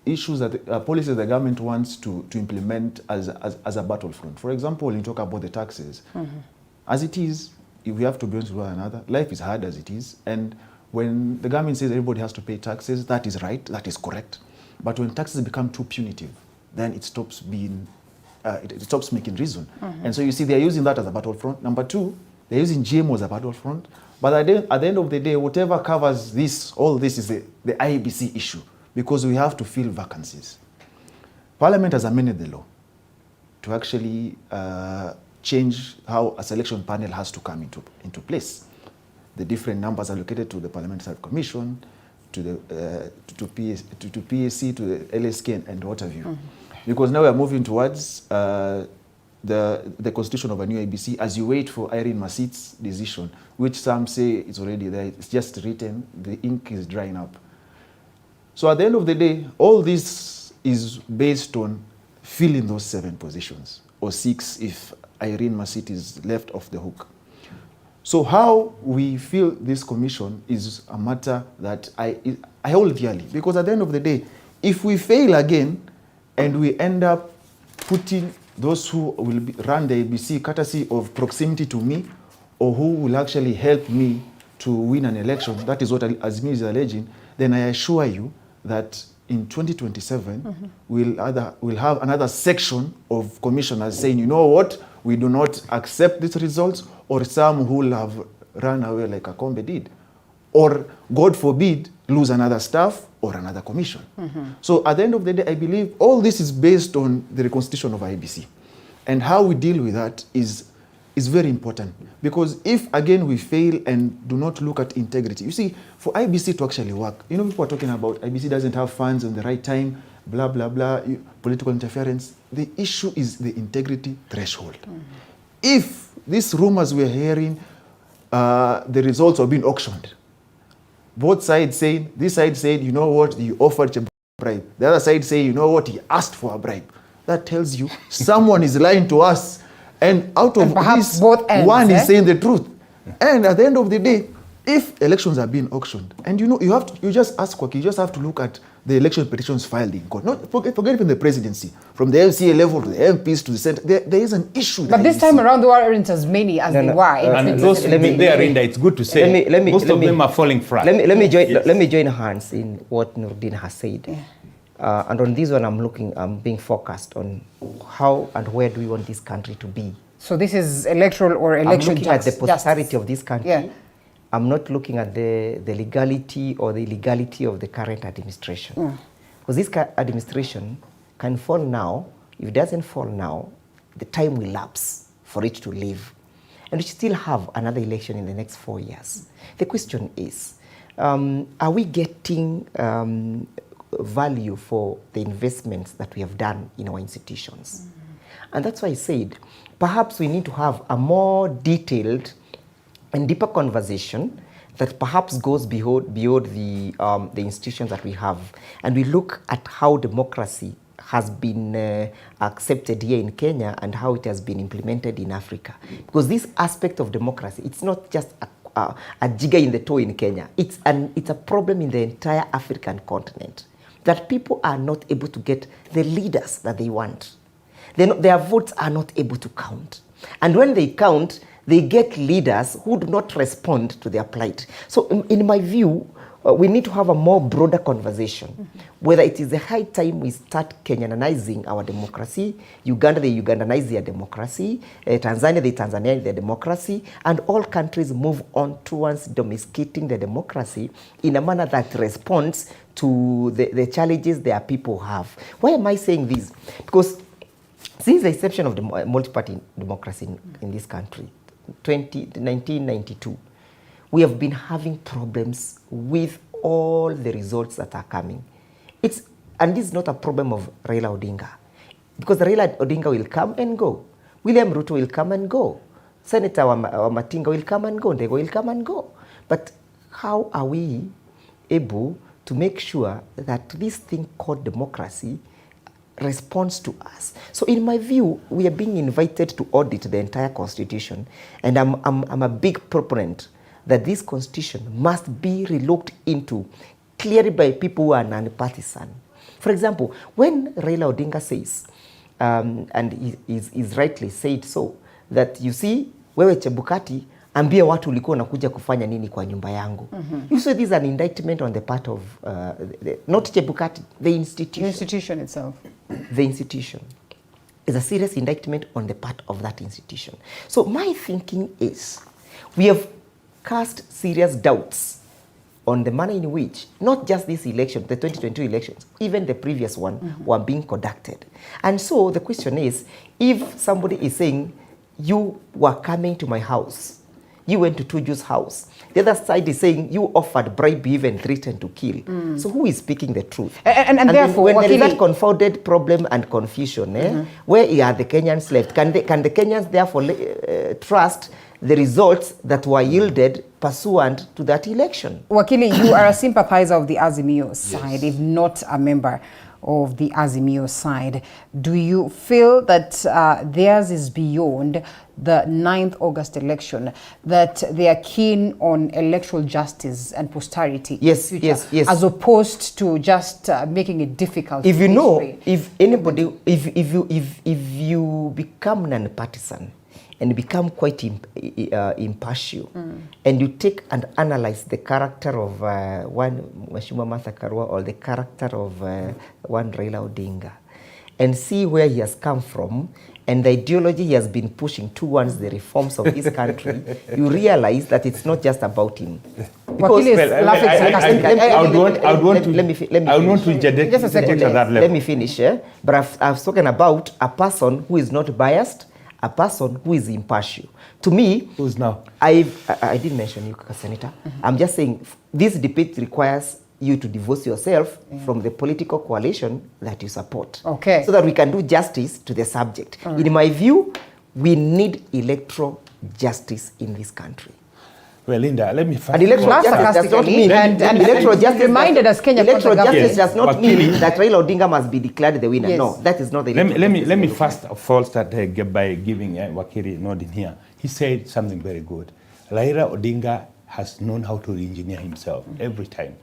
issues that policies the government wants to implement as a battlefront. For example, when you talk about the taxes, as it is, if we have to be honest with one another, life is hard as it is. And when the government says everybody has to pay taxes, that is right, that is correct. But when taxes become too punitive, then it stops being, it stops making reason. And so you see, they're using that as a battlefront. Number two, they're using GMO as a battlefront. But at the end of the day, whatever covers this, all this is the IEBC issue, because we have to fill vacancies. Parliament has amended the law to actually change how a selection panel has to come into place. The different numbers allocated to the Parliamentary Commission, to the to PSC, to the LSK, and what have you. Because now we are moving towards the constitution of a new IEBC as you wait for Irene Masit's decision, which some say it's already there, it's just written, the ink is drying up. So at the end of the day, all this is based on filling those 7 positions, or 6 if Irene Masit is left off the hook. So how we feel this commission is a matter that I hold dearly, because at the end of the day, if we fail again and we end up putting those who will run the IEBC courtesy of proximity to me, or who will actually help me to win an election, that is what Azimio is alleging, then I assure you that in 2027, we'll have another section of commissioners saying, you know what, we do not accept these results, or some who will have run away like Akombe did, or God forbid, lose another staff or another commission. So at the end of the day, I believe all this is based on the reconstitution of IEBC. And how we deal with that is very important. Because if, again, we fail and do not look at integrity, you see, for IEBC to actually work, you know, people are talking about IEBC doesn't have funds on the right time, blah, blah, blah, political interference. The issue is the integrity threshold. If these rumors we're hearing, the results are being auctioned, both sides saying, this side said, you know what, you offered a bribe. The other side saying, you know what, he asked for a bribe. That tells you someone is lying to us. And out of this, both ends, one is saying the truth. And at the end of the day, if elections are being auctioned, and you know, you just ask, you just have to look at the election petitions filed in court. Not forget even the presidency, from the MCA level to the MPs to the Senate. There is an issue. But this time around, there aren't as many as they were. And those there, Rinda, it's good to say. Most of them are falling flat. Let me join hands in what Nurdin has said. And on this one, I'm being focused on how and where do we want this country to be. So this is electoral or election I'm looking at the prosperity of this country I'm not looking at the legality or the illegality of the current administration. Because this administration can fall now. If it doesn't fall now, the time will lapse for it to leave. And we still have another election in the next 4 years. The question is, are we getting value for the investments that we have done in our institutions? And that's why I said, perhaps we need to have a more detailed and deeper conversation that perhaps goes beyond the institutions that we have. And we look at how democracy has been accepted here in Kenya and how it has been implemented in Africa. Because this aspect of democracy, it's not just a jigger in the toe in Kenya. It's a problem in the entire African continent, that people are not able to get the leaders that they want. Their votes are not able to count. And when they count, they get leaders who do not respond to their plight. So in my view, we need to have a more broader conversation, whether it is the high time we start Kenyanizing our democracy, Uganda, they Ugandanize their democracy, Tanzania, they Tanzanianize their democracy, and all countries move on towards domesticating the democracy in a manner that responds to the challenges their people have. Why am I saying this? Because since the inception of the multi-party democracy in this country, 1992, we have been having problems with all the results that are coming. And this is not a problem of Raila Odinga, because Raila Odinga will come and go. William Ruto will come and go. Senator Matinga will come and go. Ndego will come and go. But how are we able to make sure that this thing called democracy responds to us? So in my view, we are being invited to audit the entire constitution, and I'm a big proponent that this constitution must be relooked into clearly by people who are non-partisan. For example, when Raila Odinga says, and he is rightly said so, that you see, wewe Chebukati, ambia watu ulikuwa unakuja kufanya nini kwa nyumba yangu. You say this is an indictment on the part of, not Chebukati, the institution. The institution itself. The institution is a serious indictment on the part of that institution. So my thinking is, we have cast serious doubts on the manner in which not just this election, the 2022 elections, even the previous one were being conducted. And so the question is, if somebody is saying, you were coming to my house, you went to Tuju's house, the other side is saying, you offered bribe, even threatened to kill. So who is speaking the truth? And therefore, when there is that confounded problem and confusion, where are the Kenyans left? Can the Kenyans therefore trust the results that were yielded pursuant to that election? Wakili, you are a sympathizer of the Azimio side, if not a member of the Azimio side. Do you feel that theirs is beyond the 9th August election, that they are keen on electoral justice and posterity? Yes, yes. As opposed to just making it difficult. If you know, if anybody, if you become non-partisan and become quite impartial, and you take and analyze the character of one Mheshimiwa Martha Karua or the character of one Raila Odinga, and see where he has come from and the ideology he has been pushing towards the reforms of this country, you realize that it's not just about him. Because I would want to interject just a second. at that level. Let me finish. But I've spoken about a person who is not biased, a person who is impartial. To me, who's now? I didn't mention you, Senator. I'm just saying this debate requires you to divorce yourself from the political coalition that you support. Okay. So that we can do justice to the subject. In my view, we need electoral justice in this country. Well, Linda, let me And electoral justice does not mean electoral justice reminded us Kenya electoral justice does not mean that Raila Odinga must be declared the winner. Yes. No, that is not the let me first of all start by giving Wakiri nod in here. He said something very good. Raila Odinga has known how to re-engineer himself every time.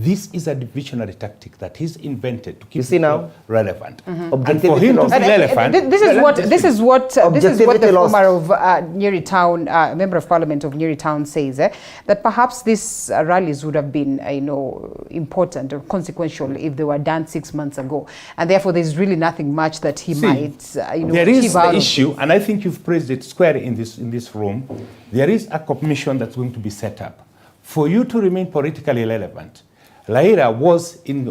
This is a divisionary tactic that he's invented to keep people relevant. And for him to be relevant, this is what the former of Nyeri Town, member of parliament of Nyeri Town says, that perhaps these rallies would have been, important or consequential if they were done 6 months ago, and therefore there's really nothing much that he might, there is the issue, and I think you've praised it squarely in this room. There is a commission that's going to be set up For you to remain politically relevant, Raila was in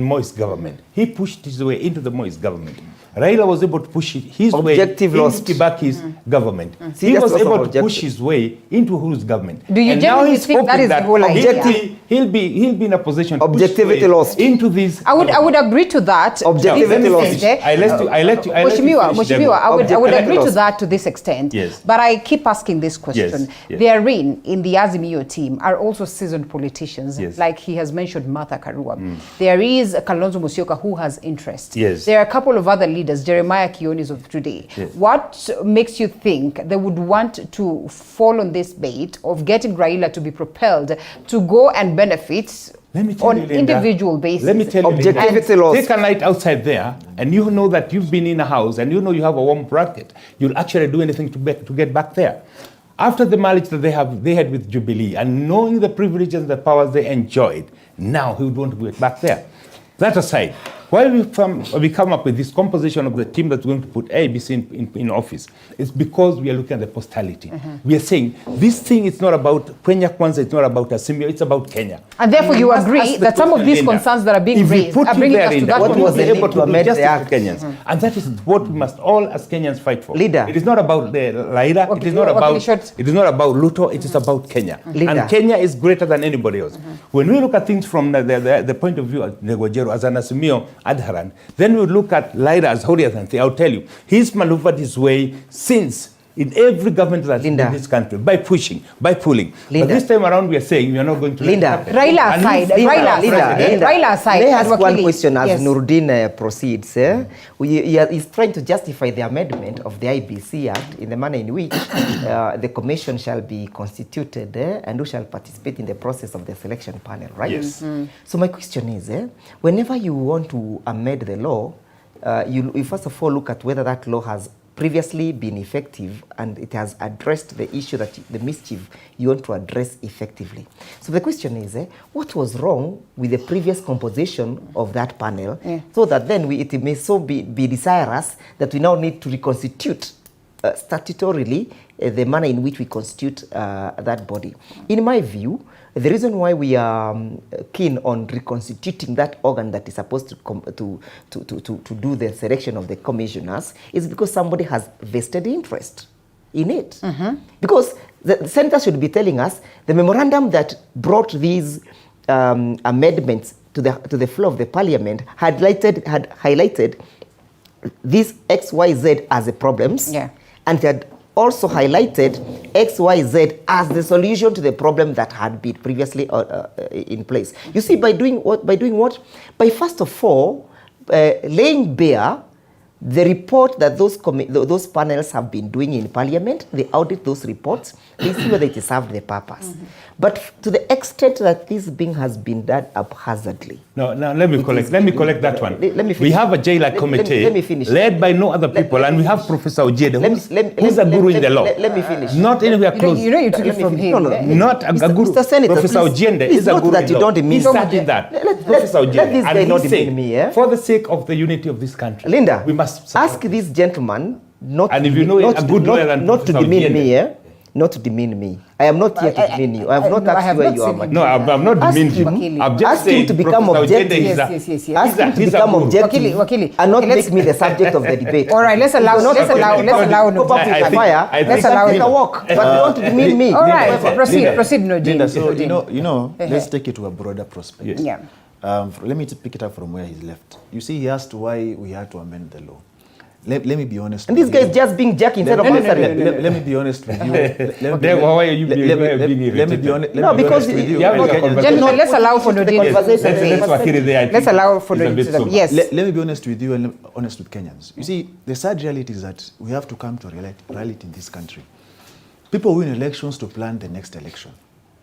Moi's government. He pushed his way into the Moi's government. Raila was able to push his way into Kibaki's government. He was able to push his way into Uhuru's government. Do you genuinely think that is the whole idea? He'll be in a position to objectivity lost into this. I would agree to that. Objectivity lost. Mheshimiwa, I would agree to that to this extent. Yes. But I keep asking this question. Yes. Therein, in the Azimio team, are also seasoned politicians. Yes. Like he has mentioned Martha Karua. There is Kalonzo Musyoka who has interest. Yes. There are a couple of other leaders, Jeremiah Kionis of today. Yes. What makes you think they would want to fall on this bait of getting Raila to be propelled to go and benefit on individual basis? Let me tell you, objectivity lost. Take a night outside there, and you know that you've been in a house, and you know you have a warm blanket. You'll actually do anything to get back there. After the marriage that they had with Jubilee, and knowing the privileges and the powers they enjoyed, now he would want to get back there. That aside, why we come up with this composition of the team that's going to put IEBC in office, it's because we are looking at the postality. We are saying this thing is not about Kenya Kwanza, it's not about Azimio, it's about Kenya. And therefore you agree that some of these concerns that are being raised are bringing us to that what was the able to amend the act? Kenyans. And that is what we must all as Kenyans fight for. Leader. It is not about the Raila, it is not about Luto, it is about Kenya. Leader. And Kenya is greater than anybody else. When we look at things from the point of view of Negojero as an Azimio adherent, then we look at Raila as Horiatanthi. I'll tell you, he's maneuvered his way since in every government that's in this country by pushing, by pulling. But this time around, we are saying we are not going to let it happen. Raila aside. May I ask one question as Nurdin proceeds? He is trying to justify the amendment of the IEBC Act in the manner in which the commission shall be constituted and who shall participate in the process of the selection panel, right? Yes. So my question is, whenever you want to amend the law, you first of all look at whether that law has previously been effective and it has addressed the issue that the mischief you want to address effectively. So the question is, what was wrong with the previous composition of that panel so that then it may so be desirous that we now need to reconstitute statutorily the manner in which we constitute that body. In my view, the reason why we are keen on reconstituting that organ that is supposed to do the selection of the commissioners is because somebody has vested interest in it. Because the senator should be telling us the memorandum that brought these amendments to the floor of the parliament had highlighted these XYZ as the problems, and had also highlighted XYZ as the solution to the problem that had been previously in place. You see, by doing what? By first of all, laying bare the report that those panels have been doing in Parliament. They audit those reports. They see whether it served the purpose. But to the extent that this thing has been done haphazardly. No, let me collect that one. We have a JLAC committee led by no other people, and we have Professor Ojede, who's a guru in the law. Let me finish. Not anywhere close. You know you took it from him. Not a guru. Mr. Senator, Professor Ojede is a guru in the law. He's starting that. Professor Ojede. Let this guy not demean me. For the sake of the unity of this country, Linda, we must ask this gentleman not to demean me. Not to demean me. I am not here to demean you. I have not asked where you are. No, I'm not demeaning you. I'm just ask him to become objective. Ask him to become objective and not make me the subject of the debate. All right, let's allow. Let's allow. Let's take a walk, but don't demean me. All right, proceed, Linda. So you know, let's take it to a broader perspective. Yeah. Let me pick it up from where he's left. You see, he asked why we had to amend the law. Let me be honest. And this guy is just being Jack instead of answering. Let me be honest with you. Why are you being irritated? Let me be honest. No, because gentlemen, let's allow for the conversation. Let's allow for the yes. Let me be honest with you and honest with Kenyans. You see, the sad reality is that we have to come to a reality in this country. People win elections to plan the next election.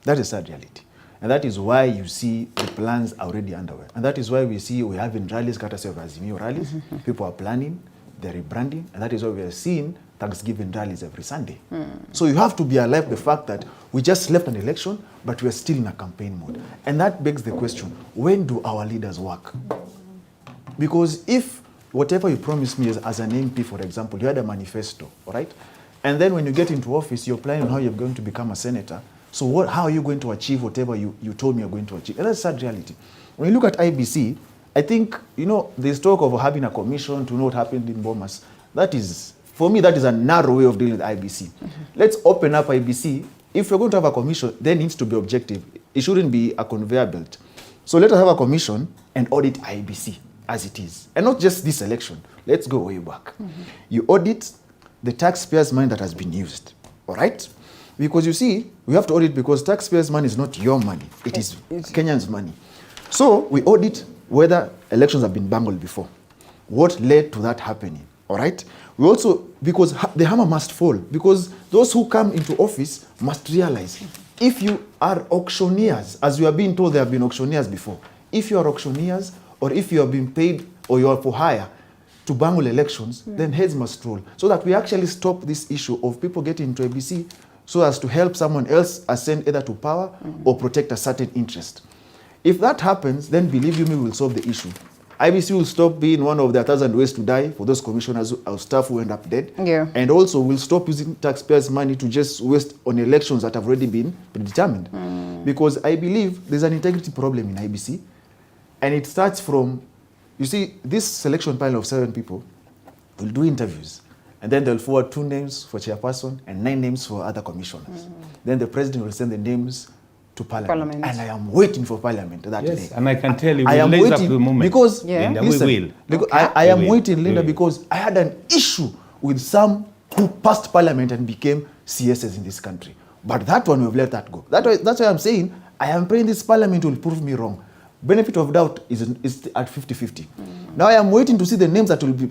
That is sad reality. And that is why you see the plans already underway. And that is why we're having rallies, courtesy of Azimio rallies. People are planning, they're rebranding, and that is why we are seeing Thanksgiving rallies every Sunday. So you have to be alive to the fact that we just left an election, but we're still in a campaign mode. And that begs the question, when do our leaders work? Because if whatever you promised me as an MP, for example, you had a manifesto, all right? And then when you get into office, you're planning on how you're going to become a senator, So how are you going to achieve whatever you told me you're going to achieve? And that's sad reality. When you look at IEBC, I think, there's talk of having a commission to know what happened in Bomas. That is, for me, that is a narrow way of dealing with IEBC. Let's open up IEBC. If you're going to have a commission, then it needs to be objective. It shouldn't be a conveyor belt. So let us have a commission and audit IEBC as it is. And not just this election. Let's go way back. You audit the taxpayers' money that has been used. All right? Because you see, we have to audit because taxpayers' money is not your money. It is Kenyans' money. So we audit whether elections have been bungled before. What led to that happening? All right? We also, because the hammer must fall, because those who come into office must realize, if you are auctioneers, as you have been told there have been auctioneers before, if you are auctioneers or if you have been paid or you are for hire to bungle elections, then heads must roll. So that we actually stop this issue of people getting into IEBC so as to help someone else ascend either to power or protect a certain interest. If that happens, then believe you me, we will solve the issue. IEBC will stop being one of the 1,000 ways to die for those commissioners or staff who end up dead. Yeah. And also will stop using taxpayers' money to just waste on elections that have already been predetermined. Because I believe there's an integrity problem in IEBC. And it starts from, you see, this selection panel of 7 people will do interviews. And then they'll forward 2 names for chairperson and 9 names for other commissioners. Then the president will send the names to Parliament. And I am waiting for Parliament that day. And I can tell you, I am waiting up waiting to the moment. because Linda, listen, we will. because I am waiting, Linda, because I had an issue with some who passed Parliament and became CSs in this country. But that one, we've let that go. That's why I'm saying I am praying this Parliament will prove me wrong. Benefit of doubt is at 50-50. Now I am waiting to see the names that will be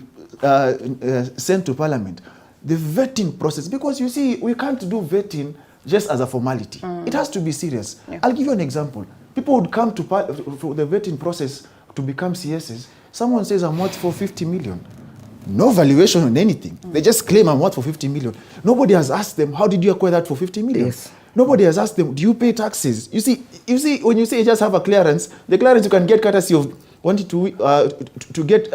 sent to Parliament. The vetting process, because you see, we can't do vetting just as a formality. It has to be serious. I'll give you an example. People would come to for the vetting process to become CSs. Someone says, I'm worth for 50 million. No valuation on anything. They just claim I'm worth for 50 million. Nobody has asked them, how did you acquire that for 50 million? Yes. Nobody has asked them, do you pay taxes? You see, when you say you just have a clearance, the clearance you can get courtesy of wanting to get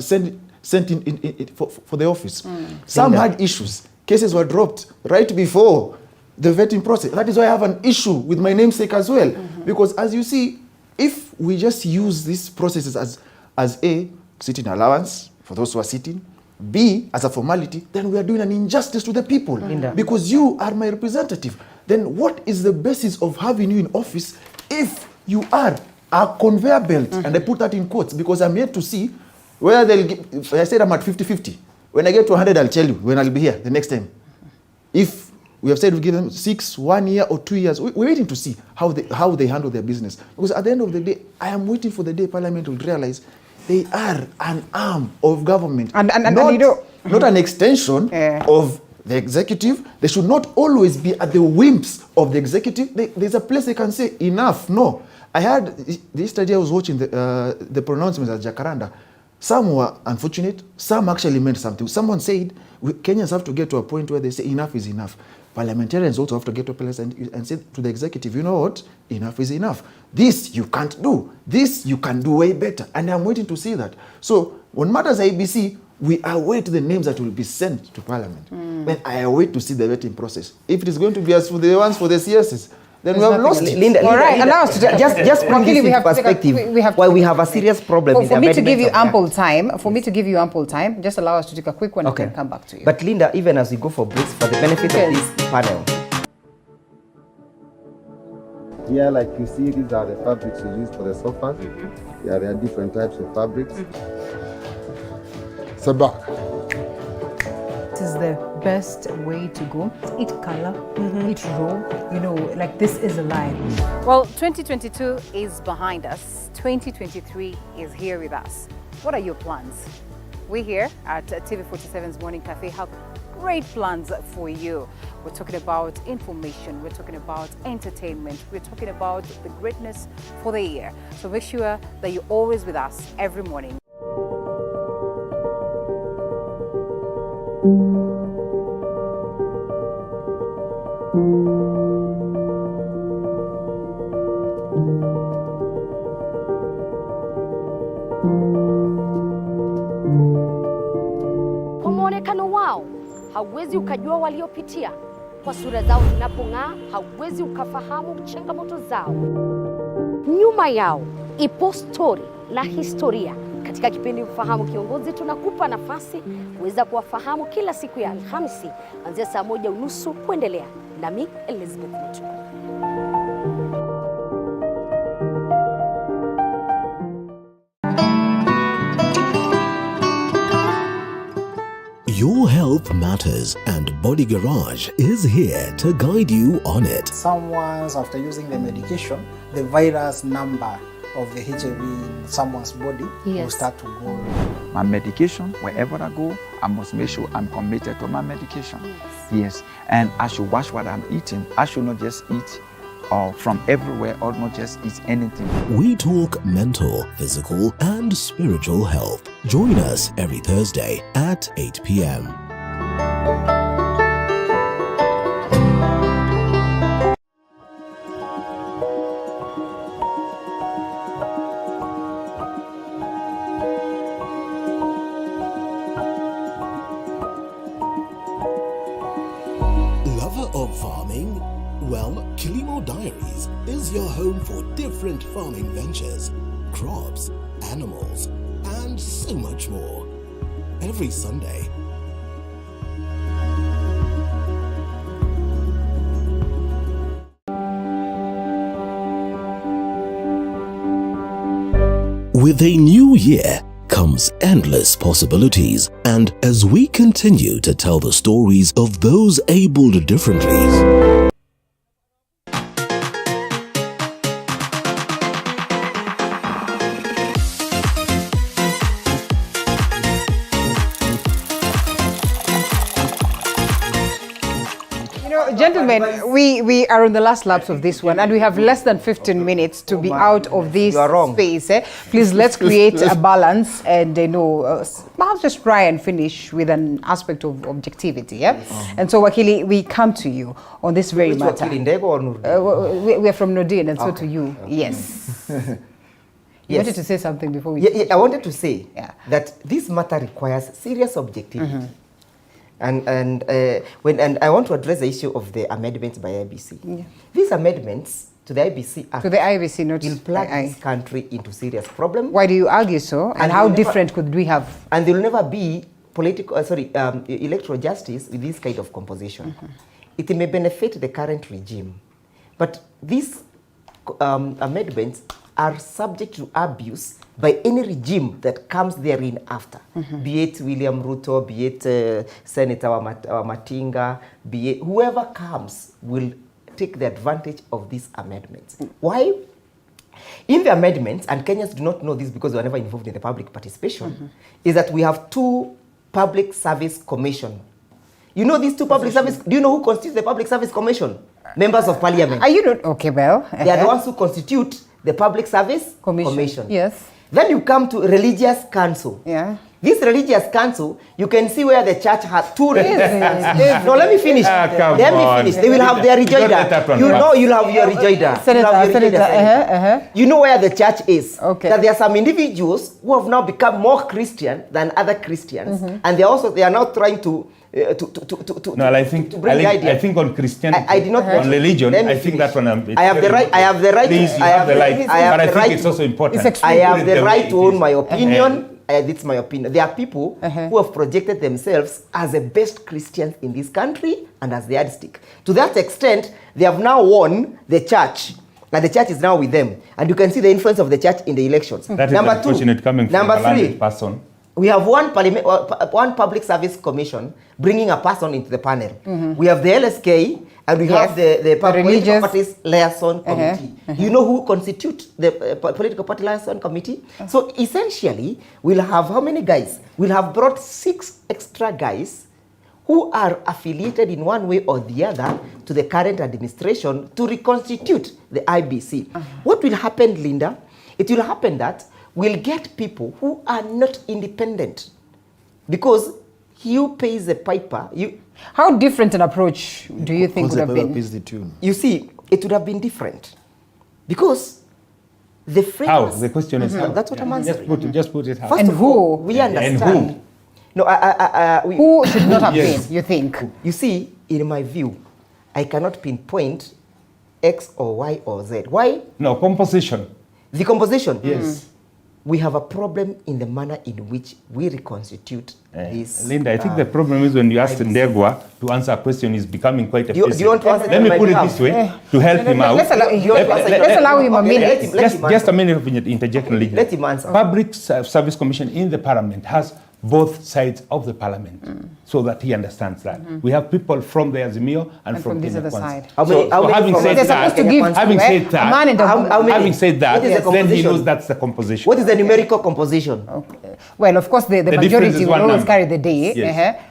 sent in for the office. Some had issues. Cases were dropped right before the vetting process. That is why I have an issue with my namesake as well. Because as you see, if we just use these processes as A, sitting allowance for those who are sitting, B, as a formality, then we are doing an injustice to the people. Because you are my representative. Then what is the basis of having you in office if you are a conveyor belt? And I put that in quotes because I'm yet to see whether they'll get, I said I'm at 50-50. When I get to 100, I'll tell you when I'll be here the next time. If we have said we give them 6, 1 year or 2 years, we're waiting to see how they handle their business. Because at the end of the day, I am waiting for the day Parliament will realize they are an arm of government. Not an extension of the executive. They should not always be at the whims of the executive. There's a place they can say, enough, no. I had, yesterday I was watching the pronouncements at Jacaranda. Some were unfortunate, some actually meant something. Someone said, Kenyans have to get to a point where they say enough is enough. Parliamentarians also have to get to a place and say to the executive, you know what, enough is enough. This you can't do. This you can do way better. And I'm waiting to see that. So when matters IEBC, we await the names that will be sent to Parliament. Then I await to see the vetting process. If it is going to be as for the ones for the CSs, then we have lost it. Linda, all right, allow us to just bring this into perspective. Why we have a serious problem. For me to give you ample time, just allow us to take a quick one and then come back to you. But Linda, even as we go for breaks, for the benefit of this panel. Yeah, like you see, these are the fabrics we use for the sofas. Yeah, there are different types of fabrics. Sabak. It is the best way to go. Eat color, eat raw, like this is alive. Well, 2022 is behind us. 2023 is here with us. What are your plans? We here at TV47's Morning Cafe have great plans for you. We're talking about information, we're talking about entertainment, we're talking about the greatness for the year. So make sure that you're always with us every morning. Kwa muonekano wao hauwezi ukajua waliopitia. kwa sura zao zinapong'aa, hauwezi ukafahamu changamoto zao. Nyuma yao ipo stori la historia. Katika kipindi Mfahamu Kiongozi, tunakupa nafasi kuweza kuwafahamu kila siku ya Alhamisi kuanzia saa 1:30 kuendelea. Nami Elizabeth Mutu. Your health matters, and Body Garage is here to guide you on it. Someone's, after using the medication, the virus number of the HIV in someone's body will start to go. My medication, wherever I go, I must make sure I'm committed to my medication. Yes. And I should watch what I'm eating. I should not just eat from everywhere or not just eat anything. We talk mental, physical, and spiritual health. Join us every Thursday at 8 p.m. Lover of farming? Well, Kilimo Diaries is your home for different farming ventures, crops, animals, and so much more. Every Sunday. With a new year comes endless possibilities, and as we continue to tell the stories of those abled differently, Gentlemen, we are on the last laps of this one, and we have less than 15 minutes to be out of this space. Please, let's create a balance and, perhaps just try and finish with an aspect of objectivity. Yeah? And so, Wakili, we come to you on this very matter. We are from Nordin, and so to you. Yes. You wanted to say something before we... I wanted to say that this matter requires serious objectivity. And I want to address the issue of the amendments by IEBC. These amendments to the IEBC Act will plunge this country into serious problem. Why do you argue so? And how different could we have? And there will never be electoral justice with this kind of composition. It may benefit the current regime, but these amendments are subject to abuse by any regime that comes therein after, be it William Ruto, be it Senator Matinga, be it whoever comes will take the advantage of these amendments. Why? In the amendments, and Kenyans do not know this because they were never involved in the public participation, is that we have two public service commission. You know these two public service, do you know who constitutes the public service commission? Members of parliament. Are you not? Okay, well. They are the ones who constitute the public service commission. Yes. Then you come to religious council. Yeah. This religious council, you can see where the church has two religious councils. No, let me finish. Let me finish. They will have their rejoinder. You know you'll have your rejoinder. You know where the church is. Okay. That there are some individuals who have now become more Christian than other Christians. And they are now trying to I think on Christianity, I did not on religion, I think that one. I have the right. I have the right. Please, you have the right. But I think it's also important. I have the right to own my opinion. It's my opinion. There are people who have projected themselves as the best Christians in this country and as the yardstick. To that extent, they have now won the church. And the church is now with them. And you can see the influence of the church in the elections. That is unfortunate coming from a landed person. We have one public service commission bringing a person into the panel. We have the LSK and we have the political parties liaison committee. You know who constitute the political party liaison committee? So essentially, we'll have how many guys? We'll have brought 6 extra guys who are affiliated in one way or the other to the current administration to reconstitute the IEBC. What will happen, Linda? It will happen that we'll get people who are not independent because you pays the piper. How different an approach do you think would have been? You see, it would have been different because the framers... How? The question is how? That's what I'm answering. Just put it how. First of all, we understand... And who? No, who should not have been, you think? You see, in my view, I cannot pinpoint X or Y or Z. Why? No, composition. The composition? Yes. We have a problem in the manner in which we reconstitute this. Linda, I think the problem is when you ask Ndegwa to answer a question, is becoming quite a do you want to answer? Let me put it this way, to help him out. Let's allow him a minute. Just a minute of interjection. Let him answer. Public Service Commission in the Parliament has both sides of the Parliament, so that he understands that. We have people from the Azimio and from this other side. Having said that, then he knows that's the composition. What is the numerical composition? Okay. Well, of course, the majority will always carry the day. Yes.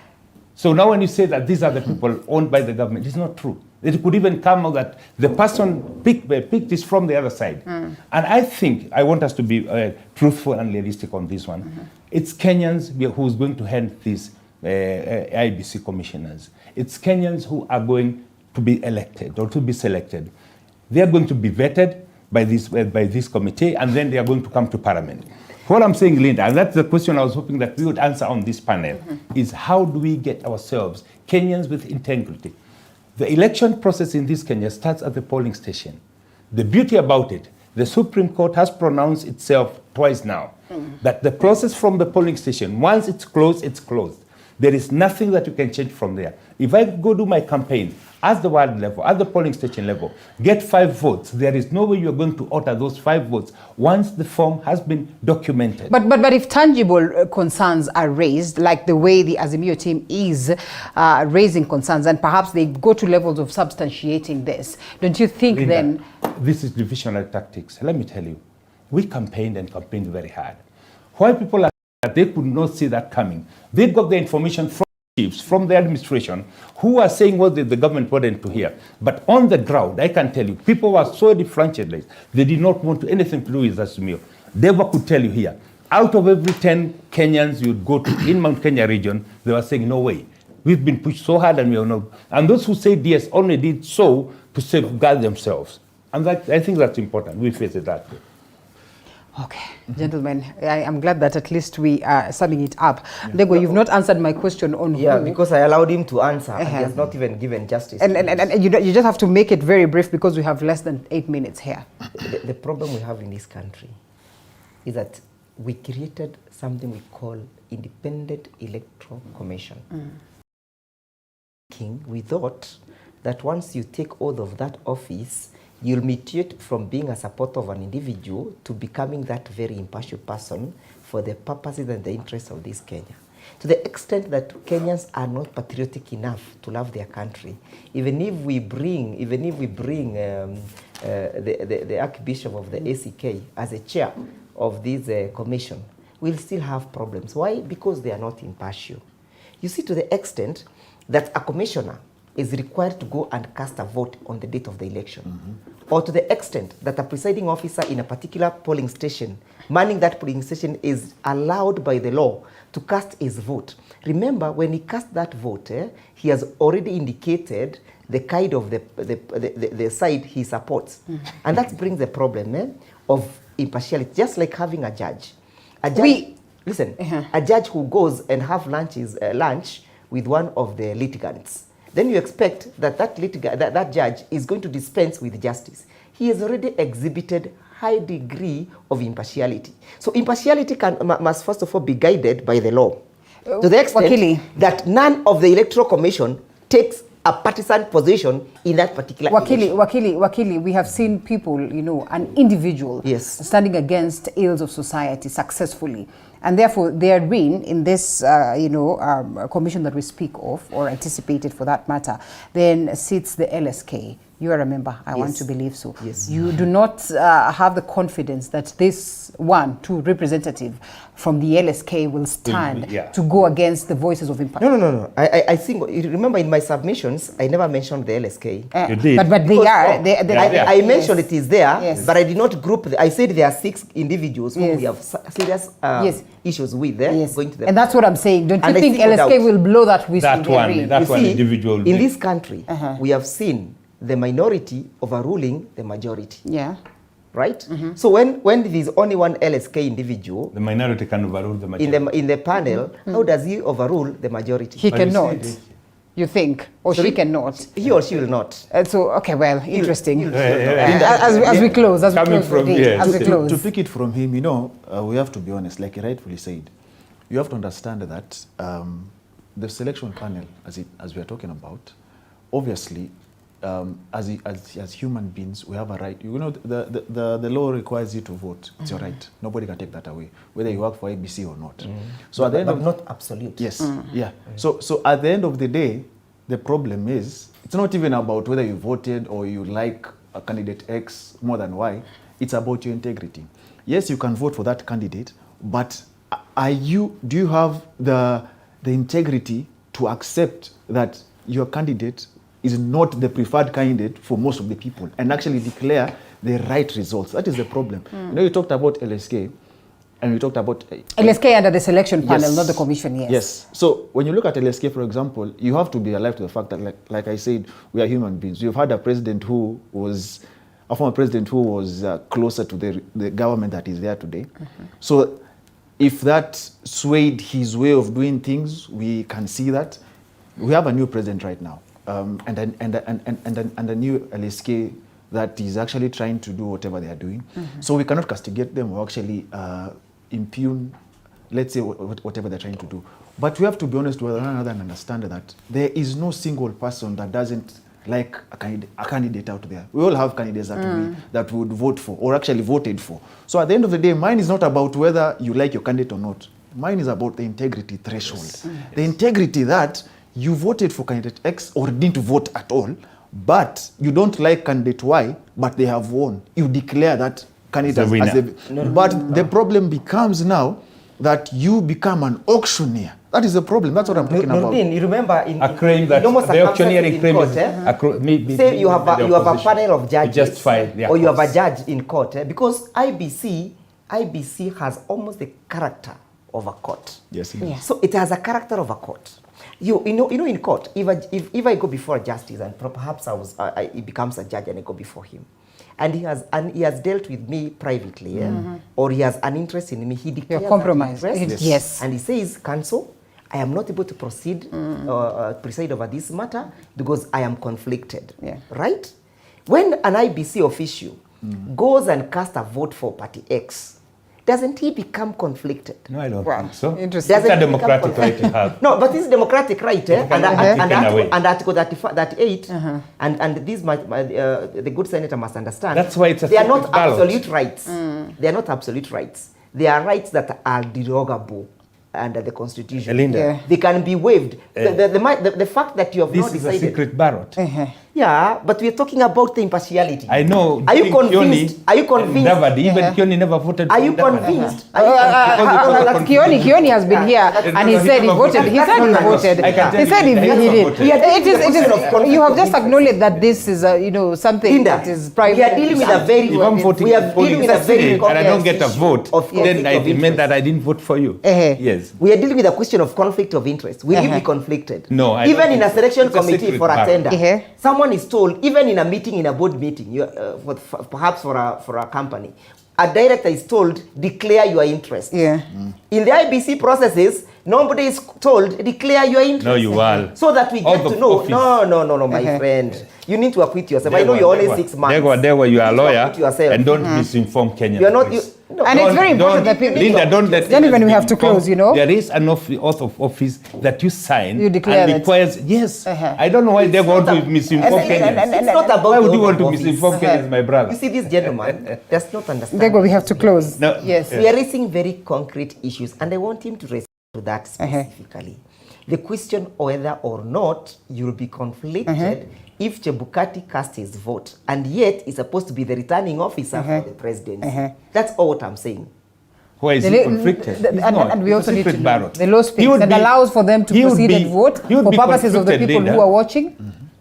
So now when you say that these are the people owned by the government, it's not true. It could even come out that the person picked this from the other side. And I think, I want us to be truthful and realistic on this one. It's Kenyans who's going to hand these IEBC commissioners. It's Kenyans who are going to be elected or to be selected. They are going to be vetted by this committee, and then they are going to come to Parliament. What I'm saying, Linda, and that's the question I was hoping that we would answer on this panel, is how do we get ourselves Kenyans with integrity? The election process in this Kenya starts at the polling station. The beauty about it, the Supreme Court has pronounced itself twice now, that the process from the polling station, once it's closed, it's closed. There is nothing that you can change from there. If I go do my campaign at the ward level, at the polling station level, get 5 votes, there is no way you're going to alter those 5 votes once the form has been documented. But if tangible concerns are raised, like the way the Azimio team is raising concerns, and perhaps they go to levels of substantiating this, don't you think, Linda, then... This is divisional tactics. Let me tell you, we campaigned very hard. Why people are that they could not see that coming. They got the information from chiefs, from the administration, who are saying what the government wanted to hear. But on the ground, I can tell you, people were so defranchised. They did not want anything to do with Azimio. Deva could tell you here, out of every 10 Kenyans you'd go to in Mount Kenya region, they were saying, no way. We've been pushed so hard and we are not. And those who said yes only did so to safeguard themselves. And that, I think that's important. We face it that way. Okay, gentlemen, I am glad that at least we are summing it up. Ndegwa, you've not answered my question on who. Because I allowed him to answer, and he has not even given justice. And you just have to make it very brief because we have less than 8 minutes here. The problem we have in this country is that we created something we call Independent Electoral Commission. We thought that once you take oath of that office, you'll mutate from being a supporter of an individual to becoming that very impartial person for the purposes and the interests of this Kenya. To the extent that Kenyans are not patriotic enough to love their country, even if we bring the Archbishop of the ACK as a chair of this commission, we'll still have problems. Why? Because they are not impartial. You see, to the extent that a commissioner is required to go and cast a vote on the date of the election, or to the extent that a presiding officer in a particular polling station, manning that polling station, is allowed by the law to cast his vote. Remember, when he cast that vote, he has already indicated the kind of the side he supports. And that brings the problem of impartiality, just like having a judge. A judge, a judge who goes and have lunch with one of the litigants. Then you expect that that judge is going to dispense with justice. He has already exhibited high degree of impartiality. So impartiality must first of all be guided by the law. To the extent that none of the Electoral Commission takes a partisan position in that particular Wakili, we have seen people, an individual standing against ills of society successfully. And therefore, therein, in this, commission that we speak of, or anticipated for that matter, then sits the LSK. You are a member, I want to believe so. Yes. You do not have the confidence that this two representative from the LSK will stand to go against the voices of Impartiality. No. I think, remember in my submissions, I never mentioned the LSK. You did. But they are. I mentioned it is there, but I did not group. I said there are 6 individuals who we have serious issues with going to the. And that's what I'm saying. Don't you think LSK will blow that whistle? That one individual. In this country, we have seen the minority overruling the majority. Yeah. Right? So when there is only one LSK individual, the minority can overrule the majority. In the panel, how does he overrule the majority? He cannot. You think, or she cannot? He or she will not. So, okay, well, interesting. As we close, To pick it from him, you know, we have to be honest, like he rightfully said. You have to understand that the selection panel, as we are talking about, obviously, as human beings, we have a right. You know, the law requires you to vote. It's your right. Nobody can take that away, whether you work for IEBC or not. So at the end of not absolute. Yes. Yeah. So at the end of the day, the problem is it's not even about whether you voted or you like a candidate X more than Y. It's about your integrity. Yes, you can vote for that candidate, but do you have the integrity to accept that your candidate is not the preferred candidate for most of the people and actually declare the right results? That is the problem. You know, you talked about LSK and we talked about... LSK under the selection panel, not the commission, yes. Yes. So when you look at LSK, for example, you have to be alive to the fact that, like I said, we are human beings. You've had a president who was... a former president who was closer to the government that is there today. So if that swayed his way of doing things, we can see that. We have a new president right now. And a new LSK that is actually trying to do whatever they are doing. So we cannot castigate them or actually impugn, let's say, whatever they're trying to do. But we have to be honest with one another and understand that there is no single person that doesn't like a candidate out there. We all have candidates that we would vote for or actually voted for. So at the end of the day, mine is not about whether you like your candidate or not. Mine is about the integrity threshold. Yes. The integrity that you voted for candidate X or didn't vote at all, but you don't like candidate Y, but they have won. You declare that candidate as a... But the problem becomes now that you become an auctioneer. That is the problem. That's what I'm talking about. You remember a claim that the auctioneering claim is say you have a panel of judges or you have a judge in court because IBC has almost the character of a court. Yes. So it has a character of a court. You know in court, if I go before a justice and perhaps he becomes a judge and I go before him, and he has dealt with me privately, or he has an interest in me, he declares compromise. Yes. And he says, counsel, I am not able to proceed, preside over this matter because I am conflicted. Right? When an IBC official goes and casts a vote for party X, doesn't he become conflicted? No, I don't think so. Interesting. It's a democratic right to have. No, but this is democratic right, and Article 38, and this the good senator must understand. That's why it's a they are not absolute rights. They are not absolute rights. They are rights that are derogable under the Constitution. Elinda. They can be waived. The fact that you have not decided... This is a secret ballot. Yeah, but we're talking about the impartiality. I know. Are you convinced? Are you convinced? Even Kioni never voted. Are you convinced? Kioni has been here and he said he voted. He said he voted. He said he did. You have just acknowledged that this is something that is private. We are dealing with a very and I don't get a vote. Then it meant that I didn't vote for you. Yes. We are dealing with a question of conflict of interest. Will you be conflicted? No. Even in a selection committee for a tender, someone is told, even in a meeting, in a board meeting, perhaps for a company, a director is told, declare your interest. In the IBC processes, nobody is told, declare your interest. No, you are. So that we get to know. No, my friend. You need to acquit yourself. I know you're only 6 months. You are a lawyer and don't misinform Kenyans. You're not... And it's very important that people... Linda, don't let... Then we have to close, There is an oath of office that you sign. You declare and requires... Yes. I don't know why they want to misinform Kenyans. It's not about... Why would you want to misinform Kenyans, my brother? You see, this gentleman does not understand. Dego, we have to close. No. Yes. We are raising very concrete issues, and I want him to respond to that specifically. The question whether or not you'll be conflicted if Chebukati casts his vote, and yet is supposed to be the returning officer for the presidency. That's all what I'm saying. Why is he conflicted? And we also need to know the law speaks and allows for them to proceed and vote for purposes of the people who are watching.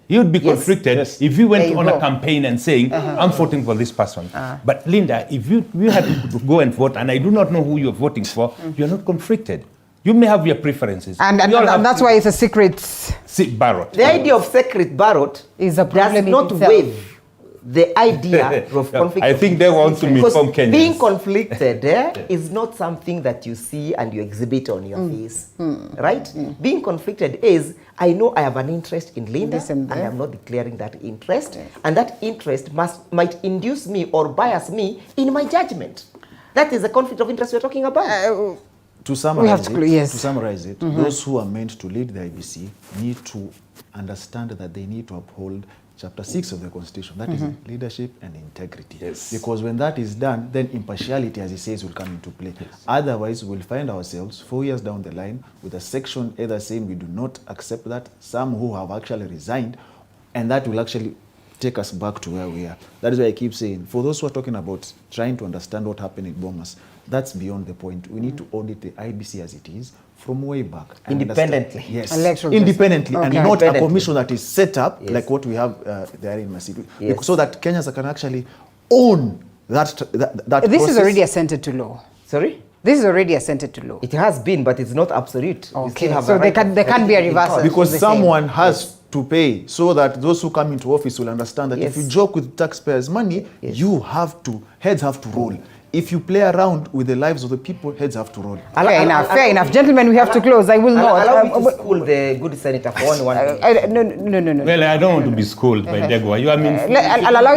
He would be conflicted if he went on a campaign and saying, I'm voting for this person. But Linda, if you had to go and vote, and I do not know who you're voting for, you're not conflicted. You may have your preferences. And that's why it's a secret ballot. The idea of secret ballot is a problem does not waive the idea of conflict. I think they want to reform Kenya. Being conflicted is not something that you see and you exhibit on your face, right? Being conflicted is, I know I have an interest in Linda and I'm not declaring that interest, and that interest might induce me or bias me in my judgment. That is the conflict of interest we're talking about. To summarize it, those who are meant to lead the IEBC need to understand that they need to uphold Chapter 6 of the Constitution, that is leadership and integrity. Yes. Because when that is done, then impartiality, as he says, will come into play. Yes. Otherwise, we'll find ourselves 4 years down the line with a section either saying we do not accept that, some who have actually resigned, and that will actually take us back to where we are. That is why I keep saying, for those who are talking about trying to understand what happened in Bomas, that's beyond the point. We need to audit the IEBC as it is from way back. Independently. Yes. Okay. Independently, and not a commission that is set up like what we have there in Maasai. Yes. So that Kenyans can actually own that This process. is already assented to law. Sorry? This is already assented to law. It has been, but it's not absolute. Okay, so there can be a reversal. Because someone has to pay, so that those who come into office will understand that if you joke with taxpayers' money, heads have to roll. If you play around with the lives of the people, heads have to roll. Fair enough. Gentlemen, we have to close. I will not. Allow me to school the good senator for one minute. No. Well, I don't want to be schooled by Degwa. I'll allow you